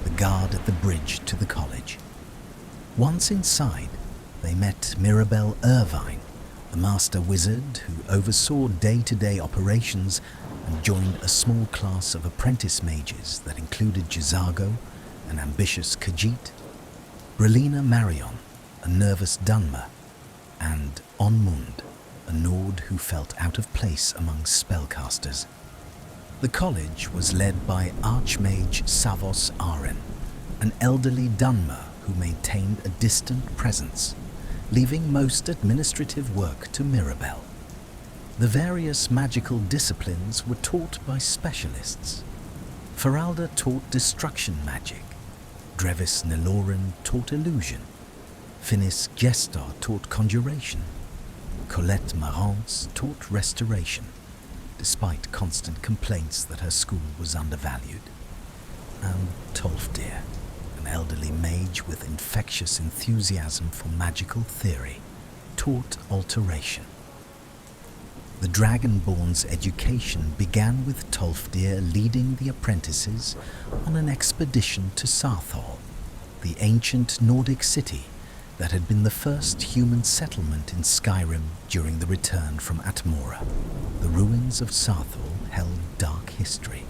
the guard at the bridge to the college. Once inside, they met Mirabel Irvine, the master wizard who oversaw day-to-day operations and joined a small class of apprentice mages that included Jizago, an ambitious Khajiit, Brelina Marion, a nervous Dunmer, and Onmund, a Nord who felt out of place among spellcasters. The college was led by Archmage Savos Aren, an elderly Dunmer who maintained a distant presence, leaving most administrative work to Mirabel. The various magical disciplines were taught by specialists. Feralda taught destruction magic, Drevis Nelorin taught illusion, Finis Gestar taught conjuration, Colette Marantz taught restoration, despite constant complaints that her school was undervalued. And Tolfdir, an elderly mage with infectious enthusiasm for magical theory, taught alteration. The Dragonborn's education began with Tolfdir leading the apprentices on an expedition to Sarthal, the ancient Nordic city that had been the first human settlement in Skyrim during the return from Atmora. The ruins of Sarthal held dark history.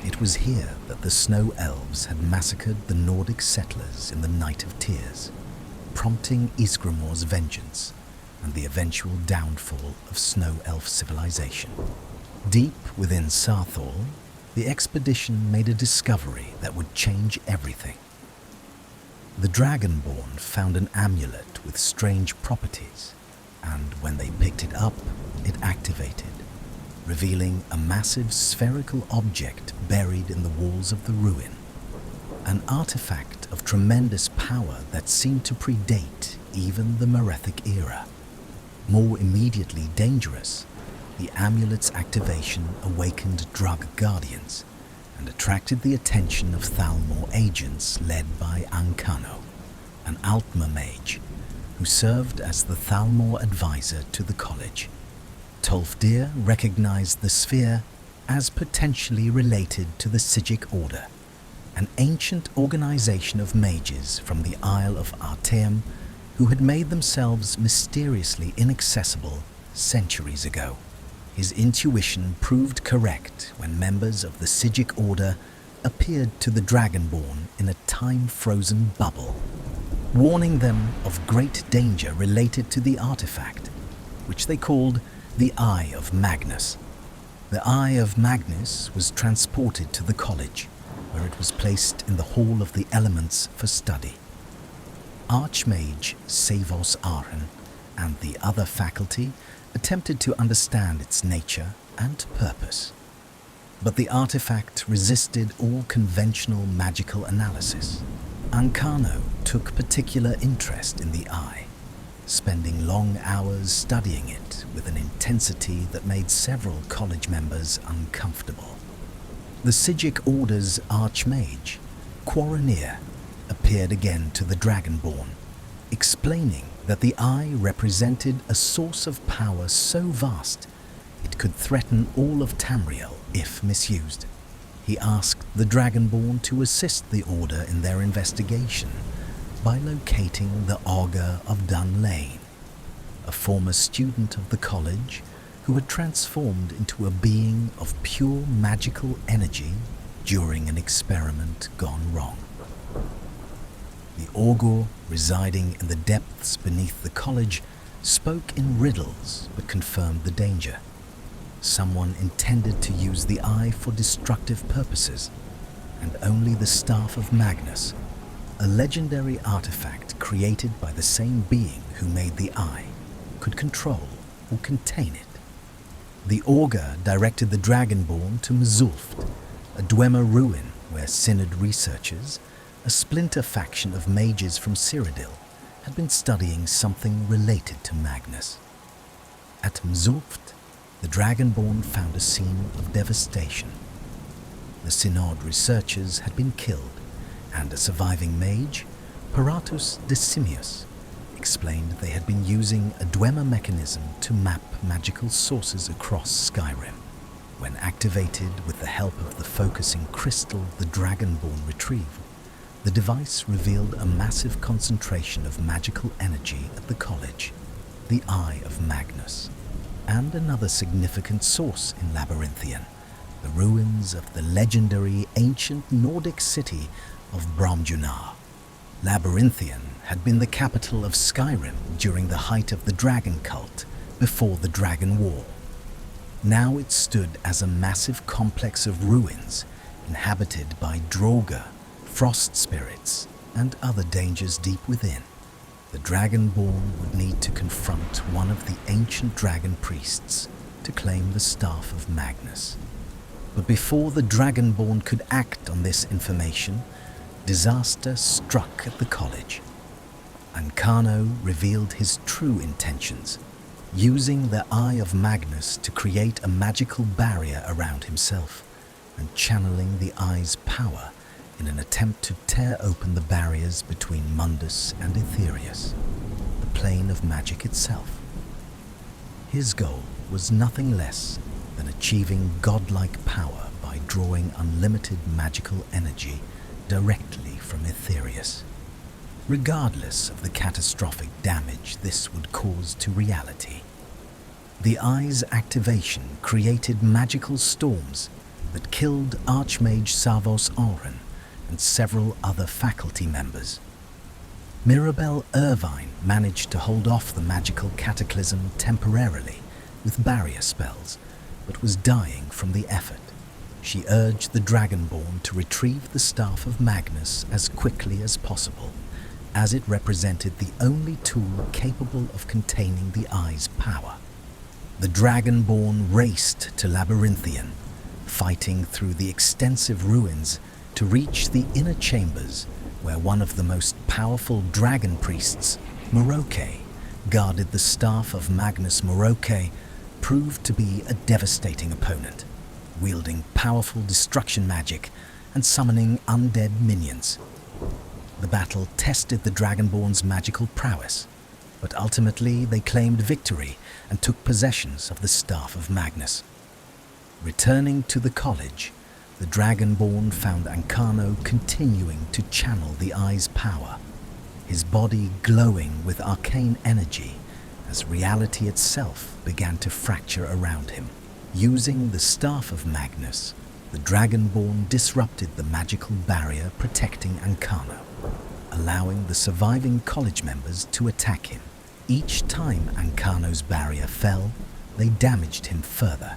It was here that the Snow Elves had massacred the Nordic settlers in the Night of Tears, prompting Ysgramor's vengeance and the eventual downfall of Snow Elf civilization. Deep within Sarthal, the expedition made a discovery that would change everything. The Dragonborn found an amulet with strange properties, and when they picked it up, it activated, revealing a massive spherical object buried in the walls of the ruin, an artifact of tremendous power that seemed to predate even the Merethic Era. More immediately dangerous, the amulet's activation awakened drug guardians and attracted the attention of Thalmor agents led by Ankano, an Altmer mage who served as the Thalmor advisor to the college. Tolfdir recognized the sphere as potentially related to the Sigic Order, an ancient organization of mages from the Isle of Artaeum who had made themselves mysteriously inaccessible centuries ago. His intuition proved correct when members of the Sigic Order appeared to the Dragonborn in a time-frozen bubble. warning them of great danger related to the artifact, which they called the Eye of Magnus. The Eye of Magnus was transported to the college, where it was placed in the Hall of the Elements for study. Archmage Savos Arhen and the other faculty attempted to understand its nature and purpose. But the artifact resisted all conventional magical analysis. Ancano took particular interest in the eye, spending long hours studying it with an intensity that made several college members uncomfortable. The Sigic Order's Archmage, Quaranir, appeared again to the Dragonborn, explaining that the eye represented a source of power so vast it could threaten all of Tamriel if misused. He asked the Dragonborn to assist the Order in their investigation by locating the Augur of Dun Lane, a former student of the college who had transformed into a being of pure magical energy during an experiment gone wrong. The Augur, residing in the depths beneath the college, spoke in riddles but confirmed the danger. Someone intended to use the eye for destructive purposes, and only the Staff of Magnus, a legendary artifact created by the same being who made the eye, could control or contain it. The Augur directed the Dragonborn to Mzulft, a Dwemer ruin where Synod researchers, a splinter faction of mages from Cyrodiil, had been studying something related to Magnus. At Mzulft, the Dragonborn found a scene of devastation. The Synod researchers had been killed, and a surviving mage, Paratus Decimius, explained they had been using a Dwemer mechanism to map magical sources across Skyrim. When activated with the help of the focusing crystal the Dragonborn retrieved, the device revealed a massive concentration of magical energy at the college, the Eye of Magnus, and another significant source in Labyrinthian, the ruins of the legendary ancient Nordic city of Bromjunar. Labyrinthian had been the capital of Skyrim during the height of the dragon cult before the Dragon War. Now it stood as a massive complex of ruins inhabited by Draugr, frost spirits, and other dangers deep within. The Dragonborn would need to confront one of the ancient dragon priests to claim the Staff of Magnus. But before the Dragonborn could act on this information, disaster struck at the college. Ancano revealed his true intentions, using the Eye of Magnus to create a magical barrier around himself and channeling the Eye's power in an attempt to tear open the barriers between Mundus and Aetherius, the plane of magic itself. His goal was nothing less than achieving godlike power by drawing unlimited magical energy directly from Aetherius, regardless of the catastrophic damage this would cause to reality. The Eye's activation created magical storms that killed Archmage Savos Arhen and several other faculty members. Mirabelle Irvine managed to hold off the magical cataclysm temporarily with barrier spells, but was dying from the effort. She urged the Dragonborn to retrieve the Staff of Magnus as quickly as possible, as it represented the only tool capable of containing the Eye's power. The Dragonborn raced to Labyrinthian, fighting through the extensive ruins to reach the inner chambers where one of the most powerful dragon priests, Miraak, guarded the Staff of Magnus. Miraak proved to be a devastating opponent, wielding powerful destruction magic and summoning undead minions. The battle tested the Dragonborn's magical prowess, but ultimately they claimed victory and took possessions of the Staff of Magnus. Returning to the college, the Dragonborn found Ancano continuing to channel the Eye's power, his body glowing with arcane energy as reality itself began to fracture around him. Using the Staff of Magnus, the Dragonborn disrupted the magical barrier protecting Ancano. allowing the surviving college members to attack him. Each time Ancano's barrier fell, they damaged him further,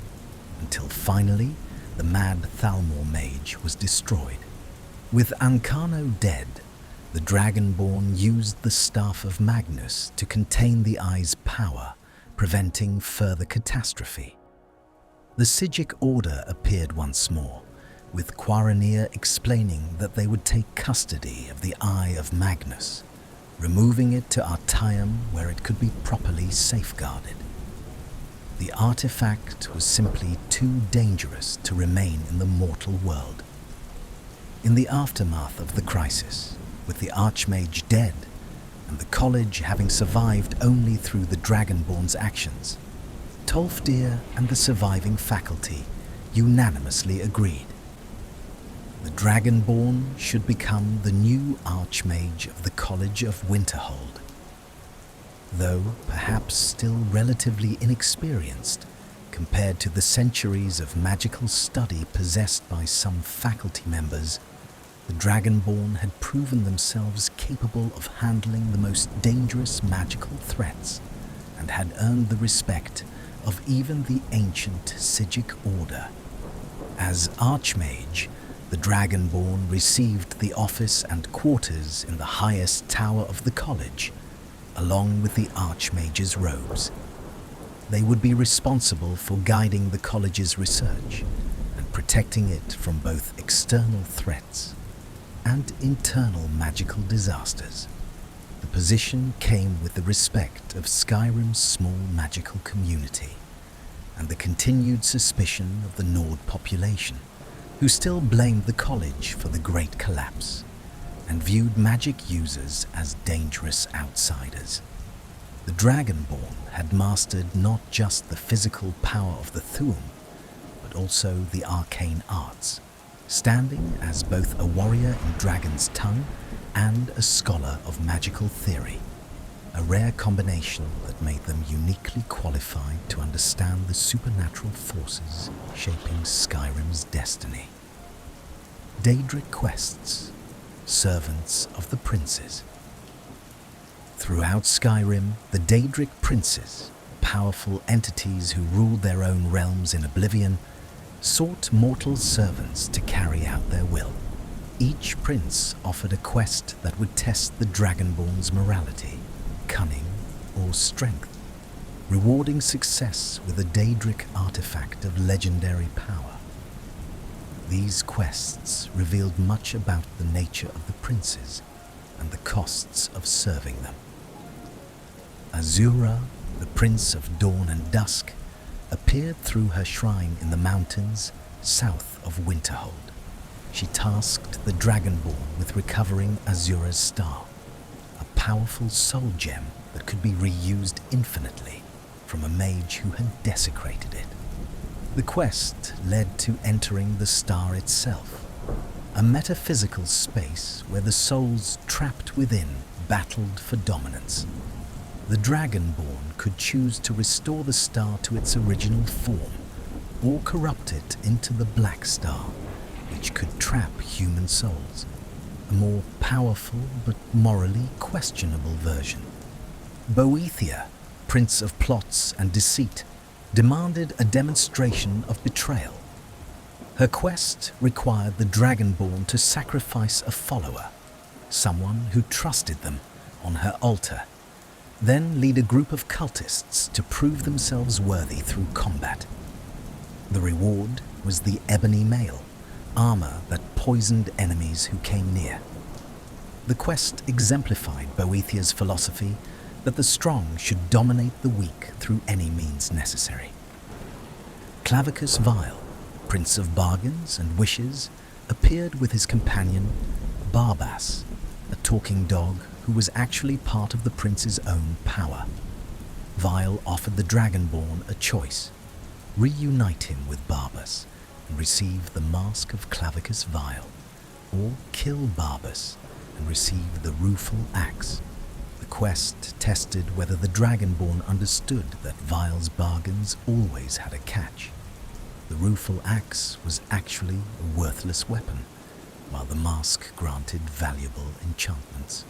until finally the mad Thalmor mage was destroyed. With Ancano dead, the Dragonborn used the Staff of Magnus to contain the Eye's power, preventing further catastrophe. The Sigic Order appeared once more, with Quaranir explaining that they would take custody of the Eye of Magnus, removing it to Artaeum where it could be properly safeguarded. The artifact was simply too dangerous to remain in the mortal world. In the aftermath of the crisis, with the Archmage dead, and the college having survived only through the Dragonborn's actions, Tolfdir and the surviving faculty unanimously agreed. The Dragonborn should become the new Archmage of the College of Winterhold. Though perhaps still relatively inexperienced compared to the centuries of magical study possessed by some faculty members, the Dragonborn had proven themselves capable of handling the most dangerous magical threats and had earned the respect of even the ancient Sigic Order. As Archmage, the Dragonborn received the office and quarters in the highest tower of the college, along with the Archmage's robes. They would be responsible for guiding the college's research and protecting it from both external threats and internal magical disasters. The position came with the respect of Skyrim's small magical community and the continued suspicion of the Nord population, who still blamed the college for the Great Collapse and viewed magic users as dangerous outsiders. The Dragonborn had mastered not just the physical power of the Thu'um, but also the arcane arts, standing as both a warrior in Dragon's Tongue and a scholar of magical theory, a rare combination that made them uniquely qualified to understand the supernatural forces shaping Skyrim's destiny. Daedric quests, servants of the princes. Throughout Skyrim, the Daedric Princes, powerful entities who ruled their own realms in oblivion, sought mortal servants to carry out their will. Each prince offered a quest that would test the Dragonborn's morality, cunning, or strength, rewarding success with a Daedric artifact of legendary power. These quests revealed much about the nature of the princes and the costs of serving them. Azura, the Prince of Dawn and Dusk, appeared through her shrine in the mountains south of Winterhold. She tasked the Dragonborn with recovering Azura's star, a powerful soul gem that could be reused infinitely from a mage who had desecrated it. The quest led to entering the star itself, a metaphysical space where the souls trapped within battled for dominance. The Dragonborn could choose to restore the star to its original form, or corrupt it into the Black Star, which could trap human souls, a more powerful but morally questionable version. Boethia, Prince of Plots and Deceit, demanded a demonstration of betrayal. Her quest required the Dragonborn to sacrifice a follower, someone who trusted them, on her altar, then lead a group of cultists to prove themselves worthy through combat. The reward was the Ebony Mail, armor that poisoned enemies who came near. The quest exemplified Boethia's philosophy that the strong should dominate the weak through any means necessary. Clavicus Vile, Prince of Bargains and Wishes, appeared with his companion, Barbas, a talking dog who was actually part of the prince's own power. Vile offered the Dragonborn a choice: reunite him with Barbas and receive the Mask of Clavicus Vile, or kill Barbas and receive the Rueful Axe. The quest tested whether the Dragonborn understood that Vile's bargains always had a catch. The Rueful Axe was actually a worthless weapon, while the mask granted valuable enchantments.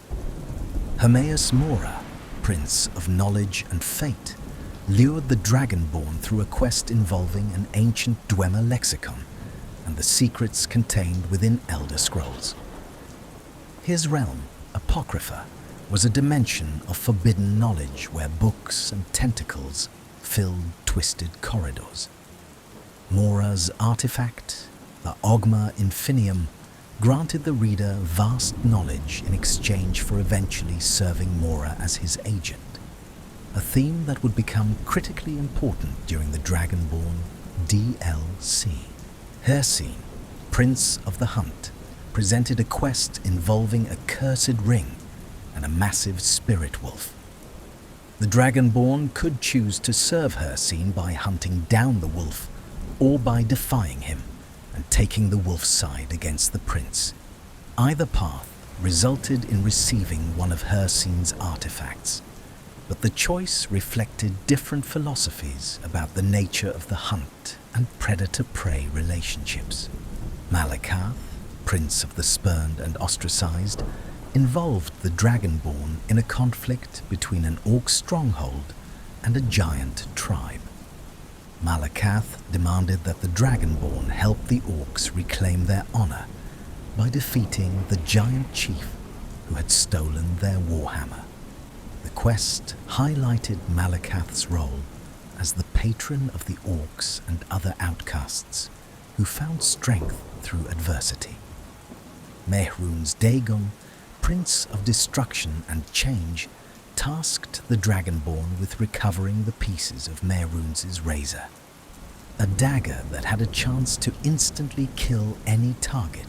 Hermaeus Mora, Prince of Knowledge and Fate, lured the Dragonborn through a quest involving an ancient Dwemer lexicon and the secrets contained within Elder Scrolls. His realm, Apocrypha, was a dimension of forbidden knowledge where books and tentacles filled twisted corridors. Mora's artifact, the Ogma Infinium, granted the reader vast knowledge in exchange for eventually serving Mora as his agent, a theme that would become critically important during the Dragonborn DLC. Hircine, Prince of the Hunt, presented a quest involving a cursed ring and a massive spirit wolf. The Dragonborn could choose to serve Hircine by hunting down the wolf or by defying him and taking the wolf's side against the prince. Either path resulted in receiving one of Hircine's artifacts, but the choice reflected different philosophies about the nature of the hunt and predator-prey relationships. Malakath, Prince of the Spurned and Ostracized, involved the Dragonborn in a conflict between an orc stronghold and a giant tribe. Malakath demanded that the Dragonborn help the orcs reclaim their honor by defeating the giant chief who had stolen their warhammer. The quest highlighted Malakath's role as the patron of the orcs and other outcasts who found strength through adversity. Mehrunes Dagon, Prince of Destruction and Change, tasked the Dragonborn with recovering the pieces of Mehrunes' razor, a dagger that had a chance to instantly kill any target.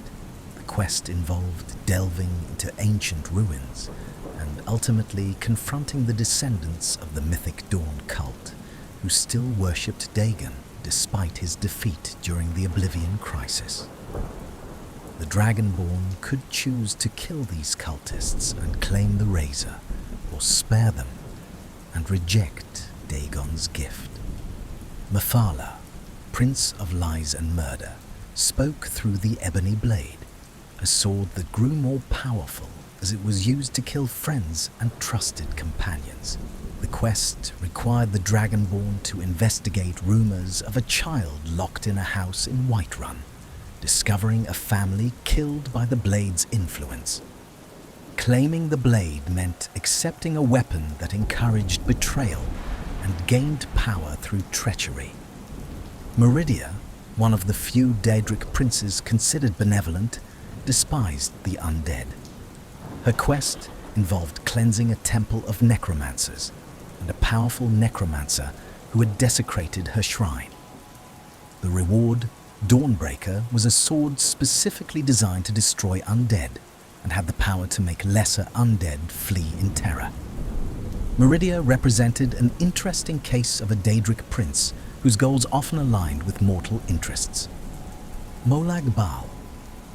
The quest involved delving into ancient ruins and ultimately confronting the descendants of the mythic Dawn cult, who still worshipped Dagon despite his defeat during the Oblivion Crisis. The Dragonborn could choose to kill these cultists and claim the razor, or spare them and reject Dagon's gift. Mephala, Prince of Lies and Murder, spoke through the ebony blade, a sword that grew more powerful as it was used to kill friends and trusted companions. The quest required the Dragonborn to investigate rumors of a child locked in a house in Whiterun, discovering a family killed by the blade's influence. Claiming the blade meant accepting a weapon that encouraged betrayal and gained power through treachery. Meridia, one of the few Daedric princes considered benevolent, despised the undead. Her quest involved cleansing a temple of necromancers and a powerful necromancer who had desecrated her shrine. The reward, Dawnbreaker, was a sword specifically designed to destroy undead and had the power to make lesser undead flee in terror. Meridia represented an interesting case of a Daedric prince whose goals often aligned with mortal interests. Molag Bal,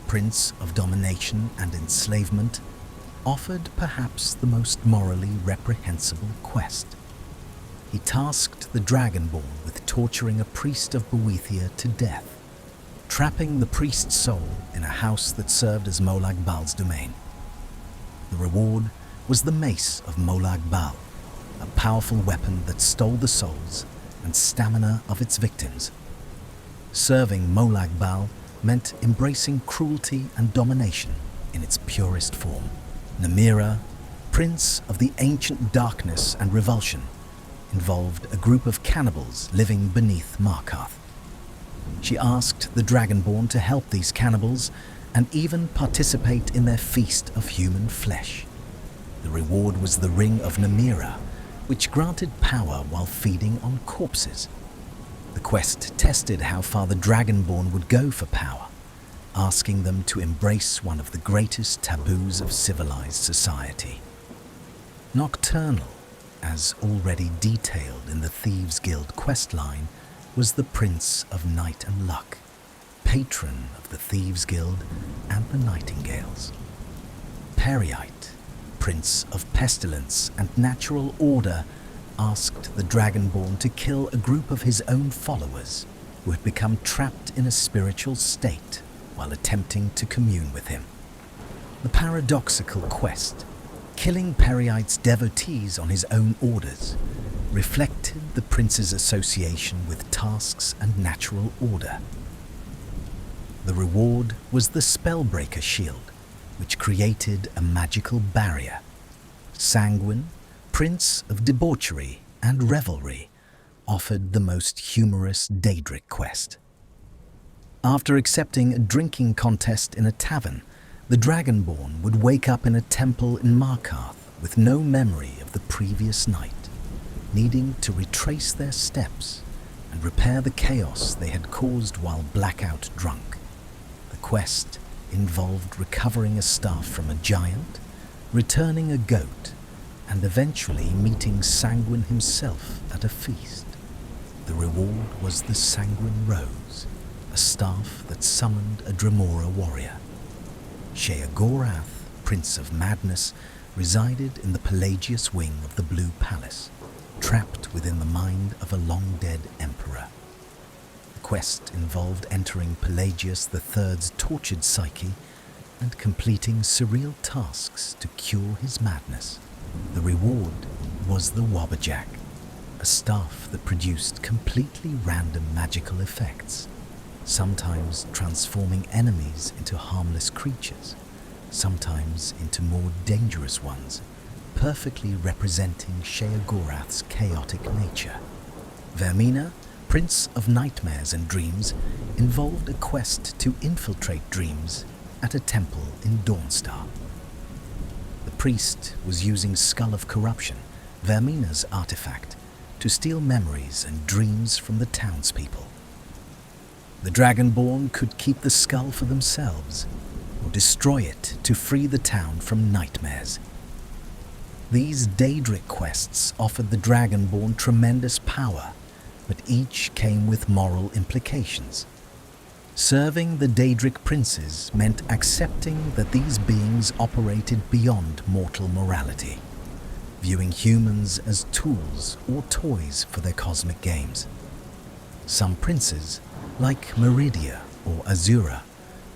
Prince of Domination and Enslavement, offered perhaps the most morally reprehensible quest. He tasked the Dragonborn with torturing a priest of Boethia to death, trapping the priest's soul in a house that served as Molag Bal's domain. The reward was the Mace of Molag Bal, a powerful weapon that stole the souls and stamina of its victims. Serving Molag Bal meant embracing cruelty and domination in its purest form. Namira, Prince of the Ancient Darkness and Revulsion, involved a group of cannibals living beneath Markarth. She asked the Dragonborn to help these cannibals and even participate in their feast of human flesh. The reward was the Ring of Namira, which granted power while feeding on corpses. The quest tested how far the Dragonborn would go for power, asking them to embrace one of the greatest taboos of civilized society. Nocturnal, as already detailed in the Thieves Guild questline, was the Prince of Night and Luck, patron of the Thieves Guild and the Nightingales. Periite, Prince of Pestilence and Natural Order, asked the Dragonborn to kill a group of his own followers who had become trapped in a spiritual state while attempting to commune with him. The paradoxical quest, killing Peryite's devotees on his own orders, reflected the prince's association with tasks and natural order. The reward was the Spellbreaker Shield, which created a magical barrier. Sanguine, Prince of Debauchery and Revelry, offered the most humorous Daedric quest. After accepting a drinking contest in a tavern, the Dragonborn would wake up in a temple in Markarth with no memory of the previous night, needing to retrace their steps and repair the chaos they had caused while blackout drunk. The quest involved recovering a staff from a giant, returning a goat, and eventually meeting Sanguine himself at a feast. The reward was the Sanguine Rose, a staff that summoned a Dremora warrior. Sheogorath, Prince of Madness, resided in the Pelagius wing of the Blue Palace, trapped within the mind of a long-dead emperor. The quest involved entering Pelagius III's tortured psyche and completing surreal tasks to cure his madness. The reward was the Wabberjack, a staff that produced completely random magical effects, sometimes transforming enemies into harmless creatures, sometimes into more dangerous ones, perfectly representing Sheogorath's chaotic nature. Vermina, Prince of Nightmares and Dreams, involved a quest to infiltrate dreams at a temple in Dawnstar. The priest was using Skull of Corruption, Vermina's artifact, to steal memories and dreams from the townspeople. The Dragonborn could keep the skull for themselves, or destroy it to free the town from nightmares. These Daedric quests offered the Dragonborn tremendous power, but each came with moral implications. Serving the Daedric princes meant accepting that these beings operated beyond mortal morality, viewing humans as tools or toys for their cosmic games. Some princes, like Meridia or Azura,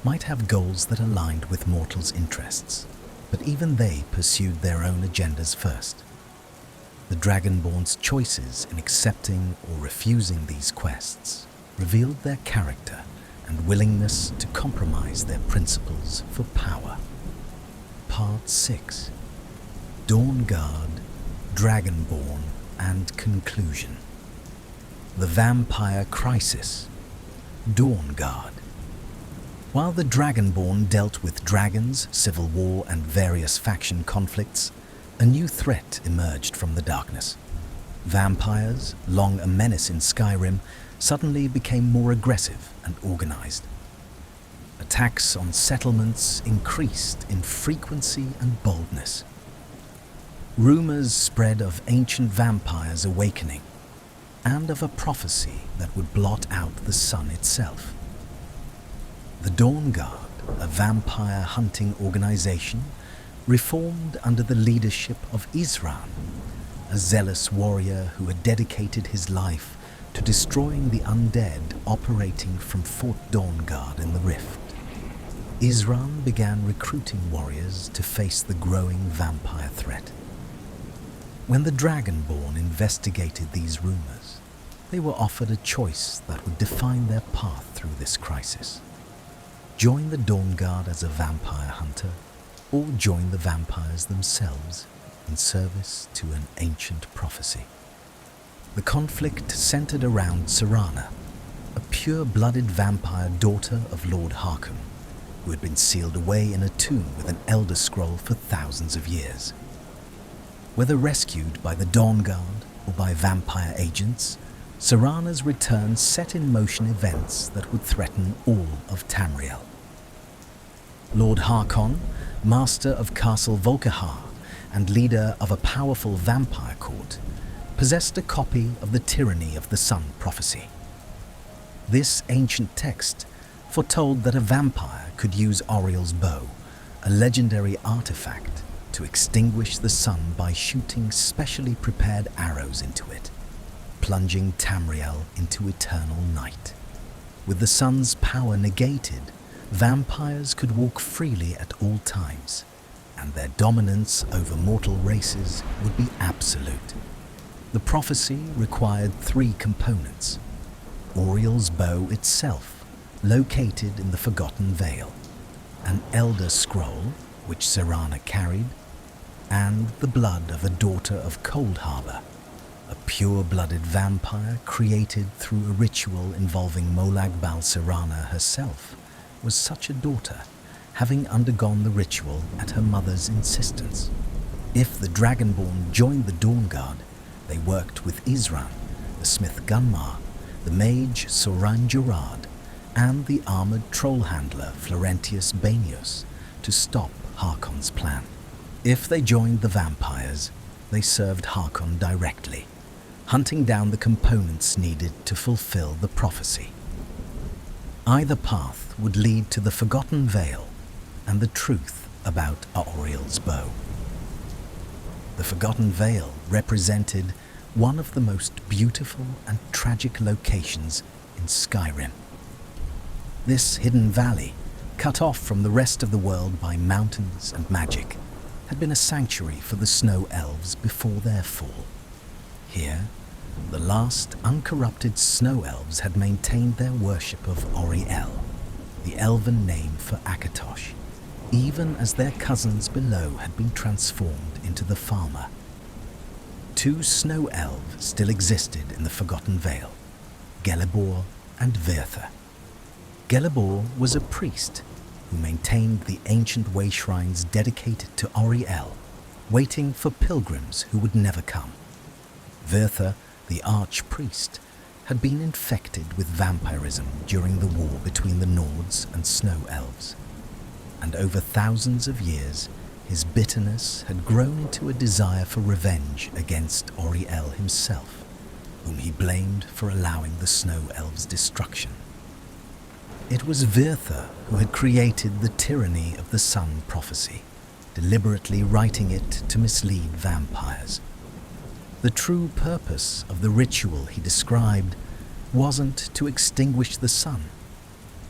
might have goals that aligned with mortals' interests, but even they pursued their own agendas first. The Dragonborn's choices in accepting or refusing these quests revealed their character and willingness to compromise their principles for power. Part 6. Dawnguard, Dragonborn, and Conclusion. The Vampire Crisis. Dawnguard. While the Dragonborn dealt with dragons, civil war, and various faction conflicts, a new threat emerged from the darkness. Vampires, long a menace in Skyrim, suddenly became more aggressive and organized. Attacks on settlements increased in frequency and boldness. Rumors spread of ancient vampires awakening, and of a prophecy that would blot out the sun itself. The Dawnguard, a vampire hunting organization, reformed under the leadership of Isran, a zealous warrior who had dedicated his life to destroying the undead operating from Fort Dawnguard in the Rift. Isran began recruiting warriors to face the growing vampire threat. When the Dragonborn investigated these rumors, they were offered a choice that would define their path through this crisis. Join the Dawnguard as a vampire hunter, or join the vampires themselves in service to an ancient prophecy. The conflict centered around Serana, a pure-blooded vampire daughter of Lord Harkon, who had been sealed away in a tomb with an Elder Scroll for thousands of years. Whether rescued by the Dawnguard or by vampire agents, Serana's return set in motion events that would threaten all of Tamriel. Lord Harkon, master of Castle Volkihar and leader of a powerful vampire court, possessed a copy of the Tyranny of the Sun prophecy. This ancient text foretold that a vampire could use Auriel's bow, a legendary artifact, to extinguish the sun by shooting specially prepared arrows into it, plunging Tamriel into eternal night. With the sun's power negated, vampires could walk freely at all times, and their dominance over mortal races would be absolute. The prophecy required 3 components: Auriel's bow itself, located in the Forgotten Vale, an Elder Scroll, which Serana carried, and the blood of a daughter of Coldharbour, a pure-blooded vampire created through a ritual involving Molag Bal Serana herself, was such a daughter, having undergone the ritual at her mother's insistence. If the Dragonborn joined the Dawnguard, they worked with Isran, the smith Gunmar, the mage Soran Gerard, and the armoured troll handler Florentius Banius to stop Harkon's plan. If they joined the vampires, they served Harkon directly, hunting down the components needed to fulfill the prophecy. Either path would lead to the Forgotten Vale and the truth about Auriel's bow. The Forgotten Vale represented one of the most beautiful and tragic locations in Skyrim. This hidden valley, cut off from the rest of the world by mountains and magic, had been a sanctuary for the Snow Elves before their fall. Here, the last uncorrupted Snow Elves had maintained their worship of Auriel, the elven name for Akatosh, even as their cousins below had been transformed into the Farmer. 2 Snow Elves still existed in the Forgotten Vale, Gelebor and Virtha. Gelebor was a priest who maintained the ancient way shrines dedicated to Auriel, waiting for pilgrims who would never come. Virtha, the archpriest, had been infected with vampirism during the war between the Nords and Snow Elves, and over thousands of years his bitterness had grown into a desire for revenge against Auriel himself, whom he blamed for allowing the Snow Elves' destruction. It was Virtha who had created the Tyranny of the Sun prophecy, deliberately writing it to mislead vampires. The true purpose of the ritual he described wasn't to extinguish the sun,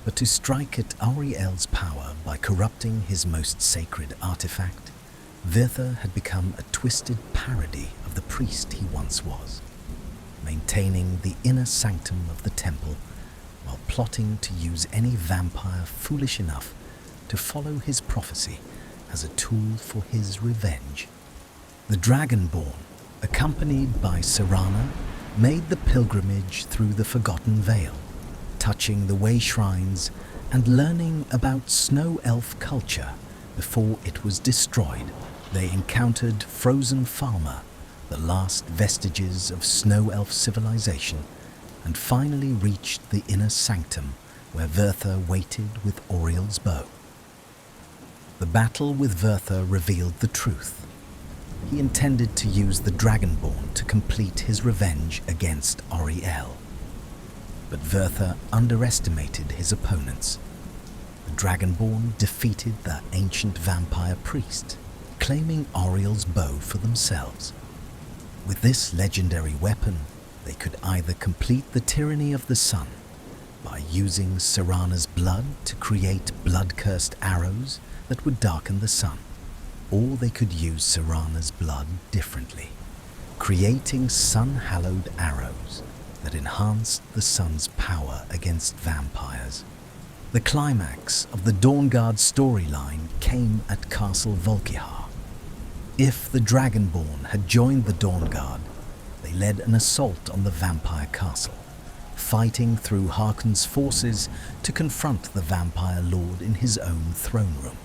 but to strike at Auriel's power by corrupting his most sacred artifact. Virtha had become a twisted parody of the priest he once was, maintaining the inner sanctum of the temple while plotting to use any vampire foolish enough to follow his prophecy as a tool for his revenge. The Dragonborn, accompanied by Serana, made the pilgrimage through the Forgotten Vale, touching the way shrines and learning about Snow Elf culture before it was destroyed. They encountered Frozen Farmer, the last vestiges of Snow Elf civilization, and finally reached the inner sanctum where Virtha waited with Auriel's bow. The battle with Virtha revealed the truth. He intended to use the Dragonborn to complete his revenge against Auriel. But Virtha underestimated his opponents. The Dragonborn defeated the ancient vampire priest, claiming Auriel's bow for themselves. With this legendary weapon, they could either complete the Tyranny of the Sun by using Serana's blood to create blood-cursed arrows that would darken the sun, or they could use Serana's blood differently, creating sun-hallowed arrows that enhanced the sun's power against vampires. The climax of the Dawnguard storyline came at Castle Volkihar. If the Dragonborn had joined the Dawnguard, they led an assault on the vampire castle, fighting through Harkon's forces to confront the vampire lord in his own throne room.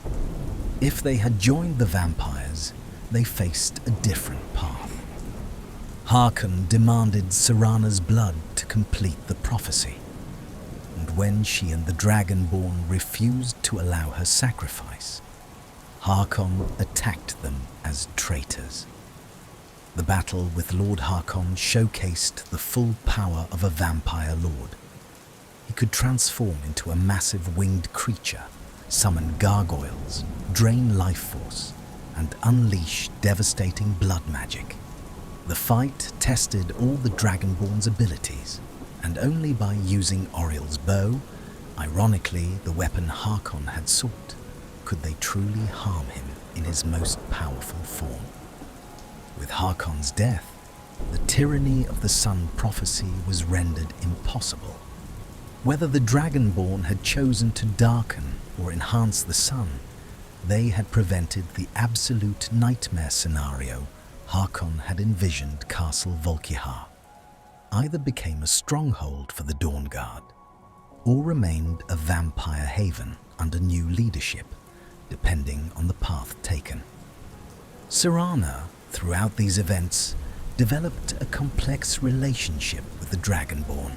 If they had joined the vampires, they faced a different path. Harkon demanded Serana's blood to complete the prophecy, and when she and the Dragonborn refused to allow her sacrifice, Harkon attacked them as traitors. The battle with Lord Harkon showcased the full power of a vampire lord. He could transform into a massive winged creature, summon gargoyles, drain life force, and unleash devastating blood magic. The fight tested all the Dragonborn's abilities, and only by using Auriel's bow, Ironically, the weapon Harkon had sought, could they truly harm him in his most powerful form? With Harkon's death, the tyranny of the Sun prophecy was rendered impossible. Whether the Dragonborn had chosen to darken or enhance the sun, they had prevented the absolute nightmare scenario Harkon had envisioned Castle Volkihar. Either became a stronghold for the Dawnguard, or remained a vampire haven under new leadership, depending on the path taken. Serana, throughout these events, developed a complex relationship with the Dragonborn.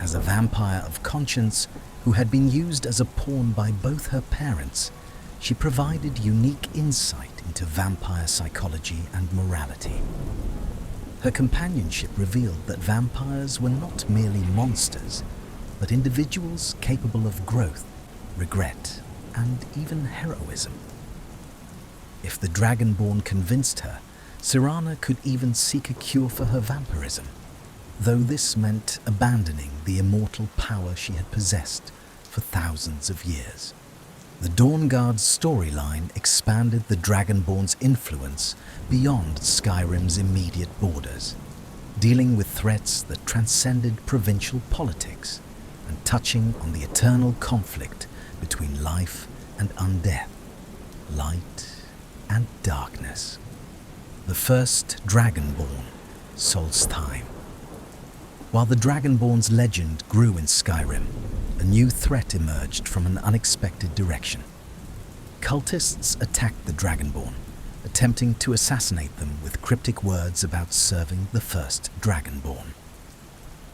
As a vampire of conscience who had been used as a pawn by both her parents, she provided unique insight into vampire psychology and morality. Her companionship revealed that vampires were not merely monsters, but individuals capable of growth, regret, and even heroism. If the Dragonborn convinced her, Serana could even seek a cure for her vampirism, though this meant abandoning the immortal power she had possessed for thousands of years. The Dawnguard's storyline expanded the Dragonborn's influence beyond Skyrim's immediate borders, dealing with threats that transcended provincial politics and touching on the eternal conflict between life and undeath, light and darkness. The first Dragonborn, Solstheim. While the Dragonborn's legend grew in Skyrim, a new threat emerged from an unexpected direction. Cultists attacked the Dragonborn, attempting to assassinate them with cryptic words about serving the first Dragonborn.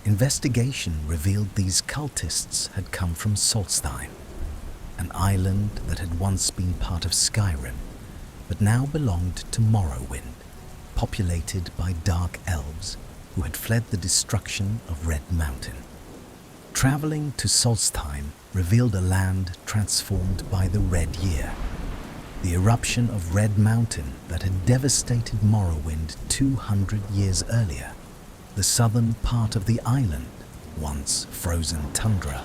Investigation revealed these cultists had come from Solstheim, an island that had once been part of Skyrim, but now belonged to Morrowind, populated by dark elves who had fled the destruction of Red Mountain. Traveling to Solstheim revealed a land transformed by the Red Year, the eruption of Red Mountain that had devastated Morrowind 200 years earlier. The southern part of the island, once frozen tundra,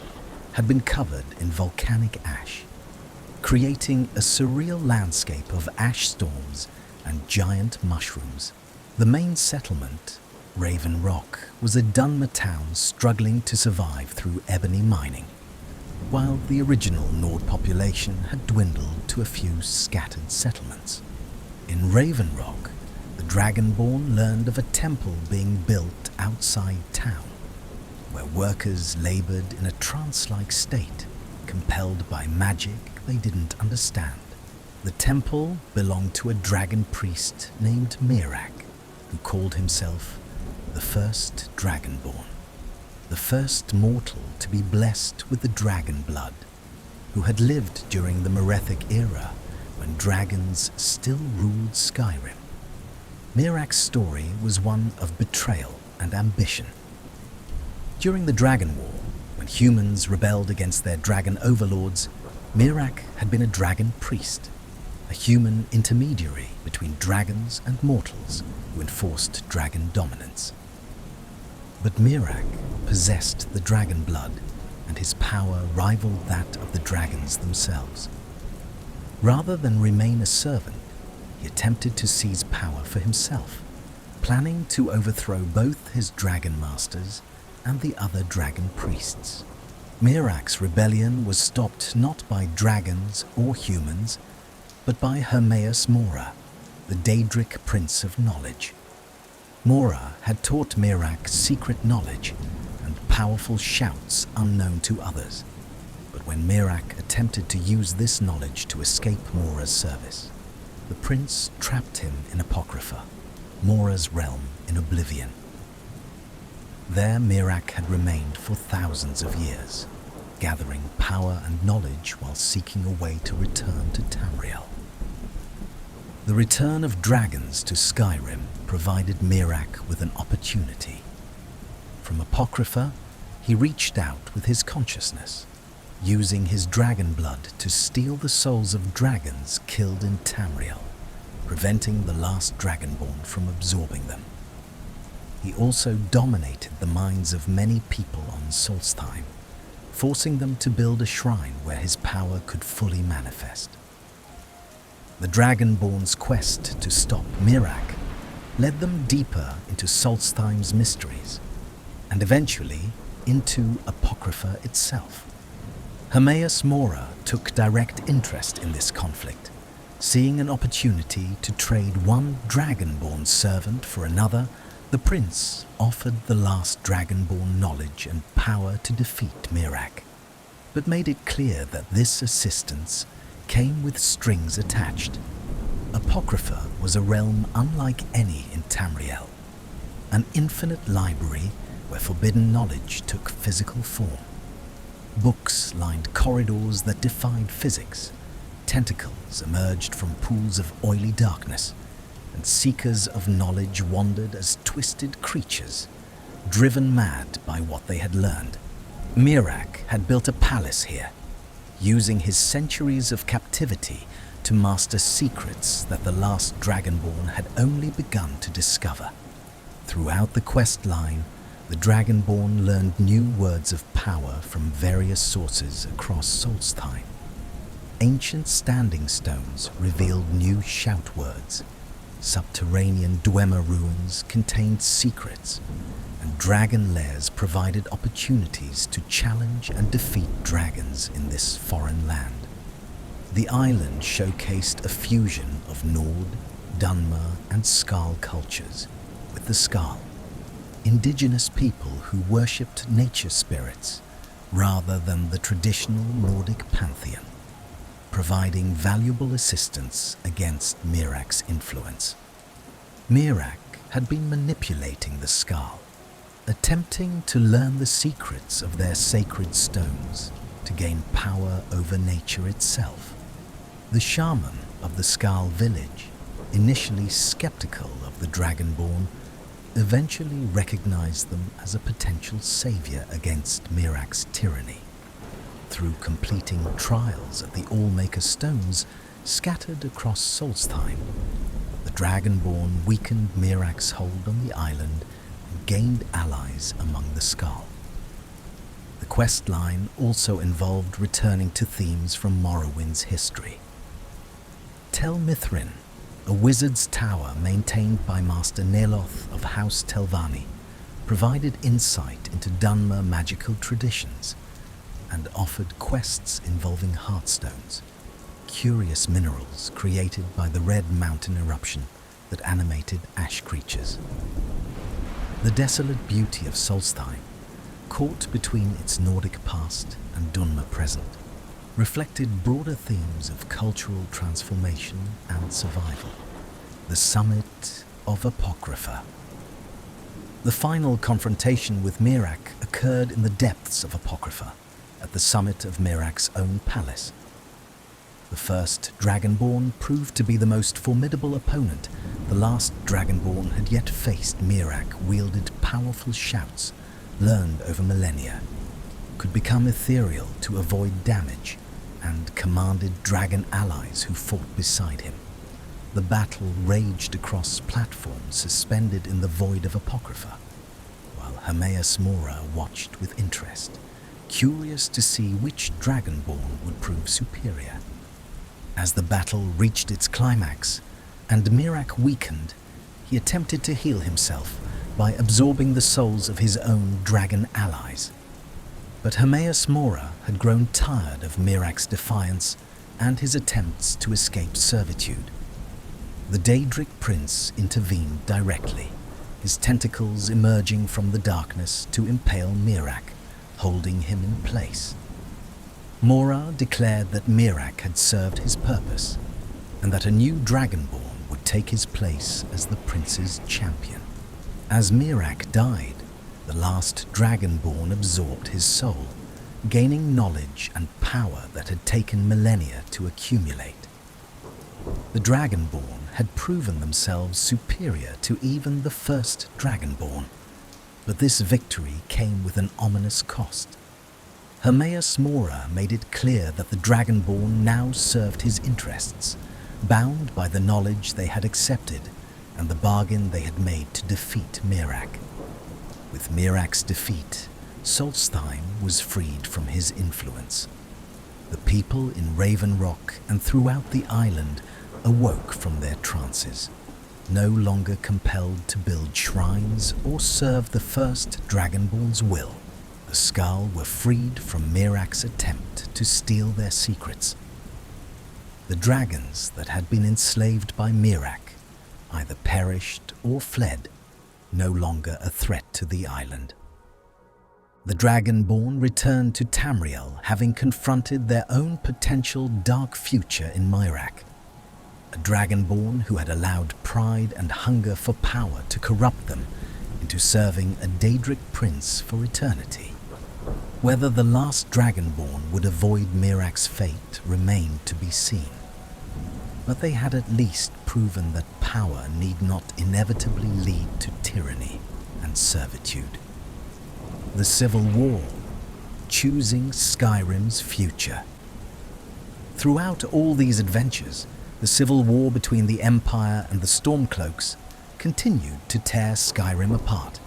had been covered in volcanic ash, creating a surreal landscape of ash storms and giant mushrooms. The main settlement, Raven Rock, was a Dunmer town struggling to survive through ebony mining, while the original Nord population had dwindled to a few scattered settlements. In Raven Rock, the Dragonborn learned of a temple being built outside town, where workers labored in a trance-like state, compelled by magic they didn't understand. The temple belonged to a dragon priest named Miraak, who called himself the first Dragonborn, the first mortal to be blessed with the dragon blood, who had lived during the Merethic Era when dragons still ruled Skyrim. Miraak's story was one of betrayal and ambition. During the Dragon War, when humans rebelled against their dragon overlords, Miraak had been a dragon priest, a human intermediary between dragons and mortals who enforced dragon dominance. But Miraak possessed the dragon blood, and his power rivaled that of the dragons themselves. Rather than remain a servant, he attempted to seize power for himself, planning to overthrow both his dragon masters and the other dragon priests. Miraak's rebellion was stopped not by dragons or humans, but by Hermaeus Mora, the Daedric Prince of Knowledge. Mora had taught Miraak secret knowledge and powerful shouts unknown to others, but when Miraak attempted to use this knowledge to escape Mora's service, the prince trapped him in Apocrypha, Mora's realm in oblivion. There Miraak had remained for thousands of years, gathering power and knowledge while seeking a way to return to Tamriel. The return of dragons to Skyrim provided Miraak with an opportunity. From Apocrypha, he reached out with his consciousness, using his dragon blood to steal the souls of dragons killed in Tamriel, preventing the last Dragonborn from absorbing them. He also dominated the minds of many people on Solstheim, forcing them to build a shrine where his power could fully manifest. The Dragonborn's quest to stop Miraak led them deeper into Solstheim's mysteries, and eventually into Apocrypha itself. Hermaeus Mora took direct interest in this conflict, seeing an opportunity to trade one Dragonborn servant for another. The prince offered the last Dragonborn knowledge and power to defeat Miraak, but made it clear that this assistance came with strings attached. Apocrypha was a realm unlike any in Tamriel, an infinite library where forbidden knowledge took physical form. Books lined corridors that defied physics. Tentacles emerged from pools of oily darkness, and seekers of knowledge wandered as twisted creatures, driven mad by what they had learned. Miraak had built a palace here, using his centuries of captivity to master secrets that the last Dragonborn had only begun to discover. Throughout the quest line, the Dragonborn learned new words of power from various sources across Solstheim. Ancient standing stones revealed new shout words. Subterranean Dwemer ruins contained secrets, and dragon lairs provided opportunities to challenge and defeat dragons in this foreign land. The island showcased a fusion of Nord, Dunmer, and Skal cultures, with the Skal, indigenous people who worshipped nature spirits rather than the traditional Nordic pantheon, providing valuable assistance against Miraak's influence. Miraak had been manipulating the Skal, attempting to learn the secrets of their sacred stones to gain power over nature itself. The shaman of the Skal village, initially skeptical of the Dragonborn, eventually recognized them as a potential savior against Miraak's tyranny. Through completing trials at the Allmaker stones scattered across Solstheim, the Dragonborn weakened Miraak's hold on the island and gained allies among the Skal. The quest line also involved returning to themes from Morrowind's history. Tel Mithrin, a wizard's tower maintained by Master Neloth of House Telvanni, provided insight into Dunmer magical traditions and offered quests involving heartstones, curious minerals created by the red mountain eruption that animated ash creatures. The desolate beauty of Solstheim, caught between its Nordic past and Dunmer present, reflected broader themes of cultural transformation and survival. The summit of Apocrypha. The final confrontation with Miraak occurred in the depths of Apocrypha, at the summit of Miraak's own palace. The first Dragonborn proved to be the most formidable opponent. The last Dragonborn had yet faced Miraak wielded powerful shouts, learned over millennia, could become ethereal to avoid damage, and commanded dragon allies who fought beside him. The battle raged across platforms suspended in the void of Apocrypha, while Hermaeus Mora watched with interest, curious to see which Dragonborn would prove superior. As the battle reached its climax and Miraak weakened, he attempted to heal himself by absorbing the souls of his own dragon allies. But Hermaeus Mora had grown tired of Miraak's defiance and his attempts to escape servitude. The Daedric Prince intervened directly, his tentacles emerging from the darkness to impale Miraak, holding him in place. Mora declared that Miraak had served his purpose, and that a new Dragonborn would take his place as the prince's champion. As Miraak died, the last Dragonborn absorbed his soul, gaining knowledge and power that had taken millennia to accumulate. The Dragonborn had proven themselves superior to even the first Dragonborn, but this victory came with an ominous cost. Hermaeus Mora made it clear that the Dragonborn now served his interests, bound by the knowledge they had accepted and the bargain they had made to defeat Miraak. With Miraak's defeat, Solstheim was freed from his influence. The people in Raven Rock and throughout the island awoke from their trances, no longer compelled to build shrines or serve the first Dragonborn's will. The Skal were freed from Miraak's attempt to steal their secrets. The dragons that had been enslaved by Miraak either perished or fled, no longer a threat to the island. The Dragonborn returned to Tamriel, having confronted their own potential dark future in Miraak. A Dragonborn who had allowed pride and hunger for power to corrupt them into serving a Daedric Prince for eternity. Whether the last Dragonborn would avoid Miraak's fate remained to be seen. But they had at least proven that power need not inevitably lead to tyranny and servitude. The Civil War, choosing Skyrim's future. Throughout all these adventures, the civil war between the Empire and the Stormcloaks continued to tear Skyrim apart.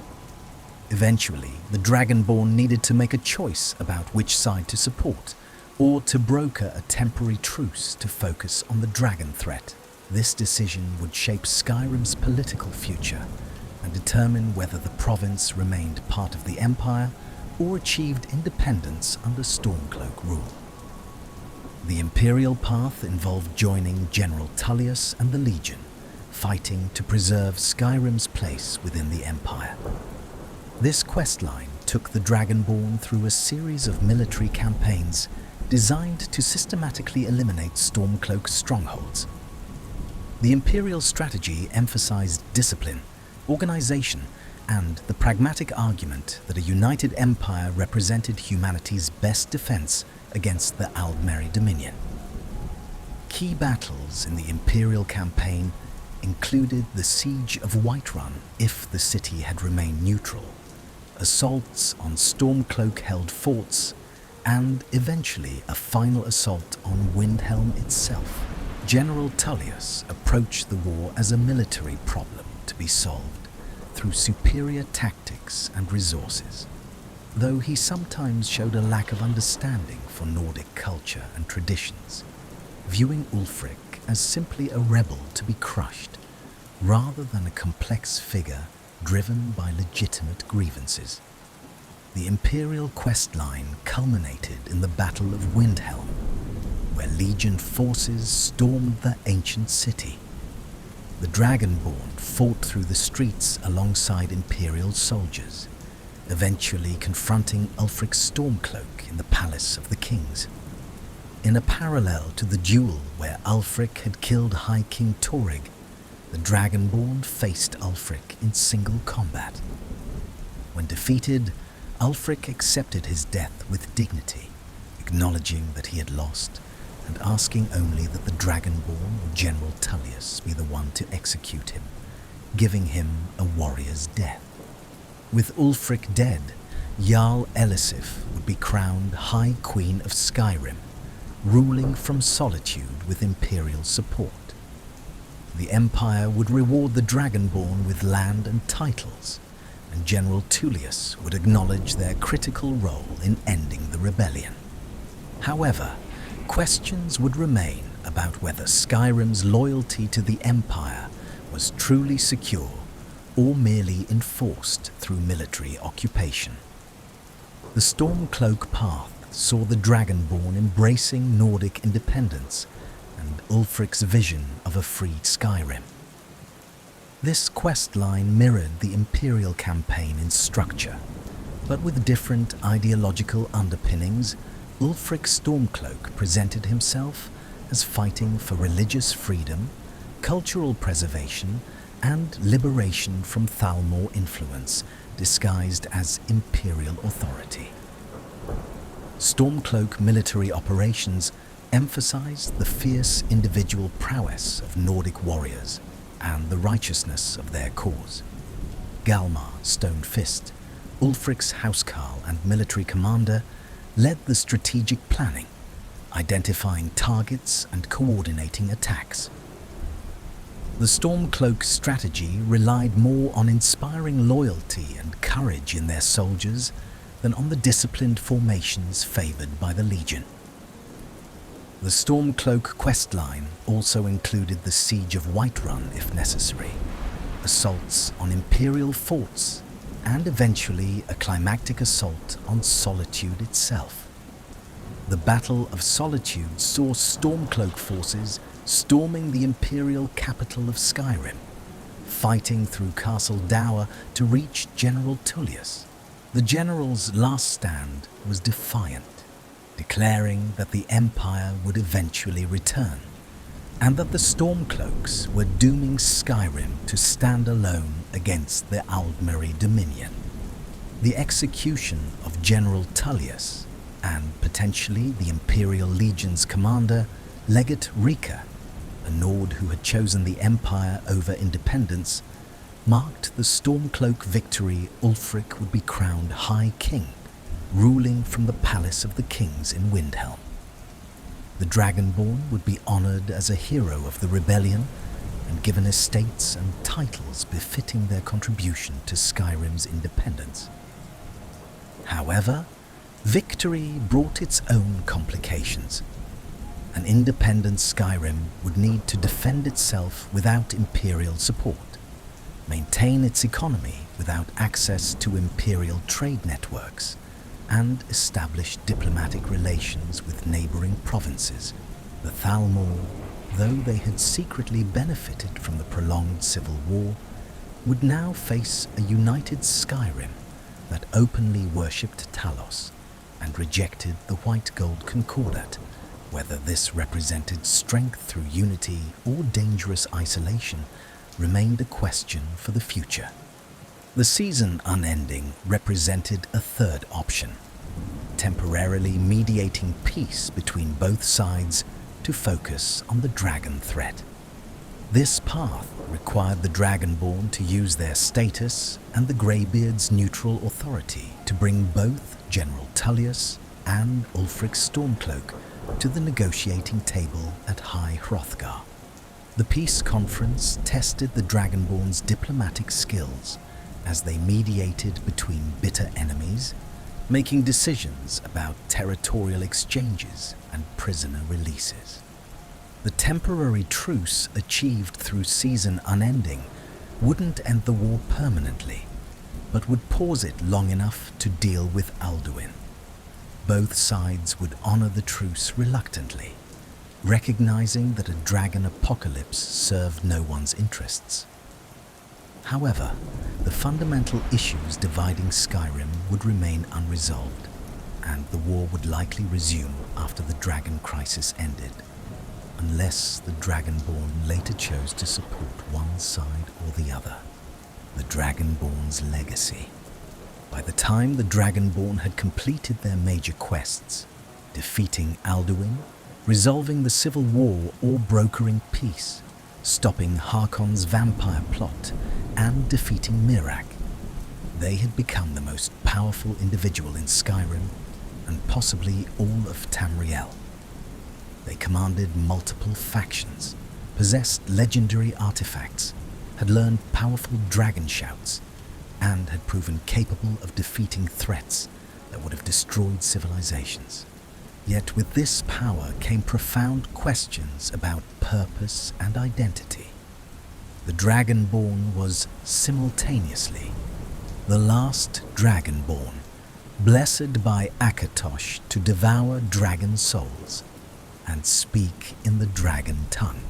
Eventually, the Dragonborn needed to make a choice about which side to support, or to broker a temporary truce to focus on the dragon threat. This decision would shape Skyrim's political future and determine whether the province remained part of the Empire or achieved independence under Stormcloak rule. The Imperial path involved joining General Tullius and the Legion, fighting to preserve Skyrim's place within the Empire. This questline took the Dragonborn through a series of military campaigns designed to systematically eliminate Stormcloak strongholds. The Imperial strategy emphasized discipline, organization, and the pragmatic argument that a united empire represented humanity's best defense against the Aldmeri Dominion. Key battles in the Imperial campaign included the Siege of Whiterun if the city had remained neutral, assaults on Stormcloak-held forts, and eventually a final assault on Windhelm itself. General Tullius approached the war as a military problem to be solved through superior tactics and resources, though he sometimes showed a lack of understanding for Nordic culture and traditions, viewing Ulfric as simply a rebel to be crushed, rather than a complex figure driven by legitimate grievances. The Imperial questline culminated in the Battle of Windhelm, where Legion forces stormed the ancient city. The Dragonborn fought through the streets alongside Imperial soldiers, eventually confronting Ulfric's Stormcloak in the Palace of the Kings. In a parallel to the duel where Ulfric had killed High King Torrig, the Dragonborn faced Ulfric in single combat. When defeated, Ulfric accepted his death with dignity, acknowledging that he had lost and asking only that the Dragonborn or General Tullius be the one to execute him, giving him a warrior's death. With Ulfric dead, Jarl Elisif would be crowned High Queen of Skyrim, ruling from solitude with Imperial support. The Empire would reward the Dragonborn with land and titles, and General Tullius would acknowledge their critical role in ending the rebellion. However, questions would remain about whether Skyrim's loyalty to the Empire was truly secure or merely enforced through military occupation. The Stormcloak path saw the Dragonborn embracing Nordic independence and Ulfric's vision of a free Skyrim. This questline mirrored the Imperial campaign in structure, but with different ideological underpinnings. Ulfric Stormcloak presented himself as fighting for religious freedom, cultural preservation, and liberation from Thalmor influence disguised as Imperial authority. Stormcloak military operations emphasized the fierce individual prowess of Nordic warriors and the righteousness of their cause. Galmar Stonefist, Ulfric's housecarl and military commander, led the strategic planning, identifying targets and coordinating attacks. The Stormcloak strategy relied more on inspiring loyalty and courage in their soldiers than on the disciplined formations favoured by the Legion. The Stormcloak questline also included the siege of Whiterun if necessary, assaults on Imperial forts, and eventually a climactic assault on Solitude itself. The Battle of Solitude saw Stormcloak forces storming the Imperial capital of Skyrim, fighting through Castle Dower to reach General Tullius. The general's last stand was defiant, declaring that the Empire would eventually return, and that the Stormcloaks were dooming Skyrim to stand alone against the Aldmeri Dominion. The execution of General Tullius, and potentially the Imperial Legion's commander, Legate Rika, a Nord who had chosen the Empire over independence, marked the Stormcloak victory. Ulfric would be crowned High King, ruling from the Palace of the Kings in Windhelm. The Dragonborn would be honoured as a hero of the rebellion and given estates and titles befitting their contribution to Skyrim's independence. However, victory brought its own complications. An independent Skyrim would need to defend itself without Imperial support, maintain its economy without access to Imperial trade networks, and establish diplomatic relations with neighbouring provinces. The Thalmor, though they had secretly benefited from the prolonged civil war, would now face a united Skyrim that openly worshipped Talos and rejected the White Gold Concordat. Whether this represented strength through unity or dangerous isolation remained a question for the future. The season unending represented a third option, temporarily mediating peace between both sides to focus on the dragon threat. This path required the Dragonborn to use their status and the Greybeard's neutral authority to bring both General Tullius and Ulfric Stormcloak to the negotiating table at High Hrothgar. The peace conference tested the Dragonborn's diplomatic skills as they mediated between bitter enemies, making decisions about territorial exchanges and prisoner releases. The temporary truce achieved through season unending wouldn't end the war permanently, but would pause it long enough to deal with Alduin. Both sides would honor the truce reluctantly, recognizing that a dragon apocalypse served no one's interests. However, the fundamental issues dividing Skyrim would remain unresolved, and the war would likely resume after the dragon crisis ended, unless the Dragonborn later chose to support one side or the other. The Dragonborn's legacy. By the time the Dragonborn had completed their major quests, defeating Alduin, resolving the civil war or brokering peace, stopping Harkon's vampire plot, and defeating Miraak, they had become the most powerful individual in Skyrim and possibly all of Tamriel. They commanded multiple factions, possessed legendary artifacts, had learned powerful dragon shouts, and had proven capable of defeating threats that would have destroyed civilizations. Yet with this power came profound questions about purpose and identity. The Dragonborn was simultaneously the last Dragonborn, blessed by Akatosh to devour dragon souls and speak in the dragon tongue,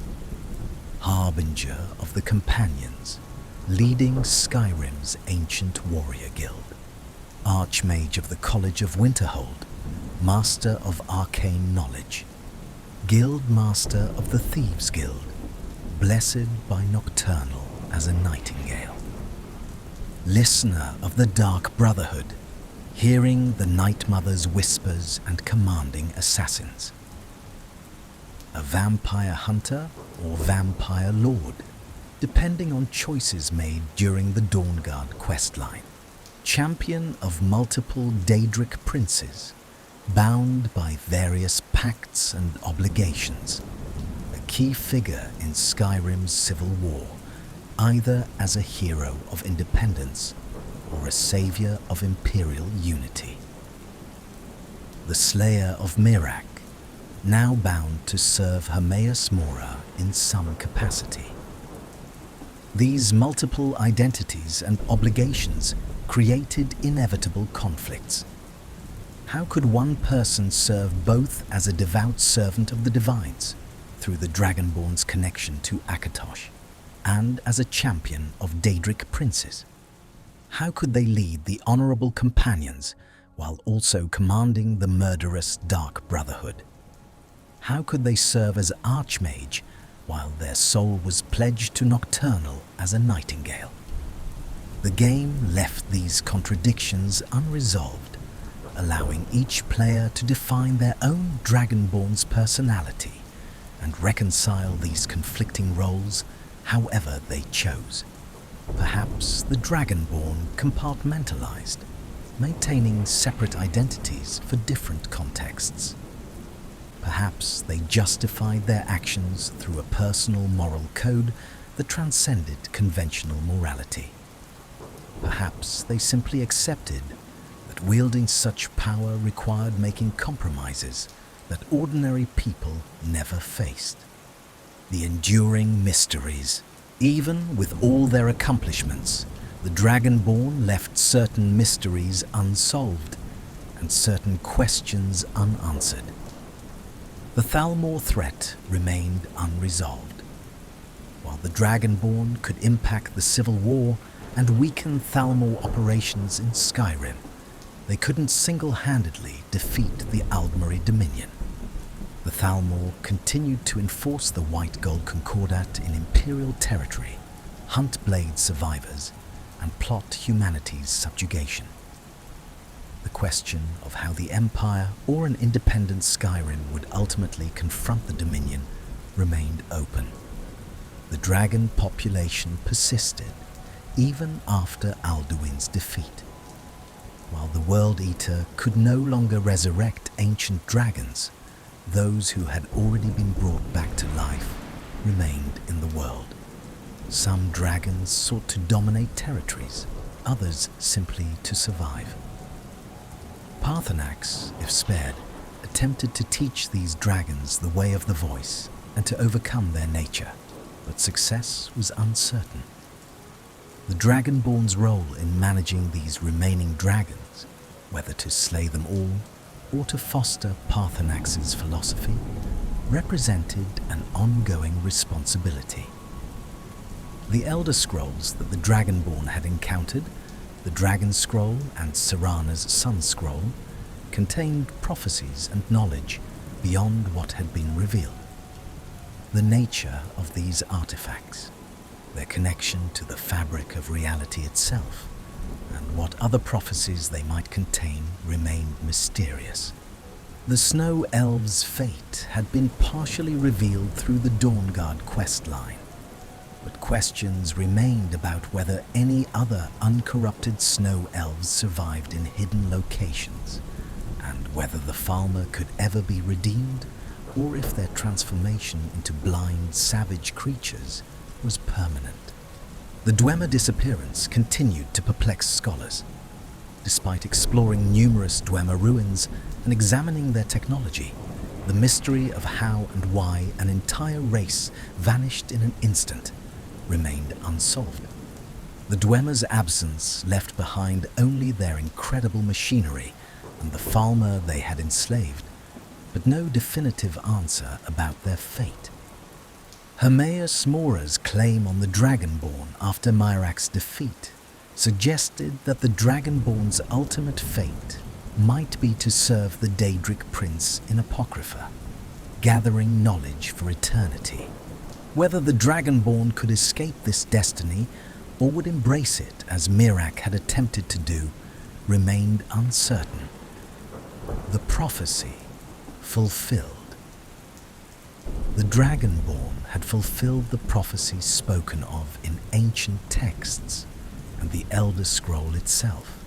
harbinger of the companions, leading Skyrim's ancient warrior guild, Archmage of the College of Winterhold, Master of Arcane Knowledge, Guild Master of the Thieves Guild, blessed by Nocturnal as a nightingale, Listener of the Dark Brotherhood, hearing the Night Mother's whispers and commanding assassins, a vampire hunter or vampire lord, depending on choices made during the Dawnguard questline, champion of multiple Daedric princes, bound by various pacts and obligations, a key figure in Skyrim's civil war, either as a hero of independence or a savior of imperial unity. the slayer of Miraak, now bound to serve Hermaeus Mora in some capacity. These multiple identities and obligations created inevitable conflicts. How could one person serve both as a devout servant of the Divines, through the Dragonborn's connection to Akatosh, and as a champion of Daedric Princes? How could they lead the honorable companions while also commanding the murderous Dark Brotherhood? How could they serve as Archmage while their soul was pledged to Nocturnal as a nightingale? The game left these contradictions unresolved, allowing each player to define their own Dragonborn's personality and reconcile these conflicting roles however they chose. Perhaps the Dragonborn compartmentalized, maintaining separate identities for different contexts. Perhaps they justified their actions through a personal moral code that transcended conventional morality. Perhaps they simply accepted that wielding such power required making compromises that ordinary people never faced. The enduring mysteries. Even with all their accomplishments, the Dragonborn left certain mysteries unsolved and certain questions unanswered. The Thalmor threat remained unresolved. While the Dragonborn could impact the Civil War and weaken Thalmor operations in Skyrim, they couldn't single-handedly defeat the Aldmeri Dominion. The Thalmor continued to enforce the White Gold Concordat in Imperial territory, hunt Blade survivors, and plot humanity's subjugation. The question of how the Empire or an independent Skyrim would ultimately confront the Dominion remained open. The dragon population persisted even after Alduin's defeat. While the World Eater could no longer resurrect ancient dragons, those who had already been brought back to life remained in the world. Some dragons sought to dominate territories, others simply to survive. Paarthurnax, if spared, attempted to teach these dragons the way of the voice and to overcome their nature, but success was uncertain. The Dragonborn's role in managing these remaining dragons, whether to slay them all or to foster Paarthurnax's philosophy, represented an ongoing responsibility. The Elder Scrolls that the Dragonborn had encountered, the Dragon Scroll and Serana's Sun Scroll, contained prophecies and knowledge beyond what had been revealed. The nature of these artifacts, their connection to the fabric of reality itself, and what other prophecies they might contain remained mysterious. The Snow Elves' fate had been partially revealed through the Dawnguard questline, but questions remained about whether any other uncorrupted Snow Elves survived in hidden locations, and whether the Falmer could ever be redeemed, or if their transformation into blind, savage creatures was permanent. The Dwemer disappearance continued to perplex scholars. Despite exploring numerous Dwemer ruins and examining their technology, the mystery of how and why an entire race vanished in an instant remained unsolved. The Dwemer's absence left behind only their incredible machinery and the Falmer they had enslaved, but no definitive answer about their fate. Hermaeus Mora's claim on the Dragonborn after Miraak's defeat suggested that the Dragonborn's ultimate fate might be to serve the Daedric Prince in Apocrypha, gathering knowledge for eternity. Whether the Dragonborn could escape this destiny or would embrace it as Miraak had attempted to do remained uncertain. The prophecy fulfilled. The Dragonborn had fulfilled the prophecies spoken of in ancient texts and the Elder Scroll itself.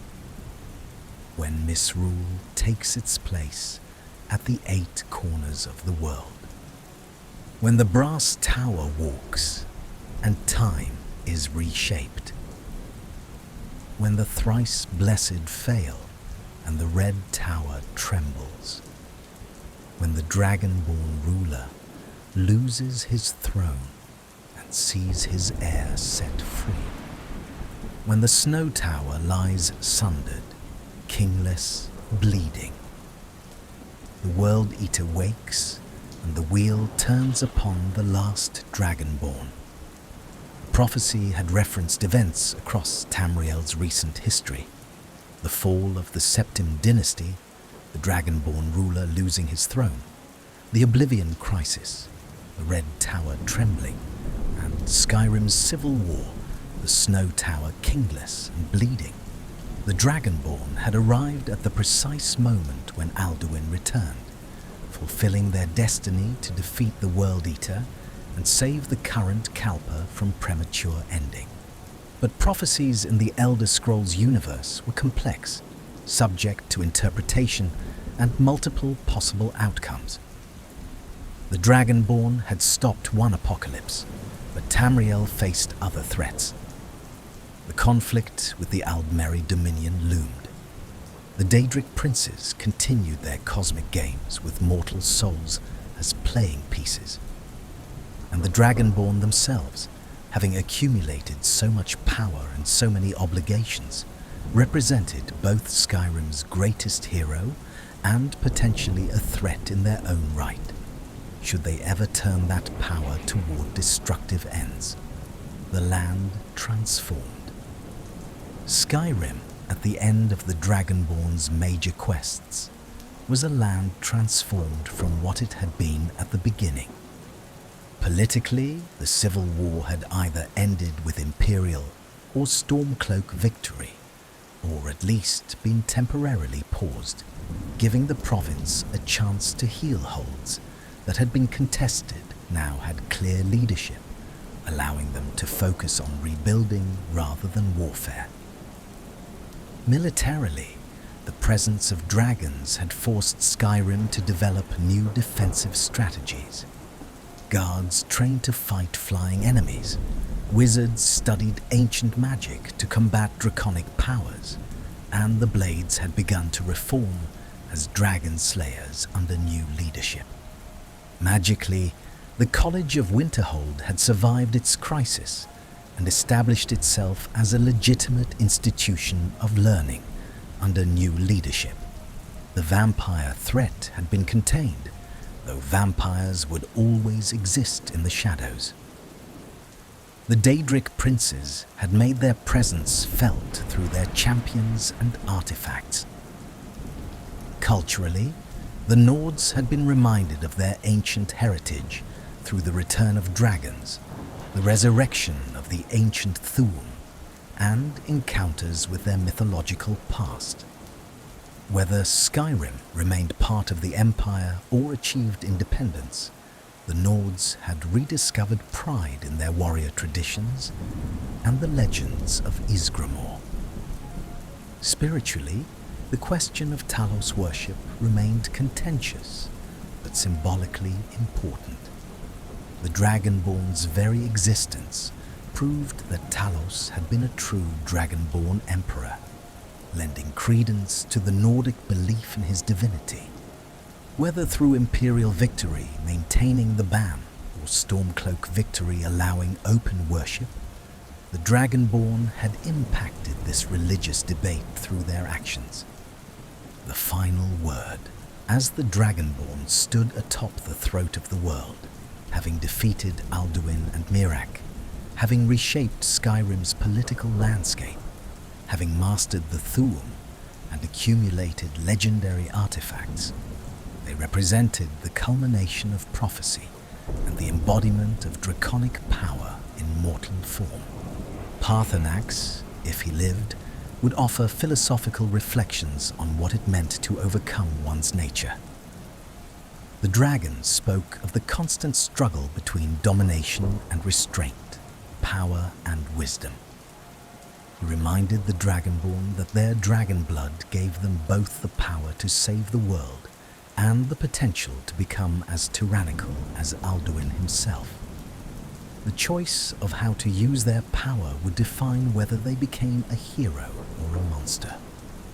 When misrule takes its place at the 8 corners of the world. When the brass tower walks and time is reshaped. When the thrice blessed fail and the red tower trembles. When the Dragonborn ruler loses his throne and sees his heir set free. When the snow tower lies sundered, kingless, bleeding. The World Eater wakes, and the wheel turns upon the last Dragonborn. Prophecy had referenced events across Tamriel's recent history. The fall of the Septim dynasty, the Dragonborn ruler losing his throne, the Oblivion crisis, the Red Tower trembling, and Skyrim's civil war, the Snow Tower kingless and bleeding. The Dragonborn had arrived at the precise moment when Alduin returned, fulfilling their destiny to defeat the World Eater and save the current Kalpa from premature ending. But prophecies in the Elder Scrolls universe were complex, subject to interpretation and multiple possible outcomes. The Dragonborn had stopped one apocalypse, but Tamriel faced other threats. The conflict with the Aldmeri Dominion loomed. The Daedric Princes continued their cosmic games with mortal souls as playing pieces. And the Dragonborn themselves, having accumulated so much power and so many obligations, represented both Skyrim's greatest hero and potentially a threat in their own right, should they ever turn that power toward destructive ends. The land transformed. Skyrim, at the end of the Dragonborn's major quests, was a land transformed from what it had been at the beginning. Politically, the civil war had either ended with Imperial or Stormcloak victory, or at least been temporarily paused, giving the province a chance to heal holds that had been contested now had clear leadership, allowing them to focus on rebuilding rather than warfare. Militarily, the presence of dragons had forced Skyrim to develop new defensive strategies. Guards trained to fight flying enemies. Wizards studied ancient magic to combat draconic powers, and the Blades had begun to reform as dragon slayers under new leadership. Magically, the College of Winterhold had survived its crisis and established itself as a legitimate institution of learning under new leadership. The vampire threat had been contained, though vampires would always exist in the shadows. The Daedric Princes had made their presence felt through their champions and artifacts. Culturally, the Nords had been reminded of their ancient heritage through the return of dragons, the resurrection of the ancient Thu'um, and encounters with their mythological past. Whether Skyrim remained part of the Empire or achieved independence, the Nords had rediscovered pride in their warrior traditions and the legends of Ysgramor. Spiritually, the question of Talos worship remained contentious, but symbolically important. The Dragonborn's very existence proved that Talos had been a true Dragonborn emperor, lending credence to the Nordic belief in his divinity. Whether through Imperial victory maintaining the ban, or Stormcloak victory allowing open worship, the Dragonborn had impacted this religious debate through their actions. The final word, as the Dragonborn stood atop the throat of the world, having defeated Alduin and Miraak, having reshaped Skyrim's political landscape, having mastered the Thu'um and accumulated legendary artifacts, they represented the culmination of prophecy and the embodiment of draconic power in mortal form. Paarthurnax, if he lived, would offer philosophical reflections on what it meant to overcome one's nature. The dragon spoke of the constant struggle between domination and restraint, power and wisdom. He reminded the Dragonborn that their dragon blood gave them both the power to save the world and the potential to become as tyrannical as Alduin himself. The choice of how to use their power would define whether they became a hero or a monster.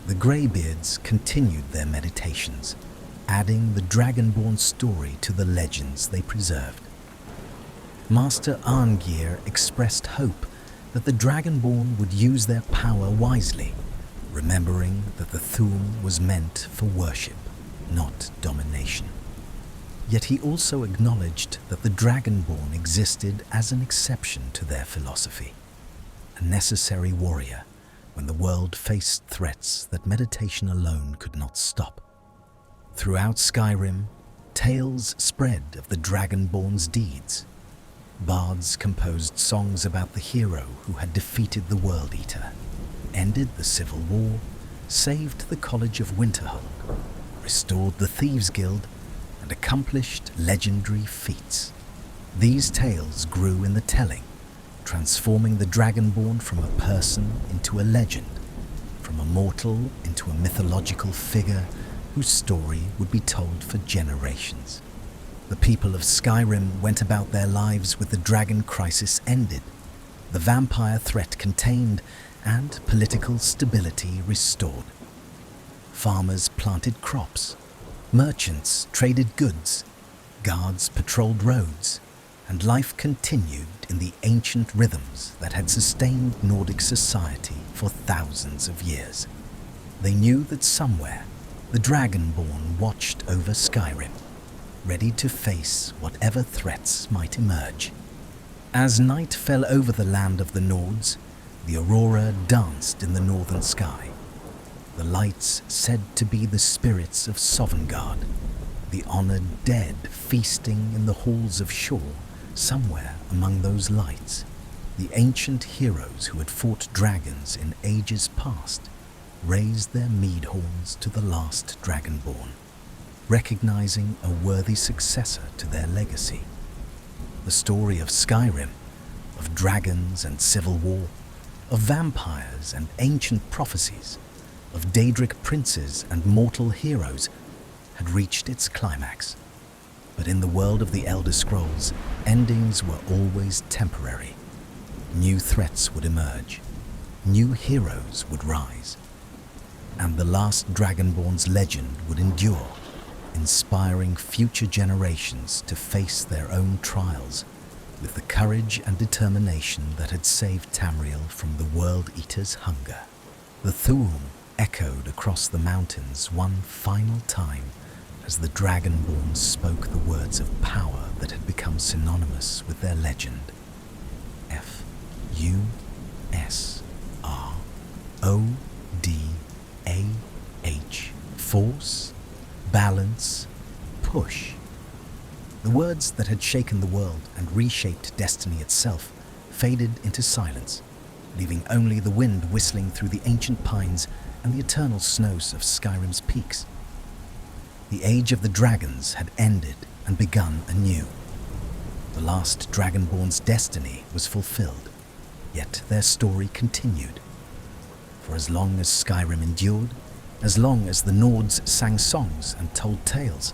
The Greybeards continued their meditations, adding the Dragonborn story to the legends they preserved. Master Arngeir expressed hope that the Dragonborn would use their power wisely, remembering that the Thu'um was meant for worship, not domination. Yet he also acknowledged that the Dragonborn existed as an exception to their philosophy, a necessary warrior when the world faced threats that meditation alone could not stop. Throughout Skyrim, tales spread of the Dragonborn's deeds. Bards composed songs about the hero who had defeated the World Eater, ended the Civil War, saved the College of Winterhold, restored the Thieves Guild, and accomplished legendary feats. These tales grew in the telling, transforming the Dragonborn from a person into a legend, from a mortal into a mythological figure whose story would be told for generations. The people of Skyrim went about their lives with the dragon crisis ended, the vampire threat contained, and political stability restored. Farmers planted crops, merchants traded goods, guards patrolled roads, and life continued in the ancient rhythms that had sustained Nordic society for thousands of years. They knew that somewhere the Dragonborn watched over Skyrim, ready to face whatever threats might emerge. As night fell over the land of the Nords, the aurora danced in the northern sky. The lights said to be the spirits of Sovngarde, the honored dead feasting in the halls of Shore. Somewhere among those lights, the ancient heroes who had fought dragons in ages past raised their mead horns to the last Dragonborn, recognizing a worthy successor to their legacy. The story of Skyrim, of dragons and civil war, of vampires and ancient prophecies, of Daedric princes and mortal heroes, had reached its climax. But in the world of the Elder Scrolls, endings were always temporary. New threats would emerge, new heroes would rise, and the last Dragonborn's legend would endure, inspiring future generations to face their own trials with the courage and determination that had saved Tamriel from the World Eater's hunger. The Thu'um echoed across the mountains one final time as the Dragonborn spoke the words of power that had become synonymous with their legend. F-U-S-R-O-D-A-H. Force, balance, push. The words that had shaken the world and reshaped destiny itself faded into silence, leaving only the wind whistling through the ancient pines and the eternal snows of Skyrim's peaks. The age of the dragons had ended and begun anew. The last Dragonborn's destiny was fulfilled, yet their story continued. For as long as Skyrim endured, as long as the Nords sang songs and told tales,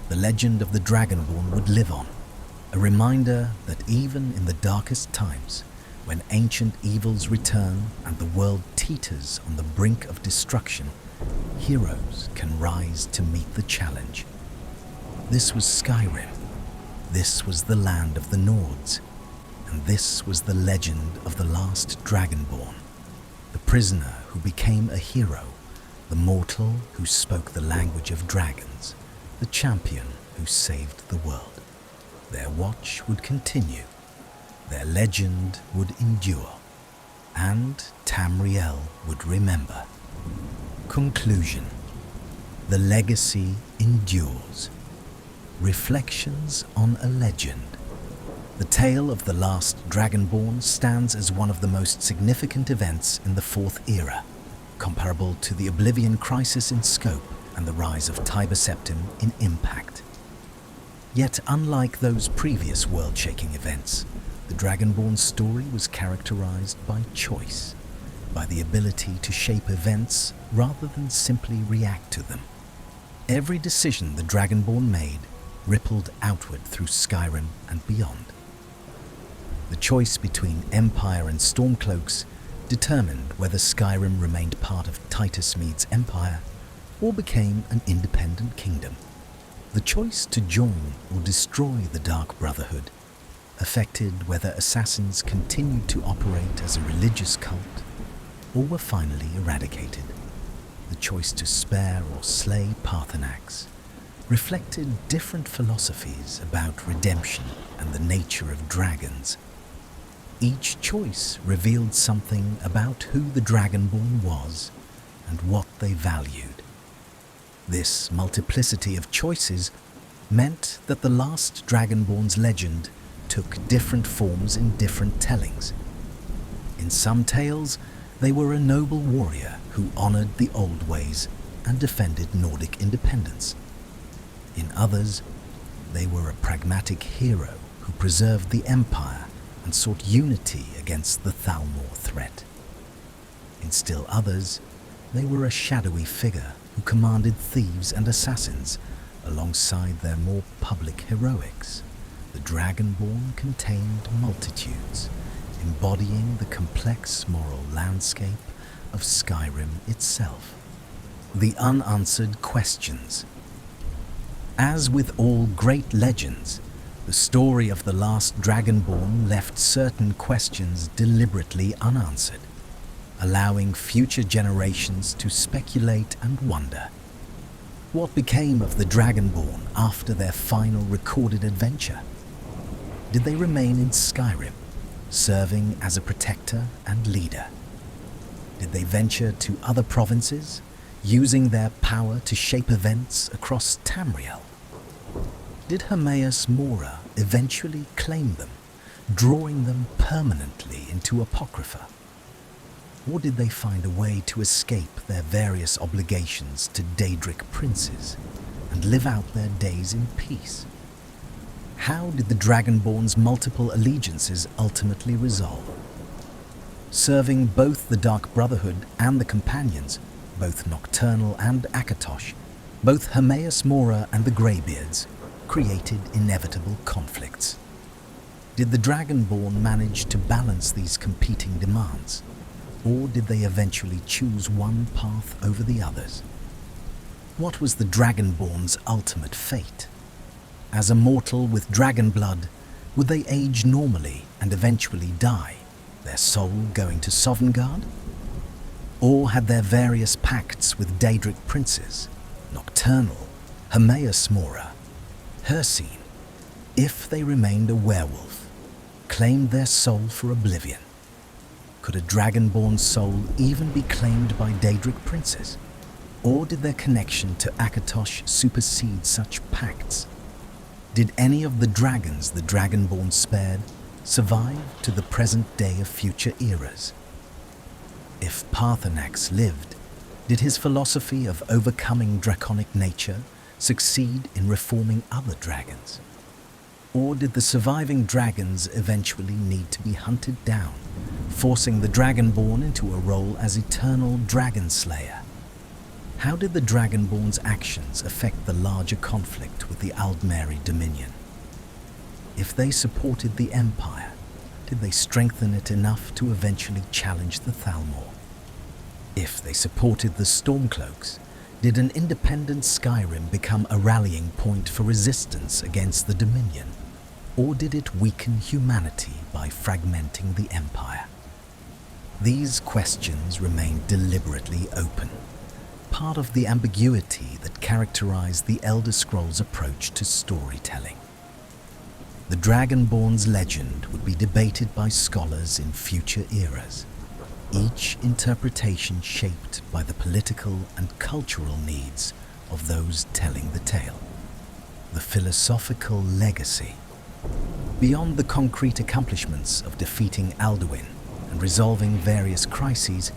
the legend of the Dragonborn would live on, a reminder that even in the darkest times, when ancient evils return and the world teeters on the brink of destruction, heroes can rise to meet the challenge. This was Skyrim. This was the land of the Nords. And this was the legend of the last Dragonborn, the prisoner who became a hero, the mortal who spoke the language of dragons, the champion who saved the world. Their watch would continue. Their legend would endure. And Tamriel would remember. Conclusion. The legacy endures. Reflections on a legend. The tale of the last Dragonborn stands as one of the most significant events in the Fourth Era, comparable to the Oblivion Crisis in scope and the rise of Tiber Septim in impact. Yet unlike those previous world-shaking events, the Dragonborn's story was characterized by choice, by the ability to shape events rather than simply react to them. Every decision the Dragonborn made rippled outward through Skyrim and beyond. The choice between Empire and Stormcloaks determined whether Skyrim remained part of Titus Mede's empire or became an independent kingdom. The choice to join or destroy the Dark Brotherhood affected whether assassins continued to operate as a religious cult or were finally eradicated. The choice to spare or slay Paarthurnax reflected different philosophies about redemption and the nature of dragons. Each choice revealed something about who the Dragonborn was and what they valued. This multiplicity of choices meant that the last Dragonborn's legend took different forms in different tellings. In some tales, they were a noble warrior who honored the old ways and defended Nordic independence. In others, they were a pragmatic hero who preserved the empire and sought unity against the Thalmor threat. In still others, they were a shadowy figure who commanded thieves and assassins alongside their more public heroics. The Dragonborn contained multitudes, embodying the complex moral landscape of Skyrim itself. The unanswered questions. As with all great legends, the story of the last Dragonborn left certain questions deliberately unanswered, allowing future generations to speculate and wonder. What became of the Dragonborn after their final recorded adventure? Did they remain in Skyrim, serving as a protector and leader? Did they venture to other provinces, using their power to shape events across Tamriel? Did Hermaeus Mora eventually claim them, drawing them permanently into Apocrypha? Or did they find a way to escape their various obligations to Daedric princes and live out their days in peace? How did the Dragonborn's multiple allegiances ultimately resolve? Serving both the Dark Brotherhood and the Companions, both Nocturnal and Akatosh, both Hermaeus Mora and the Greybeards created inevitable conflicts. Did the Dragonborn manage to balance these competing demands, or did they eventually choose one path over the others? What was the Dragonborn's ultimate fate? As a mortal with dragon blood, would they age normally and eventually die, their soul going to Sovngarde? Or had their various pacts with Daedric princes, Nocturnal, Hermaeus Mora, Hircine, if they remained a werewolf, claimed their soul for oblivion? Could a Dragonborn soul even be claimed by Daedric princes? Or did their connection to Akatosh supersede such pacts? Did any of the dragons the Dragonborn spared survive to the present day of future eras? If Paarthurnax lived, did his philosophy of overcoming draconic nature succeed in reforming other dragons? Or did the surviving dragons eventually need to be hunted down, forcing the Dragonborn into a role as eternal dragon slayer? How did the Dragonborn's actions affect the larger conflict with the Aldmeri Dominion? If they supported the Empire, did they strengthen it enough to eventually challenge the Thalmor? If they supported the Stormcloaks, did an independent Skyrim become a rallying point for resistance against the Dominion? Or did it weaken humanity by fragmenting the Empire? These questions remain deliberately open, part of the ambiguity that characterized the Elder Scrolls' approach to storytelling. The Dragonborn's legend would be debated by scholars in future eras, each interpretation shaped by the political and cultural needs of those telling the tale. The philosophical legacy. Beyond the concrete accomplishments of defeating Alduin and resolving various crises,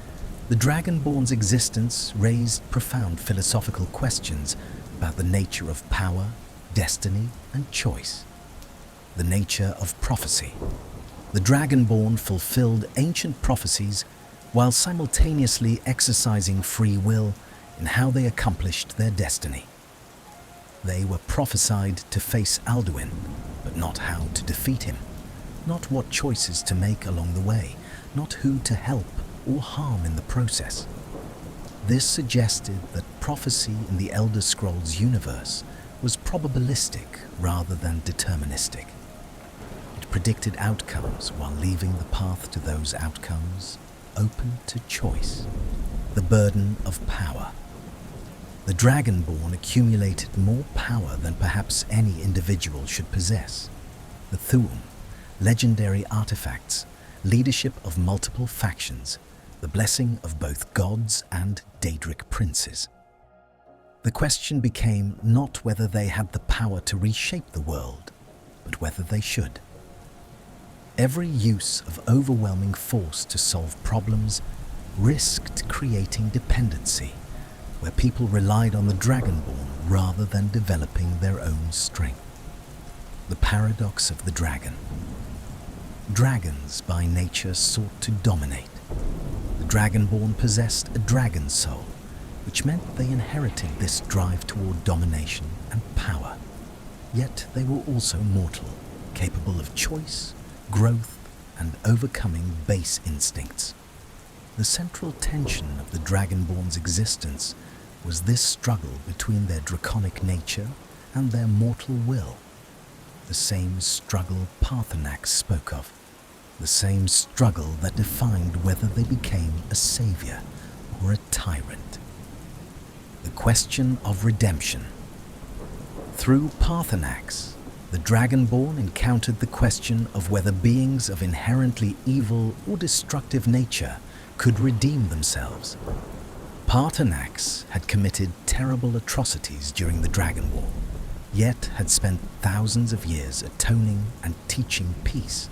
the Dragonborn's existence raised profound philosophical questions about the nature of power, destiny, and choice. The nature of prophecy. The Dragonborn fulfilled ancient prophecies while simultaneously exercising free will in how they accomplished their destiny. They were prophesied to face Alduin, but not how to defeat him, not what choices to make along the way, not who to help, or harm in the process. This suggested that prophecy in the Elder Scrolls universe was probabilistic rather than deterministic. It predicted outcomes while leaving the path to those outcomes open to choice. The burden of power. The Dragonborn accumulated more power than perhaps any individual should possess. The Thu'um, legendary artifacts, leadership of multiple factions, the blessing of both gods and Daedric princes. The question became not whether they had the power to reshape the world, but whether they should. Every use of overwhelming force to solve problems risked creating dependency, where people relied on the Dragonborn rather than developing their own strength. The paradox of the dragon. Dragons by nature sought to dominate. The Dragonborn possessed a dragon soul, which meant they inherited this drive toward domination and power. Yet they were also mortal, capable of choice, growth, and overcoming base instincts. The central tension of the Dragonborn's existence was this struggle between their draconic nature and their mortal will. The same struggle Paarthurnax spoke of, the same struggle that defined whether they became a savior or a tyrant. The question of redemption. Through Paarthurnax, the Dragonborn encountered the question of whether beings of inherently evil or destructive nature could redeem themselves. Paarthurnax had committed terrible atrocities during the Dragon War, yet had spent thousands of years atoning and teaching peace.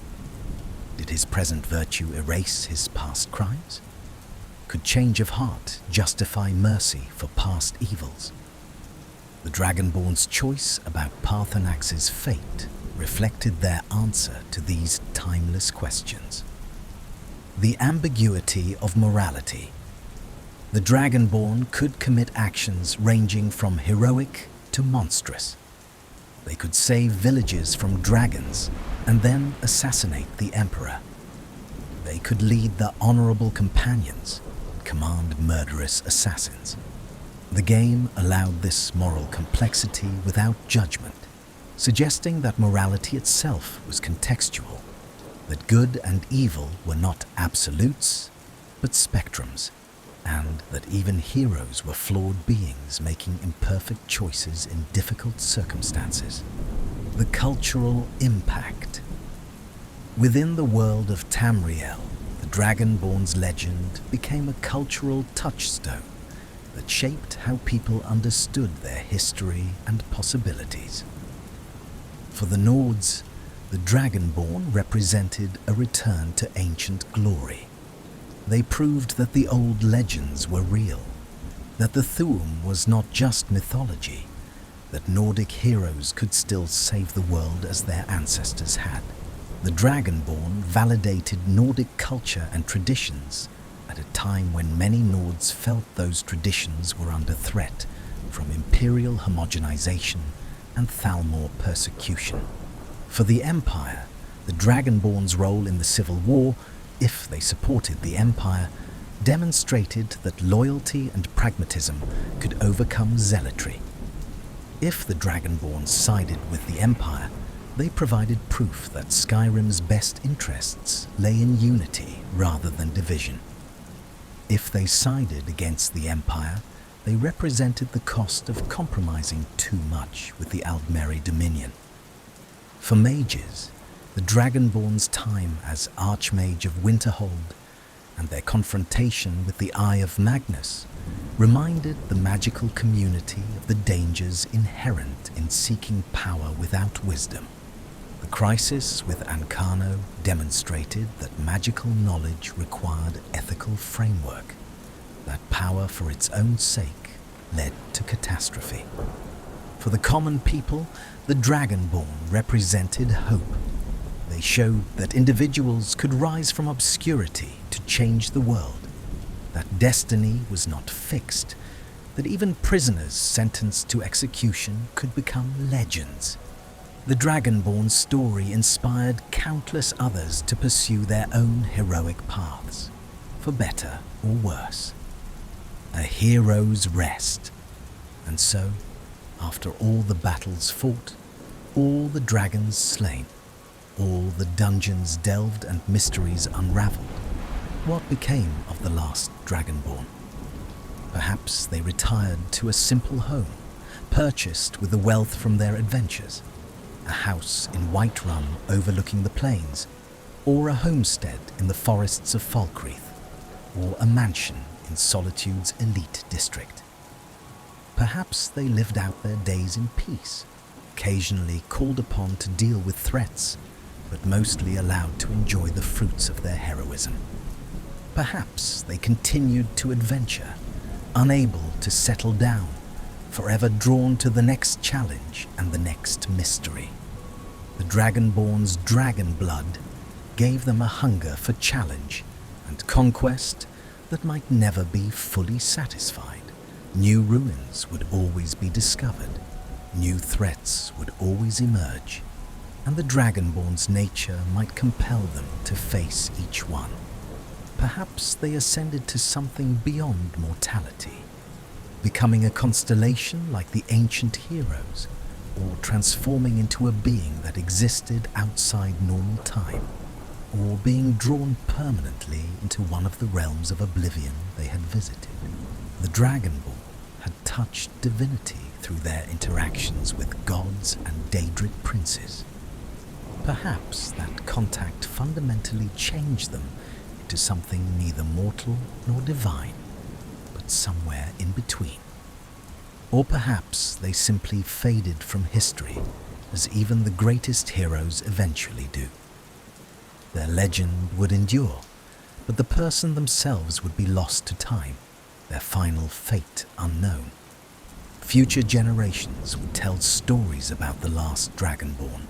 Did his present virtue erase his past crimes? Could change of heart justify mercy for past evils? The Dragonborn's choice about Paarthurnax's fate reflected their answer to these timeless questions. The ambiguity of morality. The Dragonborn could commit actions ranging from heroic to monstrous. They could save villages from dragons and then assassinate the Emperor. They could lead the honorable companions, command murderous assassins. The game allowed this moral complexity without judgment, suggesting that morality itself was contextual, that good and evil were not absolutes, but spectrums, and that even heroes were flawed beings making imperfect choices in difficult circumstances. The cultural impact. Within the world of Tamriel, the Dragonborn's legend became a cultural touchstone that shaped how people understood their history and possibilities. For the Nords, the Dragonborn represented a return to ancient glory. They proved that the old legends were real, that the Thu'um was not just mythology, that Nordic heroes could still save the world as their ancestors had. The Dragonborn validated Nordic culture and traditions at a time when many Nords felt those traditions were under threat from imperial homogenization and Thalmor persecution. For the Empire, the Dragonborn's role in the Civil War, if they supported the Empire, demonstrated that loyalty and pragmatism could overcome zealotry. If the Dragonborn sided with the Empire, they provided proof that Skyrim's best interests lay in unity rather than division. If they sided against the Empire, they represented the cost of compromising too much with the Aldmeri Dominion. For mages, the Dragonborn's time as Archmage of Winterhold and their confrontation with the Eye of Magnus reminded the magical community of the dangers inherent in seeking power without wisdom. The crisis with Ancano demonstrated that magical knowledge required ethical framework, that power for its own sake led to catastrophe. For the common people, the Dragonborn represented hope. They showed that individuals could rise from obscurity to change the world, that destiny was not fixed, that even prisoners sentenced to execution could become legends. The Dragonborn's story inspired countless others to pursue their own heroic paths. for better or worse. A hero's rest. And so, after all the battles fought, all the dragons slain, all the dungeons delved and mysteries unravelled, what became of the last Dragonborn? Perhaps they retired to a simple home, purchased with the wealth from their adventures, a house in Whiterun overlooking the plains, or a homestead in the forests of Falkreath, or a mansion in Solitude's elite district. Perhaps they lived out their days in peace, occasionally called upon to deal with threats, but mostly allowed to enjoy the fruits of their heroism. Perhaps they continued to adventure, unable to settle down, forever drawn to the next challenge and the next mystery. The Dragonborn's dragon blood gave them a hunger for challenge and conquest that might never be fully satisfied. New ruins would always be discovered, new threats would always emerge, and the Dragonborn's nature might compel them to face each one. Perhaps they ascended to something beyond mortality, becoming a constellation like the ancient heroes, or transforming into a being that existed outside normal time, or being drawn permanently into one of the realms of oblivion they had visited. The Dragonborn had touched divinity through their interactions with gods and Daedric princes. Perhaps that contact fundamentally changed them into something neither mortal nor divine, but somewhere in between. Or perhaps they simply faded from history, as even the greatest heroes eventually do. Their legend would endure, but the person themselves would be lost to time, their final fate unknown. Future generations would tell stories about the last Dragonborn,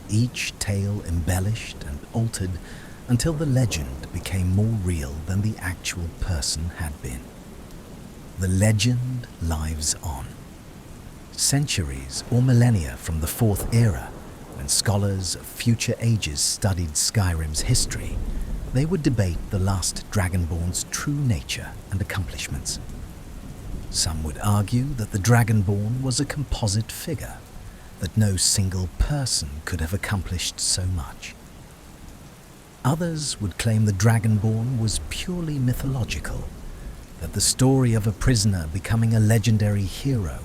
each tale embellished and altered until the legend became more real than the actual person had been. The legend lives on. Centuries or millennia from the Fourth Era, when scholars of future ages studied Skyrim's history, they would debate the last Dragonborn's true nature and accomplishments. Some would argue that the Dragonborn was a composite figure, that no single person could have accomplished so much. Others would claim the Dragonborn was purely mythological, that the story of a prisoner becoming a legendary hero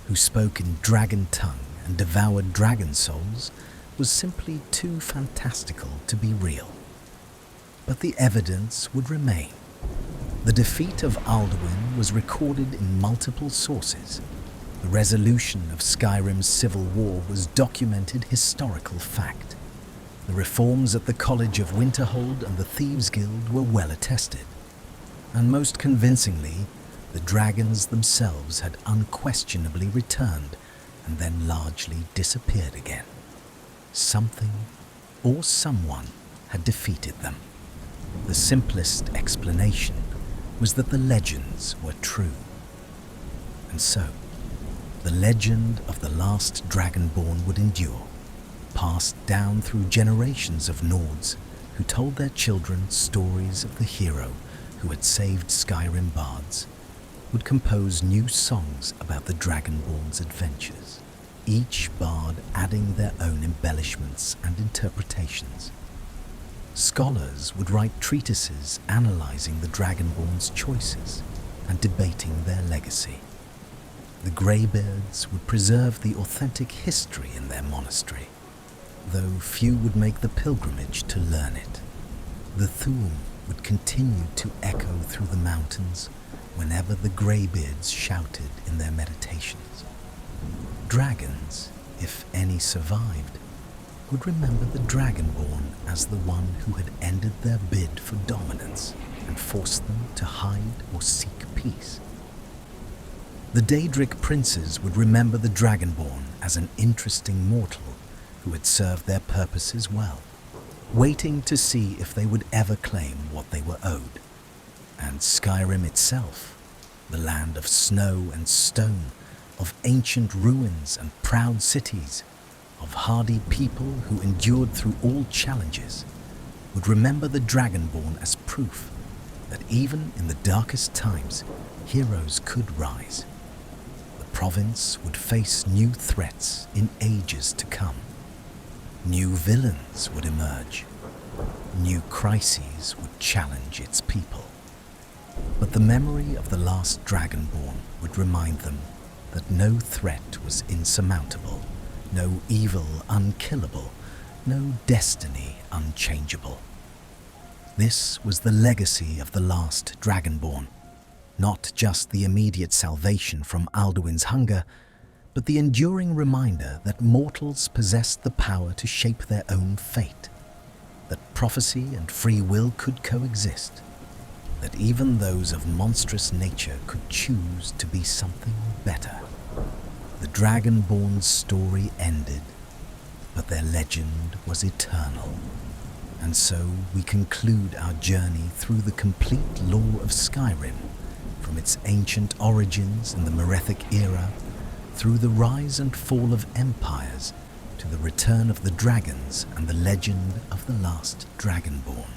who spoke in dragon tongue and devoured dragon souls was simply too fantastical to be real. But the evidence would remain. The defeat of Alduin was recorded in multiple sources. The resolution of Skyrim's civil war was documented historical fact. The reforms at the College of Winterhold and the Thieves Guild were well attested. And most convincingly, the dragons themselves had unquestionably returned and then largely disappeared again. Something or someone had defeated them. The simplest explanation was that the legends were true. And so, the legend of the last Dragonborn would endure, passed down through generations of Nords who told their children stories of the hero who had saved Skyrim bards, would compose new songs about the Dragonborn's adventures, each bard adding their own embellishments and interpretations. Scholars would write treatises analysing the Dragonborn's choices and debating their legacy. The Greybeards would preserve the authentic history in their monastery, though few would make the pilgrimage to learn it. The Thu'um would continue to echo through the mountains whenever the Greybeards shouted in their meditations. Dragons, if any survived, would remember the Dragonborn as the one who had ended their bid for dominance and forced them to hide or seek peace. The Daedric Princes would remember the Dragonborn as an interesting mortal who had served their purposes well, waiting to see if they would ever claim what they were owed. And Skyrim itself, the land of snow and stone, of ancient ruins and proud cities, of hardy people who endured through all challenges, would remember the Dragonborn as proof that even in the darkest times, heroes could rise. The province would face new threats in ages to come. New villains would emerge. New crises would challenge its people. But the memory of the last Dragonborn would remind them that no threat was insurmountable, no evil unkillable, no destiny unchangeable. This was the legacy of the last Dragonborn, not just the immediate salvation from Alduin's hunger, but the enduring reminder that mortals possessed the power to shape their own fate, that prophecy and free will could coexist, that even those of monstrous nature could choose to be something better. The Dragonborn's story ended, but their legend was eternal. And so we conclude our journey through the complete lore of Skyrim, from its ancient origins in the Merethic Era, through the rise and fall of empires, to the return of the dragons and the legend of the last Dragonborn.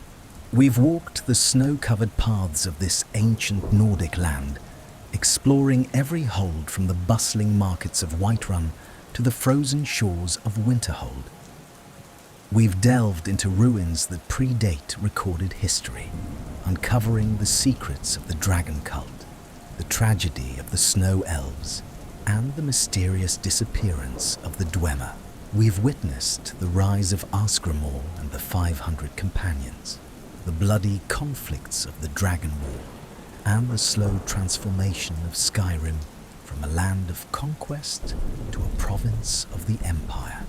We've walked the snow-covered paths of this ancient Nordic land, exploring every hold from the bustling markets of Whiterun to the frozen shores of Winterhold. We've delved into ruins that predate recorded history, uncovering the secrets of the dragon cult, the tragedy of the snow elves, and the mysterious disappearance of the Dwemer. We've witnessed the rise of Asgrimor and the 500 companions, the bloody conflicts of the Dragon War, and the slow transformation of Skyrim from a land of conquest to a province of the Empire.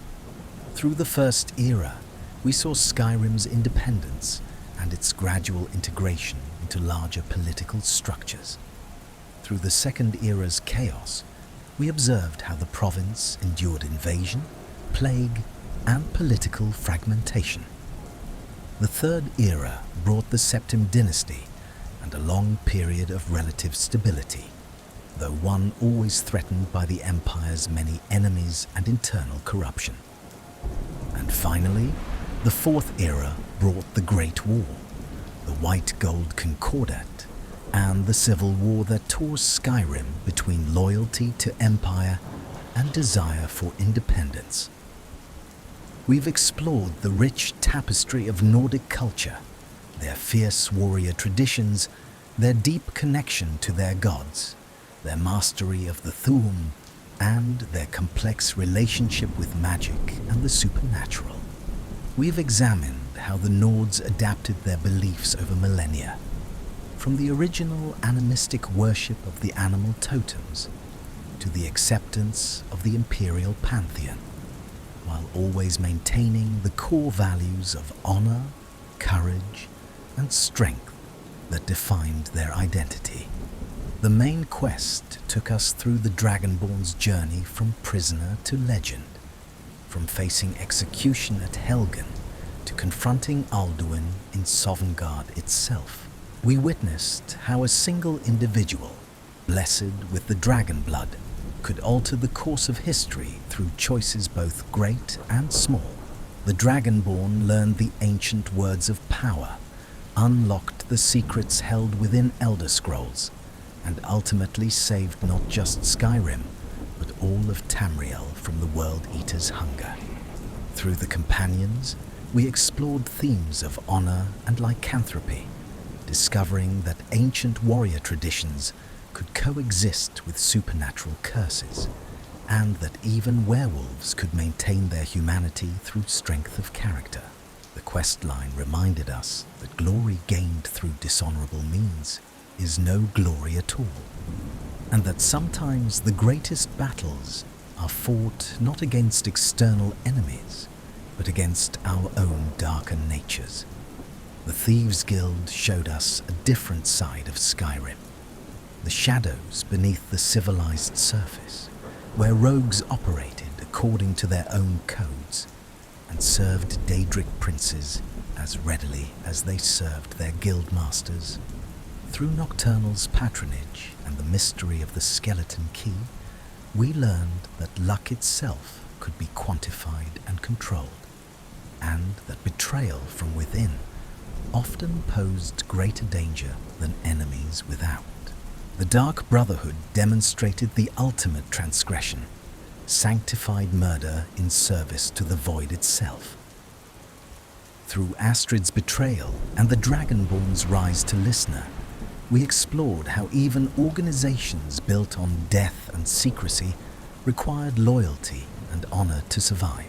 Through the First Era, we saw Skyrim's independence and its gradual integration into larger political structures. Through the Second Era's chaos, we observed how the province endured invasion, plague, and political fragmentation. The Third Era brought the Septim dynasty and a long period of relative stability, though one always threatened by the Empire's many enemies and internal corruption. And finally, the Fourth Era brought the Great War, the White Gold Concordat, and the civil war that tore Skyrim between loyalty to Empire and desire for independence. We've explored the rich tapestry of Nordic culture, their fierce warrior traditions, their deep connection to their gods, their mastery of the Thu'um, and their complex relationship with magic and the supernatural. We've examined how the Nords adapted their beliefs over millennia, from the original animistic worship of the animal totems to the acceptance of the imperial pantheon, while always maintaining the core values of honor, courage, and strength that defined their identity. The main quest took us through the Dragonborn's journey from prisoner to legend, from facing execution at Helgen to confronting Alduin in Sovngarde itself. We witnessed how a single individual, blessed with the dragon blood, could alter the course of history through choices both great and small. The Dragonborn learned the ancient words of power, unlocked the secrets held within Elder Scrolls, and ultimately saved not just Skyrim, but all of Tamriel from the World Eater's hunger. Through the Companions, we explored themes of honor and lycanthropy, discovering that ancient warrior traditions could coexist with supernatural curses, and that even werewolves could maintain their humanity through strength of character. The quest line reminded us that glory gained through dishonorable means is no glory at all, and that sometimes the greatest battles are fought not against external enemies, but against our own darker natures. The Thieves Guild showed us a different side of Skyrim, the shadows beneath the civilized surface, where rogues operated according to their own codes and served Daedric princes as readily as they served their guild masters. Through Nocturnal's patronage and the mystery of the skeleton key, we learned that luck itself could be quantified and controlled, and that betrayal from within often posed greater danger than enemies without. The Dark Brotherhood demonstrated the ultimate transgression, sanctified murder in service to the void itself. Through Astrid's betrayal and the Dragonborn's rise to Listener, we explored how even organizations built on death and secrecy required loyalty and honor to survive.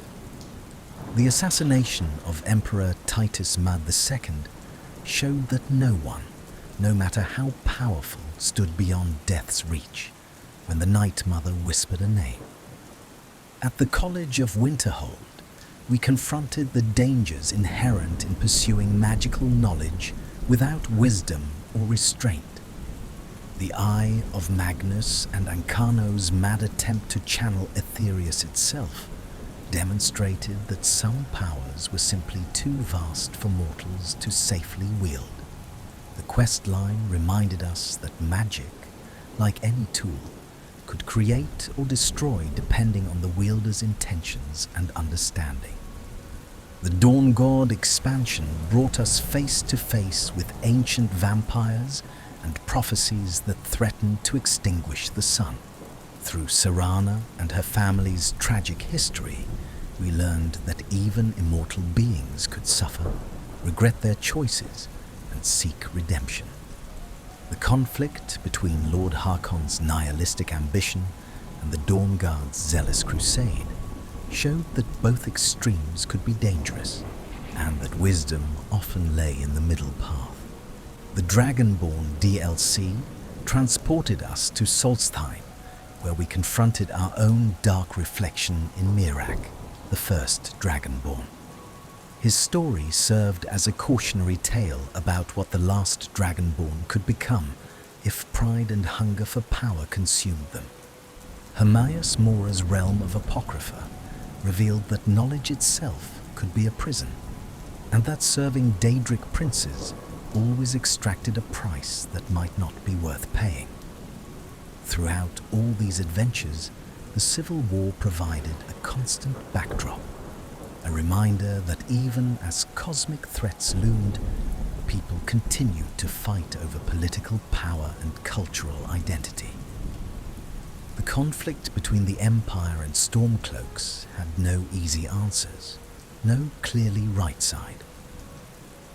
The assassination of Emperor Titus Mud II showed that no one, no matter how powerful, stood beyond death's reach when the Night Mother whispered a name. At the College of Winterhold, we confronted the dangers inherent in pursuing magical knowledge without wisdom or restraint. The eye of Magnus and Ancano's mad attempt to channel Aetherius itself demonstrated that some powers were simply too vast for mortals to safely wield. The quest line reminded us that magic, like any tool, could create or destroy depending on the wielder's intentions and understanding. The Dawnguard expansion brought us face to face with ancient vampires and prophecies that threatened to extinguish the sun. Through Serana and her family's tragic history, we learned that even immortal beings could suffer, regret their choices, and seek redemption. The conflict between Lord Harkon's nihilistic ambition and the Dawnguard's zealous crusade showed that both extremes could be dangerous, and that wisdom often lay in the middle path. The Dragonborn DLC transported us to Solstheim, where we confronted our own dark reflection in Miraak, the first Dragonborn. His story served as a cautionary tale about what the last Dragonborn could become if pride and hunger for power consumed them. Hermaeus Mora's realm of Apocrypha revealed that knowledge itself could be a prison, and that serving Daedric princes always extracted a price that might not be worth paying. Throughout all these adventures, the Civil War provided a constant backdrop, a reminder that even as cosmic threats loomed, people continued to fight over political power and cultural identity. The conflict between the Empire and Stormcloaks had no easy answers, no clearly right side.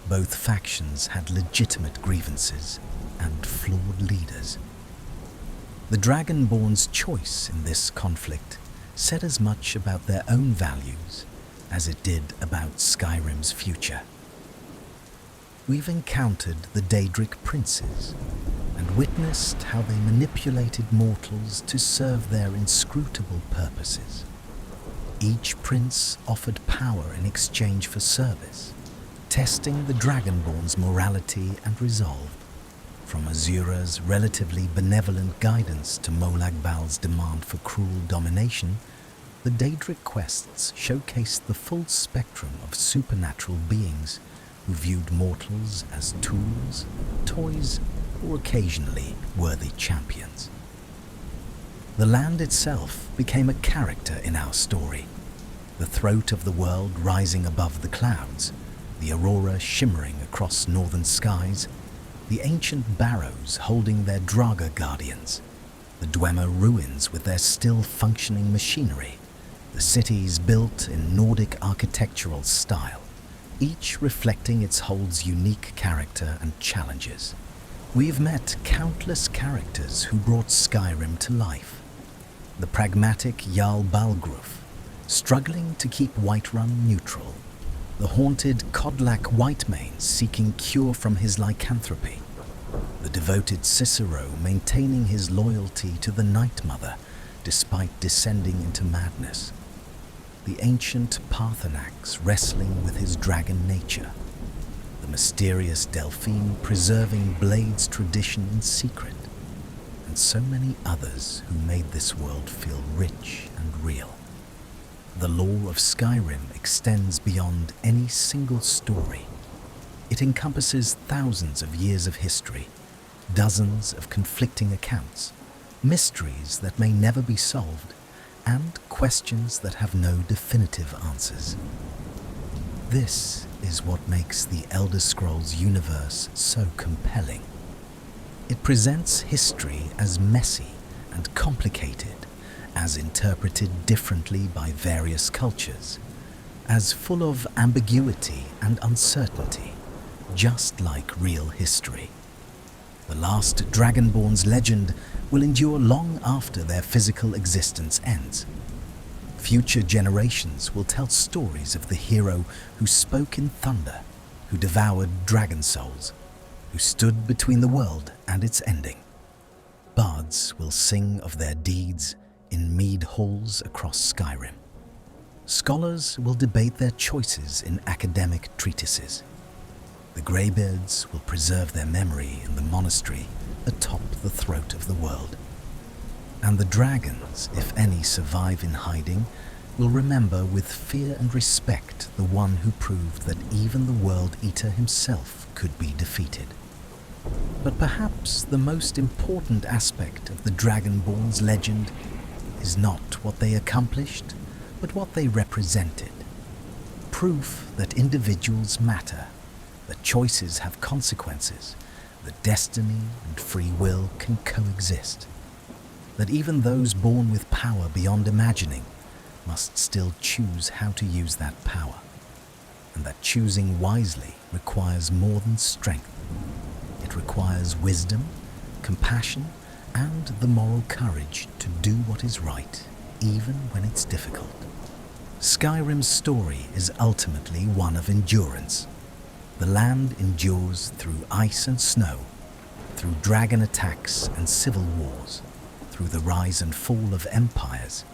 Both factions had legitimate grievances and flawed leaders. The Dragonborn's choice in this conflict said as much about their own values as it did about Skyrim's future. We've encountered the Daedric Princes and witnessed how they manipulated mortals to serve their inscrutable purposes. Each prince offered power in exchange for service, testing the Dragonborn's morality and resolve. From Azura's relatively benevolent guidance to Molag Bal's demand for cruel domination, the Daedric quests showcased the full spectrum of supernatural beings who viewed mortals as tools, toys, or occasionally worthy champions. The land itself became a character in our story, the throat of the world rising above the clouds, the aurora shimmering across northern skies, the ancient barrows holding their Draga guardians, the Dwemer ruins with their still functioning machinery, the cities built in Nordic architectural style, each reflecting its hold's unique character and challenges. We've met countless characters who brought Skyrim to life. The pragmatic Jarl Balgruuf, struggling to keep Whiterun neutral. The haunted Kodlak Whitemane seeking cure from his lycanthropy. The devoted Cicero maintaining his loyalty to the Night Mother despite descending into madness. The ancient Parthenax wrestling with his dragon nature. The mysterious Delphine preserving Blade's tradition in secret, and so many others who made this world feel rich and real. The lore of Skyrim extends beyond any single story. It encompasses thousands of years of history, dozens of conflicting accounts, mysteries that may never be solved, and questions that have no definitive answers. This is what makes the Elder Scrolls universe so compelling. It presents history as messy and complicated, as interpreted differently by various cultures, as full of ambiguity and uncertainty, just like real history. The last Dragonborn's legend will endure long after their physical existence ends. Future generations will tell stories of the hero who spoke in thunder, who devoured dragon souls, who stood between the world and its ending. Bards will sing of their deeds in mead halls across Skyrim. Scholars will debate their choices in academic treatises. The greybeards will preserve their memory in the monastery atop the throat of the world. And the dragons, if any survive in hiding, will remember with fear and respect the one who proved that even the World Eater himself could be defeated. But perhaps the most important aspect of the Dragonborn's legend is not what they accomplished, but what they represented. Proof that individuals matter, that choices have consequences, that destiny and free will can coexist, that even those born with power beyond imagining must still choose how to use that power, and that choosing wisely requires more than strength. It requires wisdom, compassion, and the moral courage to do what is right, even when it's difficult. Skyrim's story is ultimately one of endurance. The land endures through ice and snow, through dragon attacks and civil wars, through the rise and fall of empires.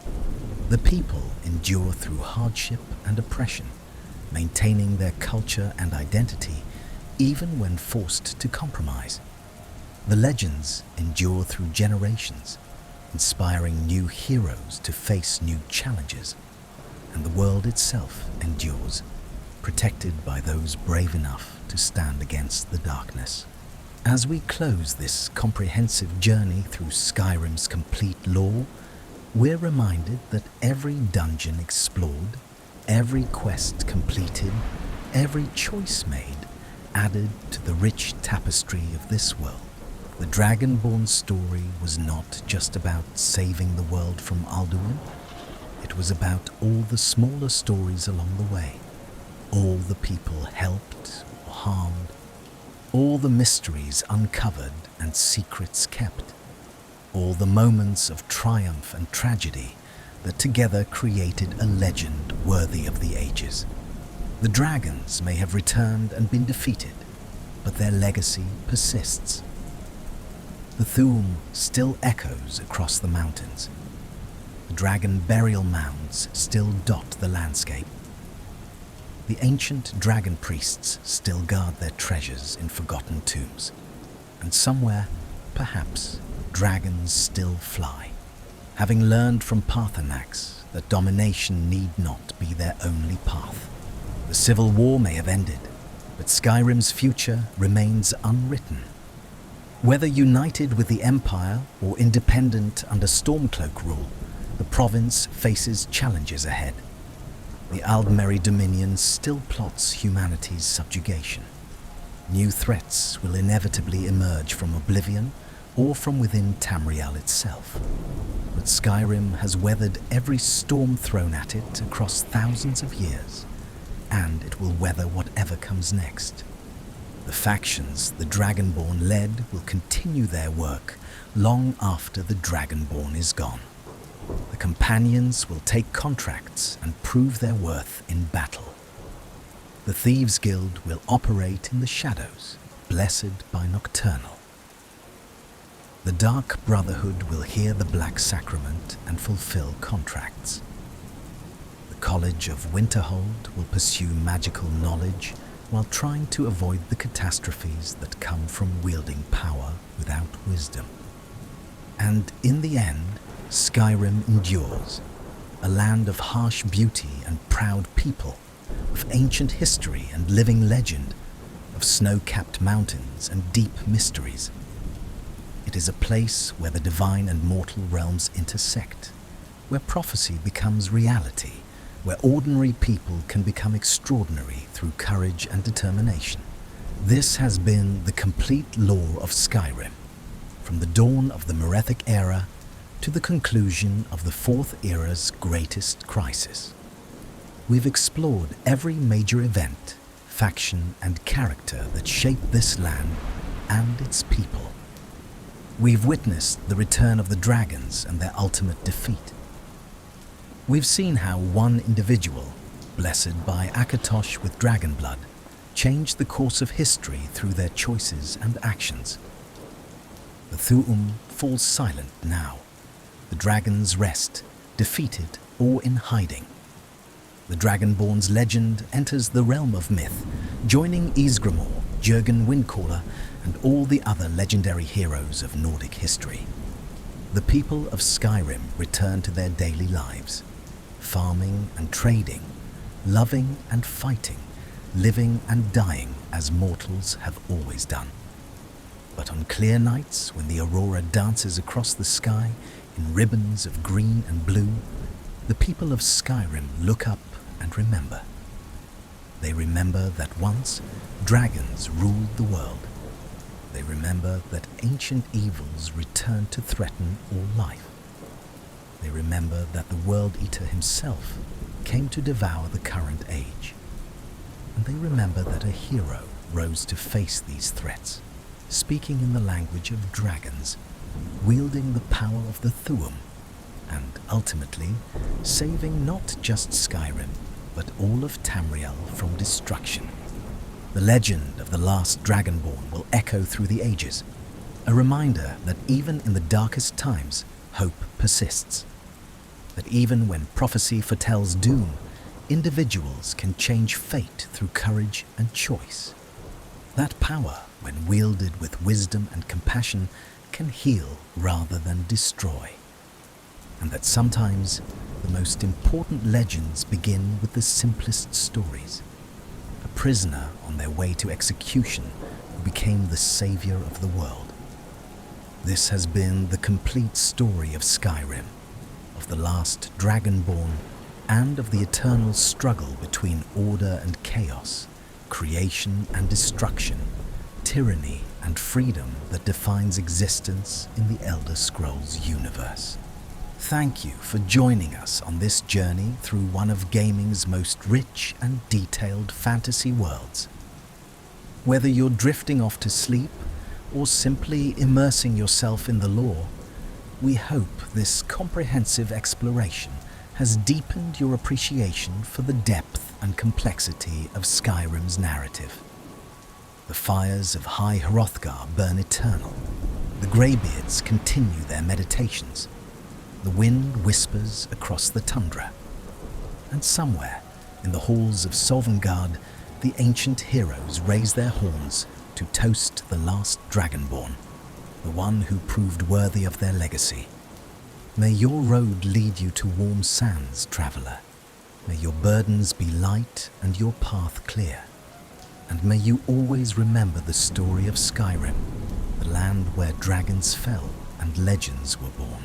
The people endure through hardship and oppression, maintaining their culture and identity even when forced to compromise. The legends endure through generations, inspiring new heroes to face new challenges, and the world itself endures, protected by those brave enough to stand against the darkness. As we close this comprehensive journey through Skyrim's complete lore, we're reminded that every dungeon explored, every quest completed, every choice made added to the rich tapestry of this world. The Dragonborn story was not just about saving the world from Alduin. It was about all the smaller stories along the way, all the people helped or harmed, all the mysteries uncovered and secrets kept, all the moments of triumph and tragedy that together created a legend worthy of the ages. The dragons may have returned and been defeated, but their legacy persists. The Thu'um still echoes across the mountains. The dragon burial mounds still dot the landscape. The ancient dragon priests still guard their treasures in forgotten tombs. And somewhere, perhaps, dragons still fly, having learned from Parthenax that domination need not be their only path. The civil war may have ended, but Skyrim's future remains unwritten. Whether united with the Empire or independent under Stormcloak rule, the province faces challenges ahead. The Aldmeri Dominion still plots humanity's subjugation. New threats will inevitably emerge from Oblivion or from within Tamriel itself. But Skyrim has weathered every storm thrown at it across thousands of years, and it will weather whatever comes next. The factions the Dragonborn led will continue their work long after the Dragonborn is gone. The companions will take contracts and prove their worth in battle. The Thieves Guild will operate in the shadows, blessed by Nocturnal. The Dark Brotherhood will hear the Black Sacrament and fulfill contracts. The College of Winterhold will pursue magical knowledge while trying to avoid the catastrophes that come from wielding power without wisdom. And in the end, Skyrim endures, a land of harsh beauty and proud people, of ancient history and living legend, of snow-capped mountains and deep mysteries. It is a place where the divine and mortal realms intersect, where prophecy becomes reality, where ordinary people can become extraordinary through courage and determination. This has been the complete lore of Skyrim, from the dawn of the Merethic Era to the conclusion of the Fourth Era's greatest crisis. We've explored every major event, faction, and character that shaped this land and its people. We've witnessed the return of the dragons and their ultimate defeat. We've seen how one individual, blessed by Akatosh with dragon blood, changed the course of history through their choices and actions. The Thu'um falls silent now. The dragons rest, defeated or in hiding. The Dragonborn's legend enters the realm of myth, joining Ysgramor, Jurgen Windcaller, and all the other legendary heroes of Nordic history. The people of Skyrim return to their daily lives, farming and trading, loving and fighting, living and dying as mortals have always done. But on clear nights, when the aurora dances across the sky in ribbons of green and blue, the people of Skyrim look up and remember. They remember that once dragons ruled the world. They remember that ancient evils returned to threaten all life. They remember that the World Eater himself came to devour the current age. And they remember that a hero rose to face these threats, speaking in the language of dragons, wielding the power of the Thu'um, and ultimately saving not just Skyrim, but all of Tamriel from destruction. The legend of the last Dragonborn will echo through the ages, a reminder that even in the darkest times, hope persists. That even when prophecy foretells doom, individuals can change fate through courage and choice. That power, when wielded with wisdom and compassion, can heal rather than destroy. And that sometimes the most important legends begin with the simplest stories. A prisoner on their way to execution who became the savior of the world. This has been the complete story of Skyrim, of the last Dragonborn, and of the eternal struggle between order and chaos, creation and destruction, tyranny and freedom that defines existence in the Elder Scrolls universe. Thank you for joining us on this journey through one of gaming's most rich and detailed fantasy worlds. Whether you're drifting off to sleep or simply immersing yourself in the lore, we hope this comprehensive exploration has deepened your appreciation for the depth and complexity of Skyrim's narrative. The fires of High Hrothgar burn eternal. The Greybeards continue their meditations. The wind whispers across the tundra. And somewhere, in the halls of Sovngarde, the ancient heroes raise their horns to toast the last Dragonborn, the one who proved worthy of their legacy. May your road lead you to warm sands, traveller. May your burdens be light and your path clear. And may you always remember the story of Skyrim, the land where dragons fell and legends were born.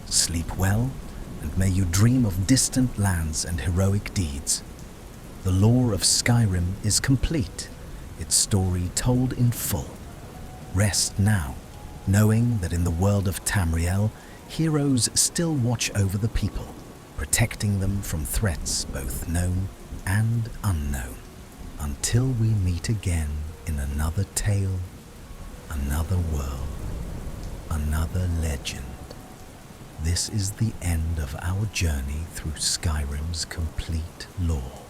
Sleep well, and may you dream of distant lands and heroic deeds. The lore of Skyrim is complete, its story told in full. Rest now, knowing that in the world of Tamriel, heroes still watch over the people, protecting them from threats both known and unknown. Until we meet again in another tale, another world, another legend. This is the end of our journey through Skyrim's complete lore.